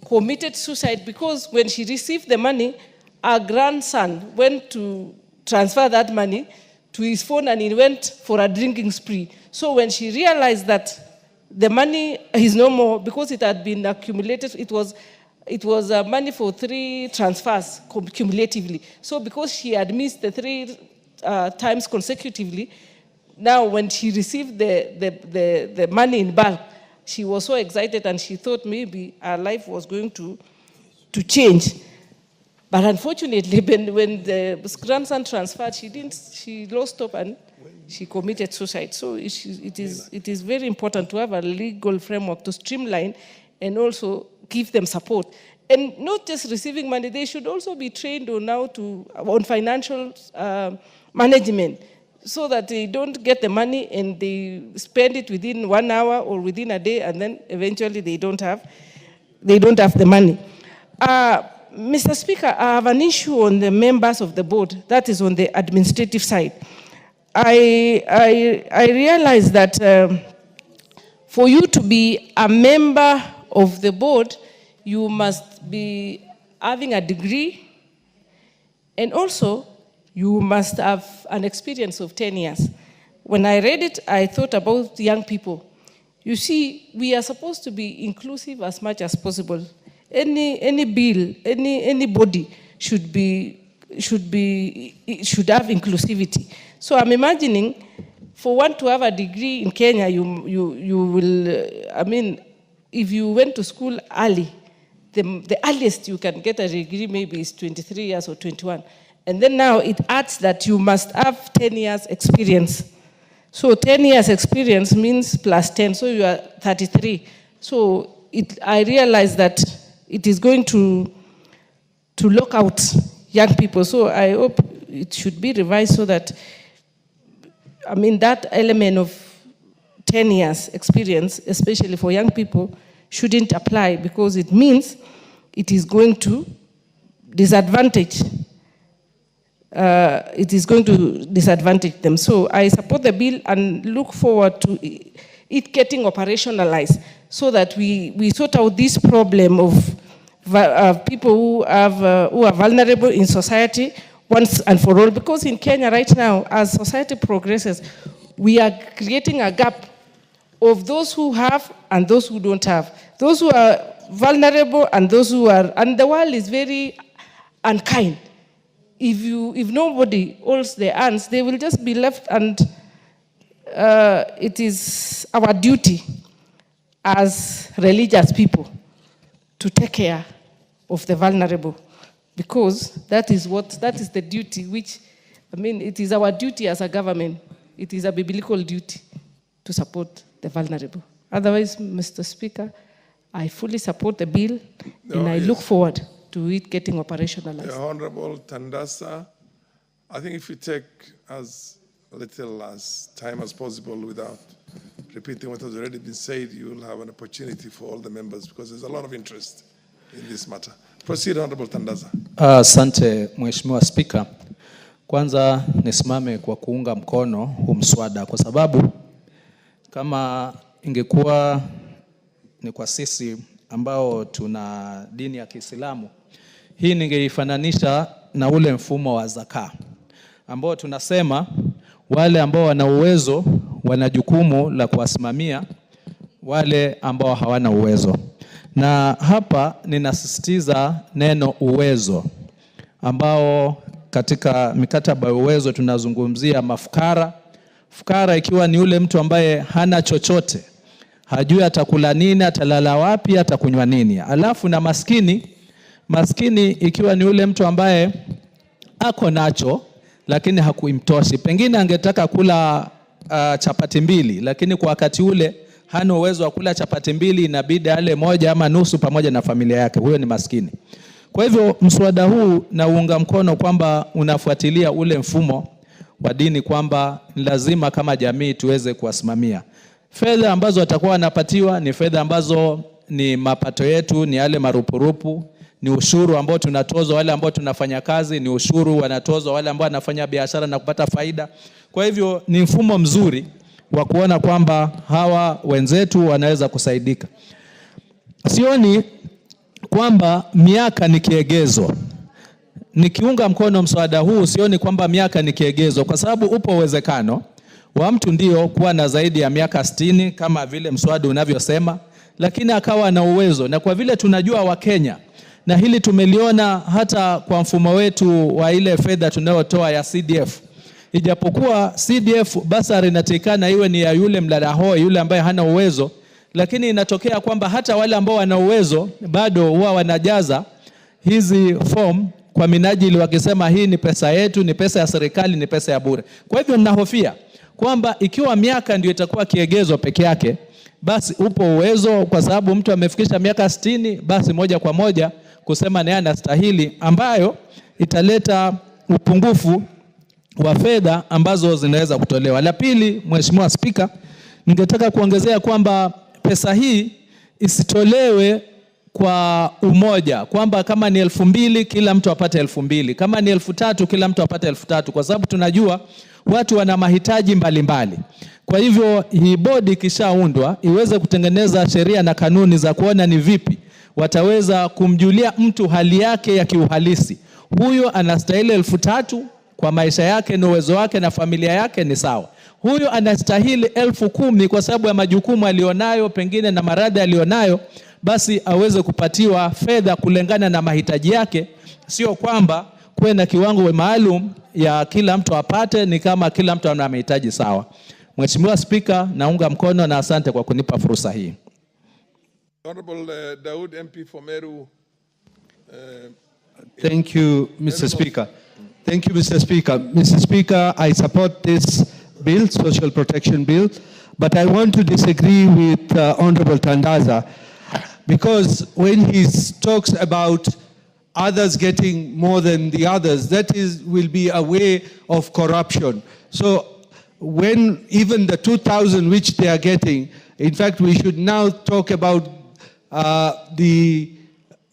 committed suicide because when she received the money, her grandson went to transfer that money to his phone and he went for a drinking spree. So when she realized that the money is no more, because it had been accumulated, it was money for 3 transfers cumulatively. So because she had missed the 3 times consecutively, now when she received the money in bulk, she was so excited and she thought maybe her life was going to change. But unfortunately, when the grandson transferred, she lost hope and she committed suicide. So it is very important to have a legal framework to streamline and also give them support. And not just receiving money, they should also be trained on financial management, so that they don't get the money and they spend it within 1 hour or within a day, and then eventually they don't have the money. Mr. Speaker, I have an issue on the members of the board, that is on the administrative side. I realize that for you to be a member of the board, you must be having a degree, and also you must have an experience of 10 years. When I read it, I thought about young people. You see, we are supposed to be inclusive as much as possible. Any bill, any body should have inclusivity. So I'm imagining, for one to have a degree in Kenya, you will, I mean, if you went to school early, the earliest you can get a degree maybe is 23 years or 21. And then now it adds that you must have 10 years experience. So 10 years experience means plus 10, so you are 33. So I realize that it is going to lock out young people. So I hope it should be revised so that, I mean, that element of 10 years experience, especially for young people, shouldn't apply, because it means it is going to disadvantage them. So I support the bill and look forward to it getting operationalized, so that we sort out this problem of people who are vulnerable in society once and for all. Because in Kenya right now, as society progresses, we are creating a gap of those who have and those who don't have, those who are vulnerable and those who are, and the world is very unkind. If nobody holds their hands, they will just be left, and it is our duty as religious people to take care of the vulnerable, because that is the duty which, I mean, it is our duty as a government. It is a biblical duty to support the vulnerable. Otherwise, Mr. Speaker, I fully support the bill, and I look forward to it getting operationalized. The Honorable Tandasa, I think if you take as little as time as possible without repeating what has already been said, you will have an opportunity for all the members, because there's a lot of interest in this matter. Proceed, Honorable Tandasa. Asante, Mheshimiwa Spika. Kwanza nisimame kwa kuunga mkono huu mswada, kwa sababu kama ingekuwa ni kwa sisi ambao tuna dini ya Kiislamu, hii ningeifananisha na ule mfumo wa zaka ambao tunasema wale ambao wana uwezo wana jukumu la kuwasimamia wale ambao hawana uwezo. Na hapa ninasisitiza neno uwezo, ambao katika mikataba ya uwezo tunazungumzia mafukara. Fukara ikiwa ni yule mtu ambaye hana chochote, hajui atakula nini, atalala wapi, atakunywa nini. Alafu na maskini ikiwa ni yule mtu ambaye ako nacho lakini hakuimtoshi. Pengine angetaka kula chapati mbili, lakini kwa wakati ule hana uwezo wa kula chapati mbili, inabidi ale moja ama nusu pamoja na familia yake. Huyo ni maskini. Kwa hivyo mswada huu na uunga mkono kwamba unafuatilia ule mfumo wa dini, kwamba lazima kama jamii tuweze kuwasimamia. Fedha ambazo watakuwa wanapatiwa ni fedha ambazo ni mapato yetu, ni yale marupurupu, ni ushuru ambao tunatozwa wale ambao tunafanya kazi, ni ushuru wanatozwa wale ambao wanafanya biashara na kupata faida. Kwa hivyo ni mfumo mzuri wa kuona kwamba hawa wenzetu wanaweza kusaidika. Sioni kwamba miaka ni kiegezo. Nikiunga mkono mswada huu, sioni kwamba miaka ni kiegezo, kwa sababu upo uwezekano wa mtu ndio kuwa na zaidi ya miaka 60 kama vile mswada unavyosema, lakini akawa na uwezo. Na kwa vile tunajua Wakenya, na hili tumeliona hata kwa mfumo wetu wa ile fedha tunayotoa ya CDF, ijapokuwa CDF basari inatakikana iwe ni ya yule mlalahoi, yule ambaye hana uwezo, lakini inatokea kwamba hata wale ambao wana uwezo bado huwa wanajaza hizi form kwa minajili wakisema hii ni pesa yetu, ni pesa ya serikali, ni pesa ya bure. Kwa hivyo ninahofia kwamba ikiwa miaka ndio itakuwa kiegezo peke yake, basi upo uwezo, kwa sababu mtu amefikisha miaka 60, basi moja kwa moja kusema naye anastahili, ambayo italeta upungufu wa fedha ambazo zinaweza kutolewa. La pili, Mheshimiwa Spika, ningetaka kuongezea kwamba pesa hii isitolewe kwa umoja, kwamba kama ni 2,000 kila mtu apate 2,000, kama ni 3,000 kila mtu apate 3,000, kwa sababu tunajua watu wana mahitaji mbalimbali. Kwa hivyo hii bodi kishaundwa iweze kutengeneza sheria na kanuni za kuona ni vipi wataweza kumjulia mtu hali yake ya kiuhalisi. Huyo anastahili 3,000 kwa maisha yake na uwezo wake na familia yake, ni sawa. Huyo anastahili 10,000 kwa sababu ya majukumu alionayo pengine na maradhi alionayo, basi aweze kupatiwa fedha kulingana na mahitaji yake, sio kwamba kuwe na kiwango maalum ya kila mtu apate, ni kama kila mtu ana mahitaji sawa. Mheshimiwa Spika, naunga mkono na asante kwa kunipa fursa hii. Honorable Daud MP for Meru. Thank you, Mr. Speaker. Thank you, Mr. Speaker. Mr. Speaker, I support this bill, social protection bill, but I want to disagree with Honorable Tandaza, because when he talks about others getting more than the others, that will be a way of corruption. So when even the 2,000 which they are getting, in fact, we should now talk about the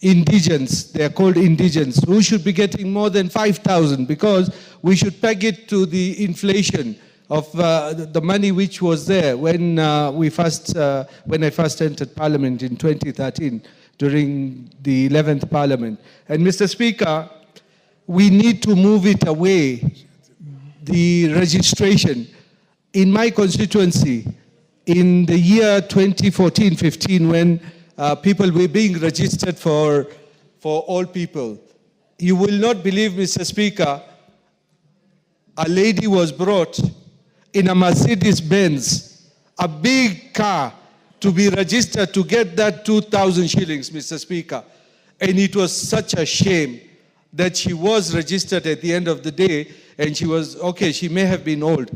indigents, they are called indigents, who should be getting more than 5,000, because we should peg it to the inflation of the money which was there when I first entered Parliament in 2013 during the 11th Parliament. And Mr. Speaker, we need to move it away, the registration. In my constituency, in the year 2014-15, when people were being registered for all people, you will not believe, Mr. Speaker, a lady was brought in a Mercedes-Benz, a big car, to be registered to get that 2,000 shillings, Mr. Speaker. And it was such a shame that she was registered at the end of the day, and she was, okay, she may have been old,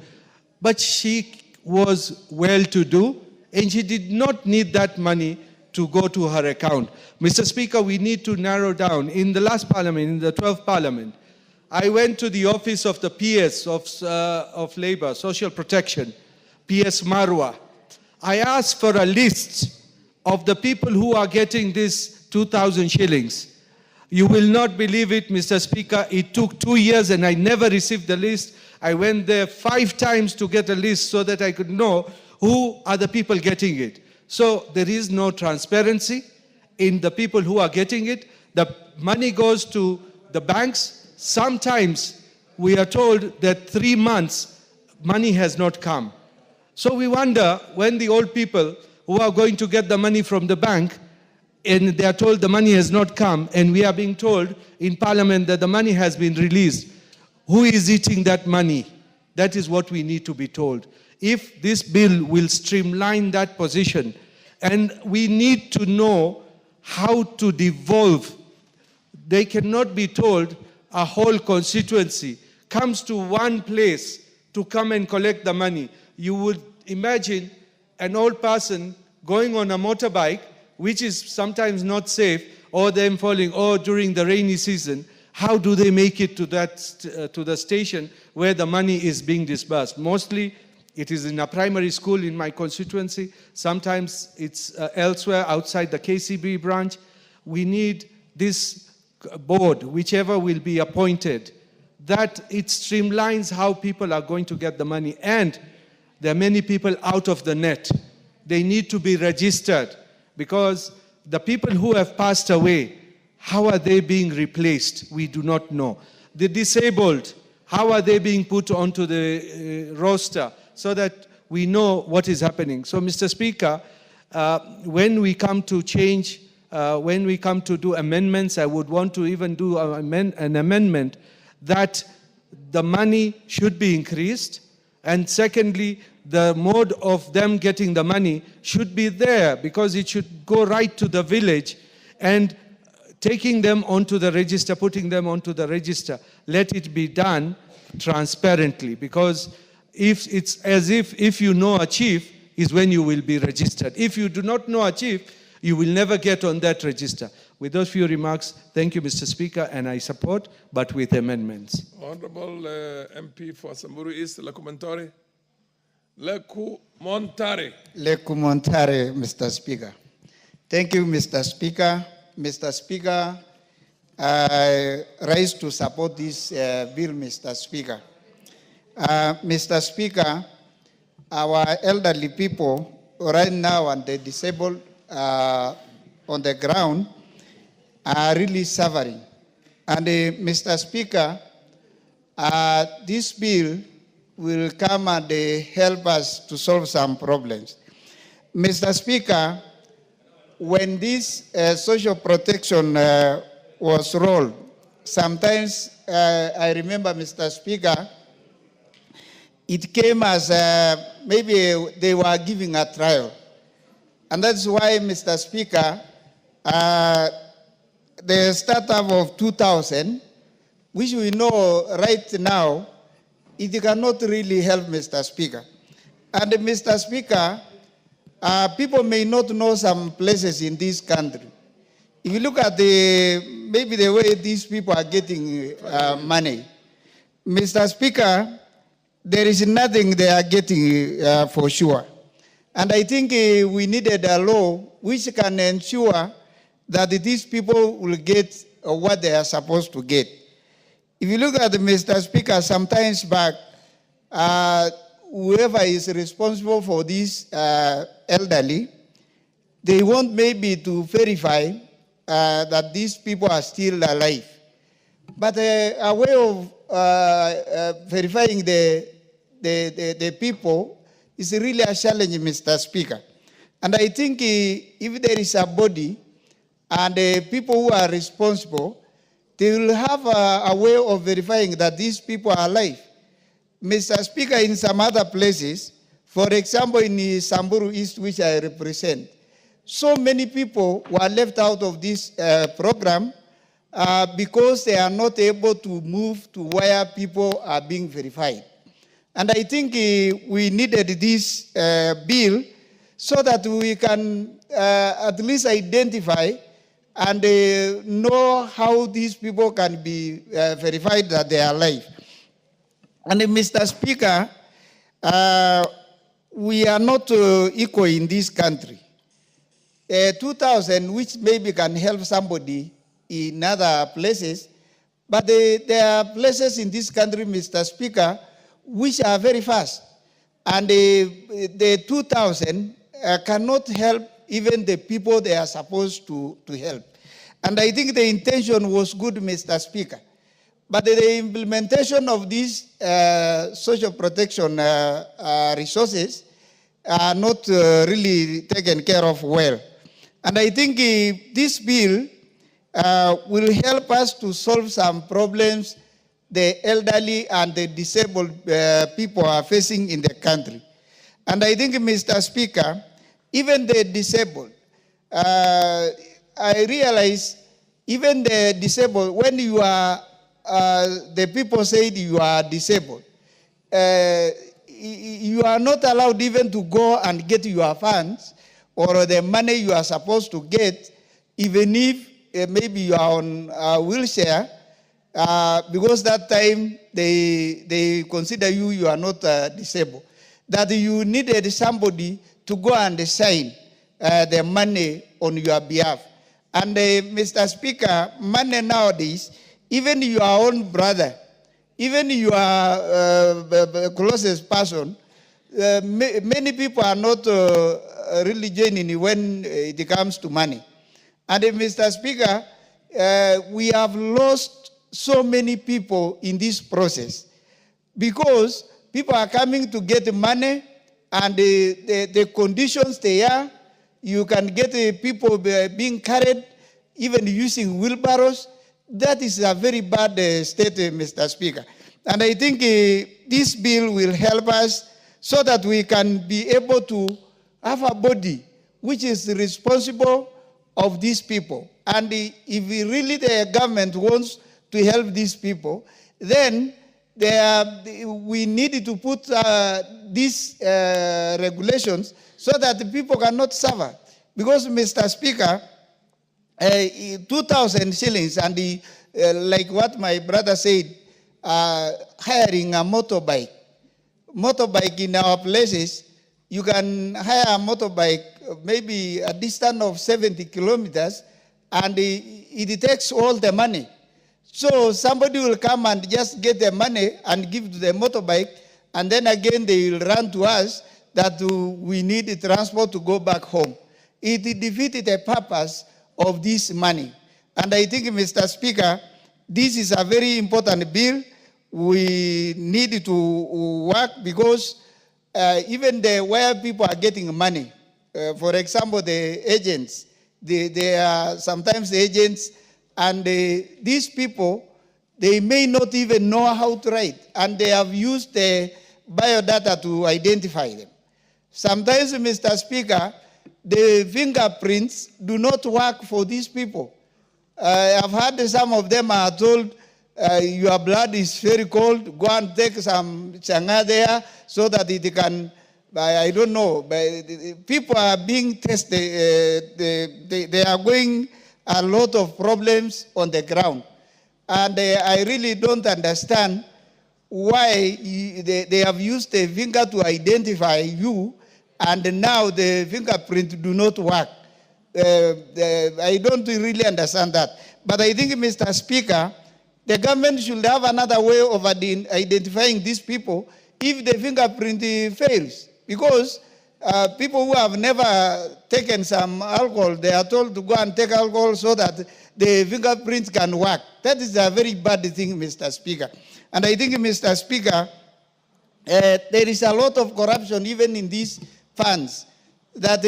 but she was well-to-do, and she did not need that money to go to her account. Mr. Speaker, we need to narrow down. In the last Parliament, in the 12th Parliament, I went to the office of the PS of Labor, Social Protection, PS Marwa. I asked for a list of the people who are getting this 2,000 shillings. You will not believe it, Mr. Speaker. It took 2 years and I never received the list. I went there 5 times to get a list so that I could know who are the people getting it. So there is no transparency in the people who are getting it. The money goes to the banks. Sometimes we are told that 3 months money has not come. So we wonder when the old people who are going to get the money from the bank and they are told the money has not come, and we are being told in Parliament that the money has been released. Who is eating that money? That is what we need to be told. If this bill will streamline that position, and we need to know how to devolve. They cannot be told a whole constituency comes to one place to come and collect the money. You would imagine an old person going on a motorbike, which is sometimes not safe, or them falling, or during the rainy season. How do they make it to to the station where the money is being disbursed? Mostly it is in a primary school in my constituency. Sometimes it's elsewhere outside the KCB branch. We need this board, whichever will be appointed, that it streamlines how people are going to get the money. And there are many people out of the net. They need to be registered, because the people who have passed away, how are they being replaced? We do not know. The disabled, how are they being put onto the roster so that we know what is happening? So, Mr. Speaker, when we come to change, when we come to do amendments, I would want to even do an amendment that the money should be increased. And secondly, the mode of them getting the money should be there, because it should go right to the village, and taking them onto the register, putting them onto the register, let it be done transparently, because if it's as if you know a chief is when you will be registered. If you do not know a chief, you will never get on that register. With those few remarks, thank you, Mr. Speaker, and I support, but with amendments. Honorable MP for Samburu East, Lekumentari. Lekumentari. Lekumentari, Mr. Speaker. Thank you, Mr. Speaker. Mr. Speaker, I rise to support this bill, Mr. Speaker. Mr. Speaker, our elderly people right now and the disabled on the ground are really suffering. And Mr. Speaker, this bill will come and help us to solve some problems. Mr. Speaker, when this social protection was rolled, sometimes I remember, Mr. Speaker, it came as maybe they were giving a trial. And that's why, Mr. Speaker, the startup of 2000, which we know right now, it cannot really help, Mr. Speaker. And Mr. Speaker, people may not know some places in this country. If you look at maybe the way these people are getting money, Mr. Speaker, there is nothing they are getting for sure. And I think we needed a law which can ensure that these people will get what they are supposed to get. If you look at Mr. Speaker, sometimes back, whoever is responsible for this elderly, they want maybe to verify that these people are still alive. But a way of verifying the people is really a challenge, Mr. Speaker. And I think if there is a body and people who are responsible, they will have a way of verifying that these people are alive. Mr. Speaker, in some other places, for example, in Samburu East, which I represent, so many people were left out of this program because they are not able to move to where people are being verified. And I think we needed this bill so that we can at least identify and know how these people can be verified that they are alive. And Mr. Speaker, we are not equal in this country. 2000, which maybe can help somebody in other places. But there are places in this country, Mr. Speaker, which are very fast. And the 2,000 cannot help even the people they are supposed to help. And I think the intention was good, Mr. Speaker. But the implementation of these social protection resources are not really taken care of well. And I think this bill will help us to solve some problems the elderly and the disabled people are facing in the country. And I think, Mr. Speaker, even the disabled, I realize even the disabled, when you are, the people say you are disabled, you are not allowed even to go and get your funds or the money you are supposed to get, even if maybe you are on a wheelchair, because that time they consider you are not disabled. That you needed somebody to go and sign the money on your behalf. And Mr. Speaker, money nowadays, even your own brother, even your closest person, many people are not really genuine when it comes to money. And Mr. Speaker, we have lost so many people in this process because people are coming to get money and the conditions they are, you can get people being carried, even using wheelbarrows. That is a very bad state, Mr. Speaker. And I think this bill will help us so that we can be able to have a body which is responsible of these people. And if really the government wants to help these people, then we need to put these regulations so that the people cannot suffer. Because, Mr. Speaker, 2,000 shillings and like what my brother said, hiring a motorbike. Motorbike in our places, you can hire a motorbike maybe a distance of 70 kilometers and it takes all the money. So somebody will come and just get the money and give to the motorbike, and then again they will run to us that we need transport to go back home. It defeated the purpose of this money. And I think, Mr. Speaker, this is a very important bill. We need to work because even where people are getting money, for example, the agents, they are sometimes agents, and these people, they may not even know how to write, and they have used the biodata to identify them. Sometimes, Mr. Speaker, the fingerprints do not work for these people. I've heard some of them are told, your blood is very cold, go and take some changa there so that it can, I don't know, but people are being tested, they are going a lot of problems on the ground. And I really don't understand why they have used the finger to identify you, and now the fingerprint do not work. I don't really understand that. But I think, Mr. Speaker, the government should have another way of identifying these people if the fingerprint fails. Because people who have never taken some alcohol, they are told to go and take alcohol so that the fingerprints can work. That is a very bad thing, Mr. Speaker. And I think, Mr. Speaker, there is a lot of corruption even in these funds, that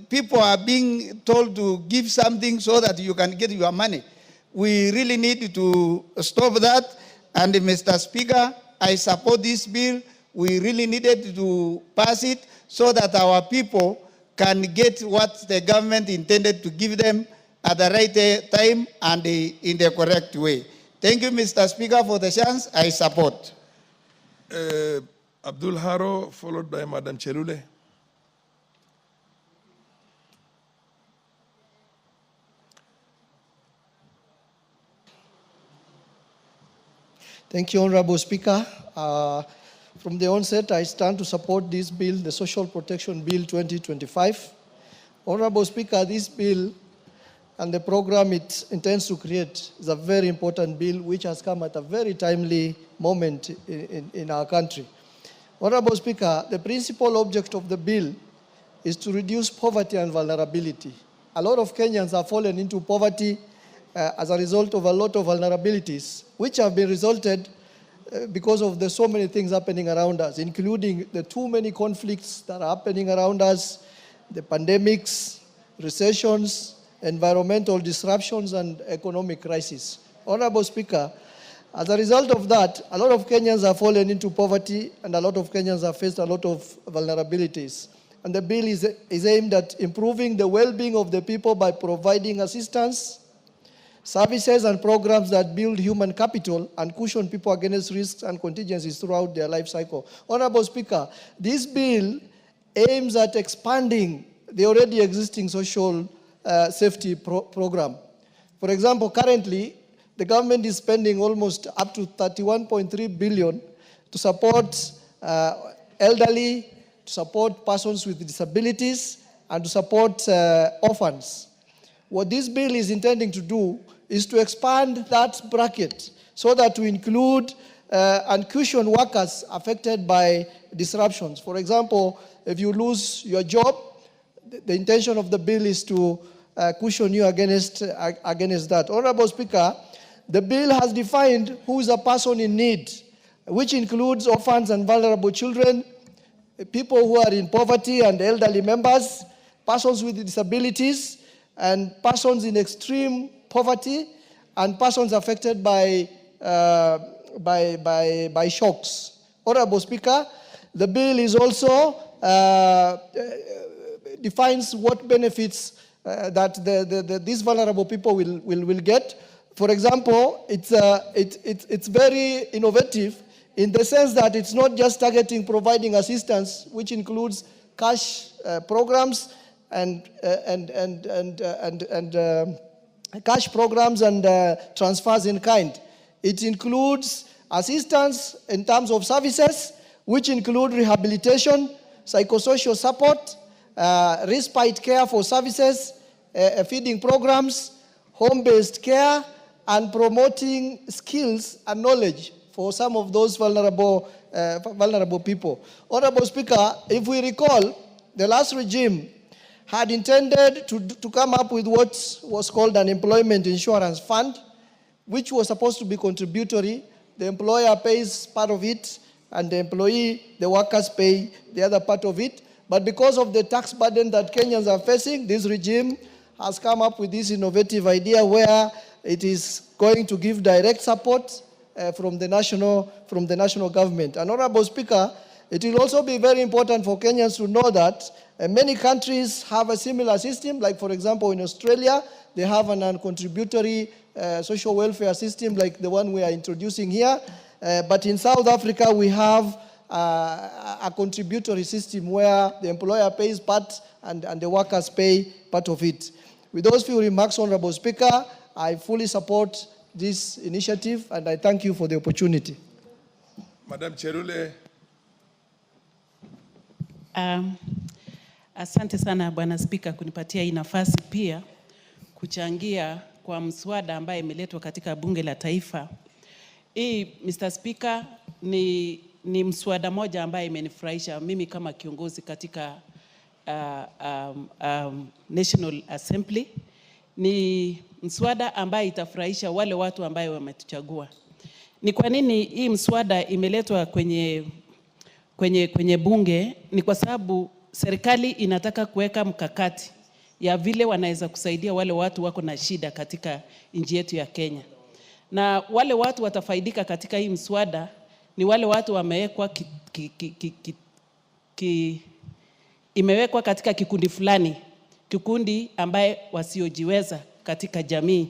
people are being told to give something so that you can get your money. We really need to stop that. And Mr. Speaker, I support this bill. We really needed to pass it so that our people can get what the government intended to give them at the right time and in the correct way. Thank you, Mr. Speaker, for the chance. I support. Abdul Haro, followed by Madam Cherule. Thank you, Honorable Speaker. From the onset, I stand to support this bill, the Social Protection Bill 2025. Honorable Speaker, this bill and the program it intends to create is a very important bill which has come at a very timely moment in our country. Honorable Speaker, the principal object of the bill is to reduce poverty and vulnerability. A lot of Kenyans have fallen into poverty as a result of a lot of vulnerabilities, which have been resulted because of the so many things happening around us, including the too many conflicts that are happening around us, the pandemics, recessions, environmental disruptions, and economic crisis. Honorable Speaker, as a result of that, a lot of Kenyans have fallen into poverty and a lot of Kenyans have faced a lot of vulnerabilities. And the bill is aimed at improving the well-being of the people by providing assistance, services and programs that build human capital and cushion people against risks and contingencies throughout their life cycle. Honorable Speaker, this bill aims at expanding the already existing social safety program. For example, currently, the government is spending almost up to 31.3 billion to support elderly, to support persons with disabilities, and to support orphans. What this bill is intending to do is to expand that bracket so that to include and cushion workers affected by disruptions. For example, if you lose your job, the intention of the bill is to cushion you against that. Honorable Speaker, the bill has defined who is a person in need, which includes orphans and vulnerable children, people who are in poverty and elderly members, persons with disabilities, and persons in extreme poverty, and persons affected by shocks. Honorable Speaker, the bill is also defines what benefits that these vulnerable people will get. For example, it's very innovative in the sense that it's not just targeting providing assistance, which includes cash programs and cash programs and transfers in kind. It includes assistance in terms of services, which include rehabilitation, psychosocial support, respite care for services, feeding programs, home-based care, and promoting skills and knowledge for some of those vulnerable people. Honorable Speaker, if we recall, the last regime had intended to come up with what was called an employment insurance fund, which was supposed to be contributory. The employer pays part of it, and the workers pay the other part of it. But because of the tax burden that Kenyans are facing, this regime has come up with this innovative idea where it is going to give direct support from the national government. And Honorable Speaker, it will also be very important for Kenyans to know that many countries have a similar system. Like, for example, in Australia, they have an uncontributory social welfare system like the one we are introducing here. But in South Africa, we have a contributory system where the employer pays part and the workers pay part of it. With those few remarks, Honorable Speaker, I fully support this initiative and I thank you for the opportunity. Madam Cherule. Asante sana Bwana Spika kunipatia hii nafasi pia kuchangia kwa mswada ambaye imeletwa katika bunge la taifa. Hii Mr. Speaker ni mswada moja ambaye imenifurahisha mimi kama kiongozi katika National Assembly. Ni mswada ambaye itafurahisha wale watu ambaye wametuchagua. Ni kwa nini hii mswada imeletwa kwenye bunge? Ni kwa sababu serikali inataka kuweka mkakati ya vile wanaweza kusaidia wale watu wako na shida katika nchi yetu ya Kenya. Na wale watu watafaidika katika hii mswada ni wale watu wamewekwa imewekwa katika kikundi fulani, kikundi ambaye wasiojiweza katika jamii,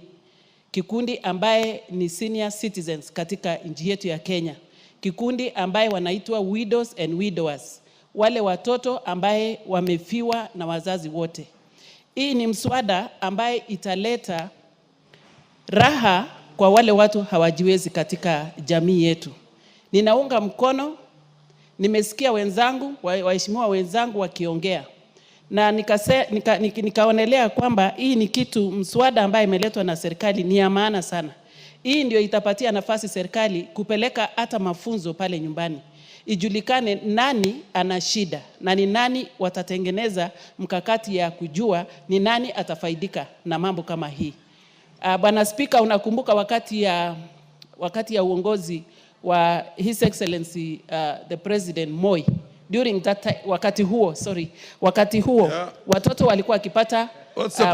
kikundi ambaye ni senior citizens katika nchi yetu ya Kenya, kikundi ambaye wanaitwa widows and widowers, wale watoto ambaye wamefiwa na wazazi wote. Hii ni mswada ambaye italeta raha kwa wale watu hawajiwezi katika jamii yetu. Ninaunga mkono, nimesikia wenzangu, waheshimiwa wenzangu wakiongea. na nikaonelea kwamba hii ni kitu mswada ambaye imeletwa na serikali ni ya maana sana. Hii ndio itapatia nafasi serikali kupeleka hata mafunzo pale nyumbani. Ijulikane nani ana shida na ni nani watatengeneza mkakati ya kujua ni nani atafaidika na mambo kama hii. Bwana Spika, unakumbuka wakati ya uongozi wa His Excellency the President Moi, during that time, wakati huo yeah, watoto walikuwa wakipata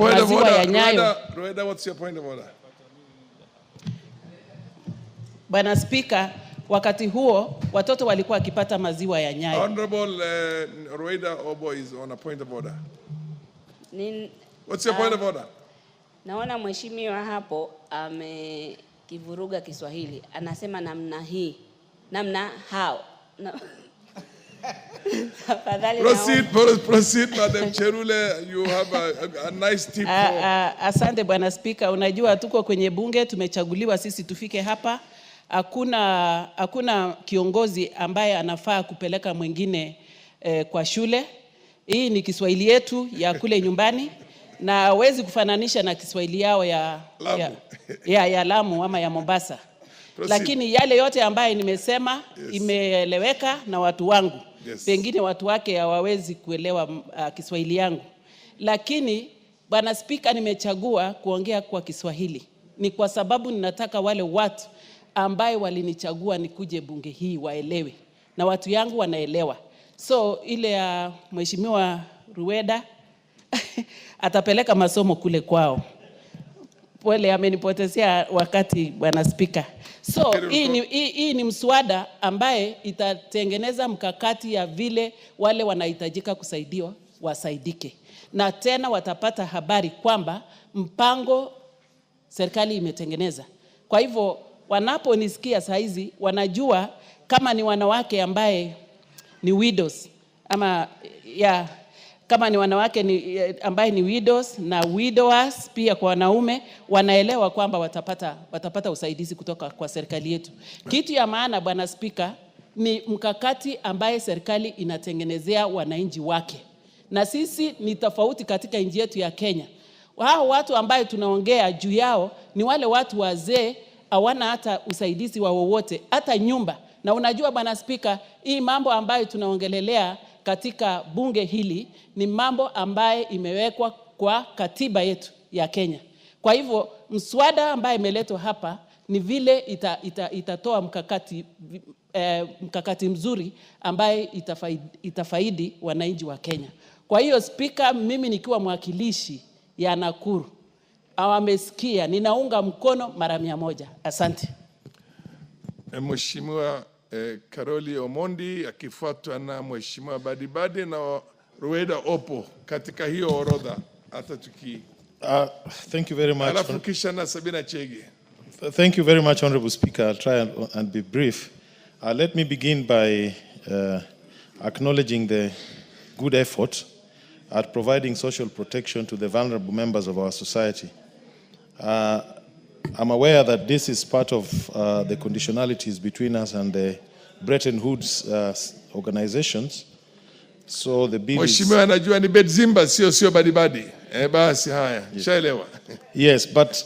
maziwa ya Nyayo. Rueda, what's your point of order? Bwana Spika, wakati huo watoto walikuwa wakipata maziwa ya Nyayo. Honorable Rueda Obo is on a point of order. What's your point of order? Naona mheshimiwa hapo amekivuruga Kiswahili. Anasema namna hii. Namna how. Proceed, Madam Cherule. You have a nice tip for... Asante Bwana Spika. Unajua tuko kwenye bunge, tumechaguliwa sisi tufike hapa. Hakuna kiongozi ambaye anafaa kupeleka mwingine kwa shule. Hii ni Kiswahili yetu ya kule nyumbani. Na hawezi kufananisha na Kiswahili yao ya Lamu ama ya Mombasa. Lakini yale yote ambaye nimesema imeeleweka na watu wangu. Pengine watu wake hawawezi kuelewa Kiswahili yangu. Lakini Bwana Spika, nimechagua kuongea kwa Kiswahili. Ni kwa sababu ninataka wale watu ambaye walinichagua nikuje bunge hii waelewe. Na watu yangu wanaelewa. So ile ya Mheshimiwa Rueda atapeleka masomo kule kwao. Amenipotezea wakati Bwana Spika. So hii ni mswada ambaye itatengeneza mkakati ya vile wale wanahitajika kusaidiwa wasaidike. Na tena watapata habari kwamba mpango serikali imetengeneza. Kwa hivyo wanaponisikia saa hizi wanajua kama ni wanawake ambaye ni widows ama kama ni wanawake ambaye ni widows na widowers pia kwa wanaume wanaelewa kwamba watapata usaidizi kutoka kwa serikali yetu. Kitu ya maana Bwana Spika ni mkakati ambaye serikali inatengenezea wananchi wake. Na sisi ni tofauti katika nchi yetu ya Kenya. Hao watu ambaye tunaongea juu yao ni wale watu wazee hawana hata usaidizi wa wowote, hata nyumba. Na unajua Bwana Spika, hii mambo ambayo tunaongelelea katika bunge hili ni mambo ambaye imewekwa kwa katiba yetu ya Kenya. Kwa hivyo mswada ambaye imeletwa hapa ni vile itatoa mkakati mzuri ambaye itafaidi wananchi wa Kenya. Kwa hiyo Spika, mimi nikiwa mwakilishi ya Nakuru, awamesikia, ninaunga mkono mara 100. Asante. Mheshimiwa Karoli Omondi akifuatwa na Mheshimiwa Badibadi na Rueda Opo katika hiyo orodha hata tuki. Thank you very much. Alafu kisha na Sabina Chege. Thank you very much, Honorable Speaker. I'll try and be brief. Let me begin by acknowledging the good effort at providing social protection to the vulnerable members of our society. I'm aware that this is part of the conditionalities between us and the Bretton Woods organizations. So the bill Mheshimiwa anajua ni Bedzimba sio Badibadi. Basi haya, shaelewa. Yes, but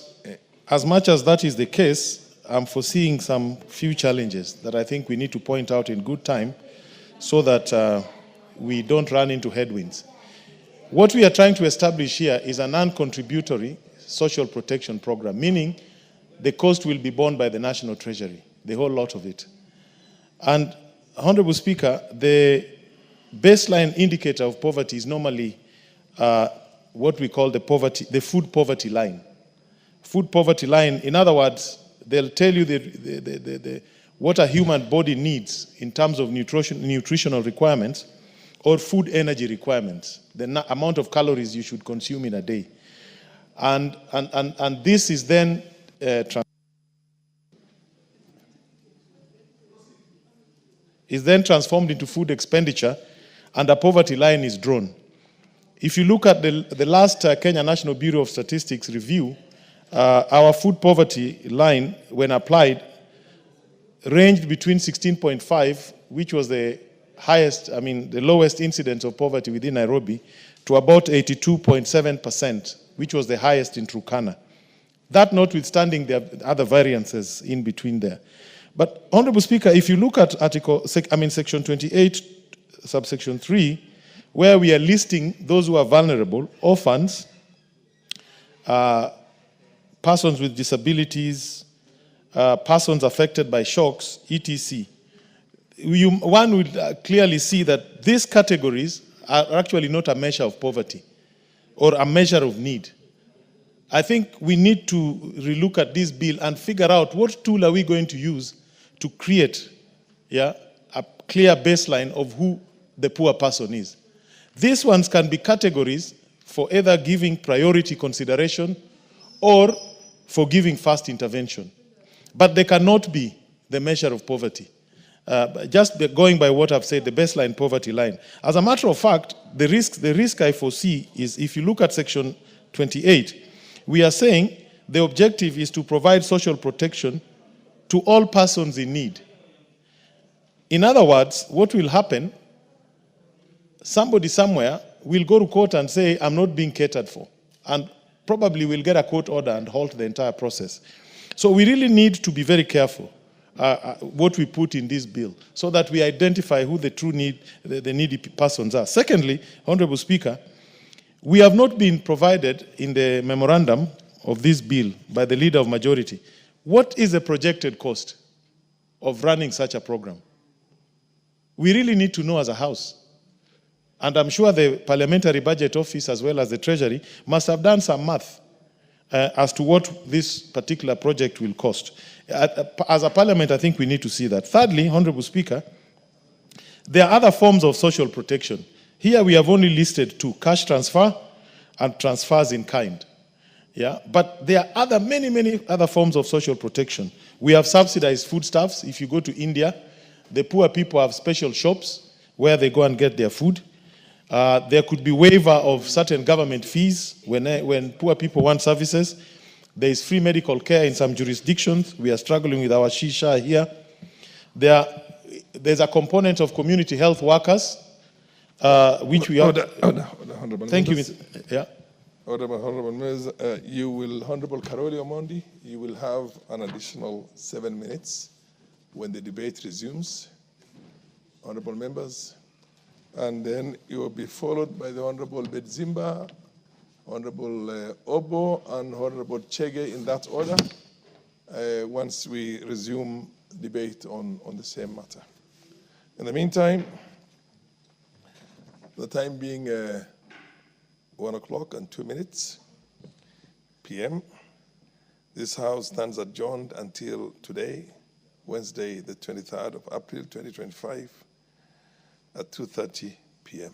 as much as that is the case, I'm foreseeing some few challenges that I think we need to point out in good time so that we don't run into headwinds. What we are trying to establish here is a non-contributory social protection program, meaning the cost will be borne by the National Treasury, the whole lot of it. And, Honorable Speaker, the baseline indicator of poverty is normally what we call the food poverty line. Food poverty line, in other words, they'll tell you what a human body needs in terms of nutritional requirements or food energy requirements, the amount of calories you should consume in a day. And this is then transformed into food expenditure, and a poverty line is drawn. If you look at the last Kenya National Bureau of Statistics review, our food poverty line, when applied, ranged between 16.5, which was the highest, the lowest incidence of poverty within Nairobi, to about 82.7%, which was the highest in Turkana. That notwithstanding, there are other variances in between there. But, Honorable Speaker, if you look at Section 28, subsection 3, where we are listing those who are vulnerable, orphans, persons with disabilities, persons affected by shocks, etc. One would clearly see that these categories are actually not a measure of poverty or a measure of need. I think we need to relook at this bill and figure out what tool are we going to use to create a clear baseline of who the poor person is. These ones can be categories for either giving priority consideration or for giving fast intervention. But they cannot be the measure of poverty. Just going by what I've said, the baseline poverty line. As a matter of fact, the risk I foresee is if you look at Section 28, we are saying the objective is to provide social protection to all persons in need. In other words, what will happen, somebody somewhere will go to court and say, I'm not being catered for, and probably will get a court order and halt the entire process. So we really need to be very careful what we put in this bill so that we identify who the true the needy persons are. Secondly, Honorable Speaker, we have not been provided in the memorandum of this bill by the leader of majority. What is the projected cost of running such a program? We really need to know as a House. And I'm sure the Parliamentary Budget Office as well as the Treasury must have done some math as to what this particular project will cost. As a Parliament, I think we need to see that. Thirdly, Honorable Speaker, there are other forms of social protection. Here we have only listed two, cash transfer and transfers in kind. But there are many other forms of social protection. We have subsidized foodstuffs. If you go to India, the poor people have special shops where they go and get their food. There could be waiver of certain government fees when poor people want services. There is free medical care in some jurisdictions. We are struggling with our shisha here. There's a component of community health workers, which we have. Honorable Thank you, members. Mr. Yeah. Honorable members, Honorable Karoli Omondi, you will have an additional 7 minutes when the debate resumes. Honorable members. And then you will be followed by the Honorable Bedzimba, Honorable Obo, and Honorable Chege in that order, once we resume debate on the same matter. In the meantime, the time being 1:02 p.m., this House stands adjourned until today, Wednesday, the 23rd of April, 2025, at 2:30 p.m.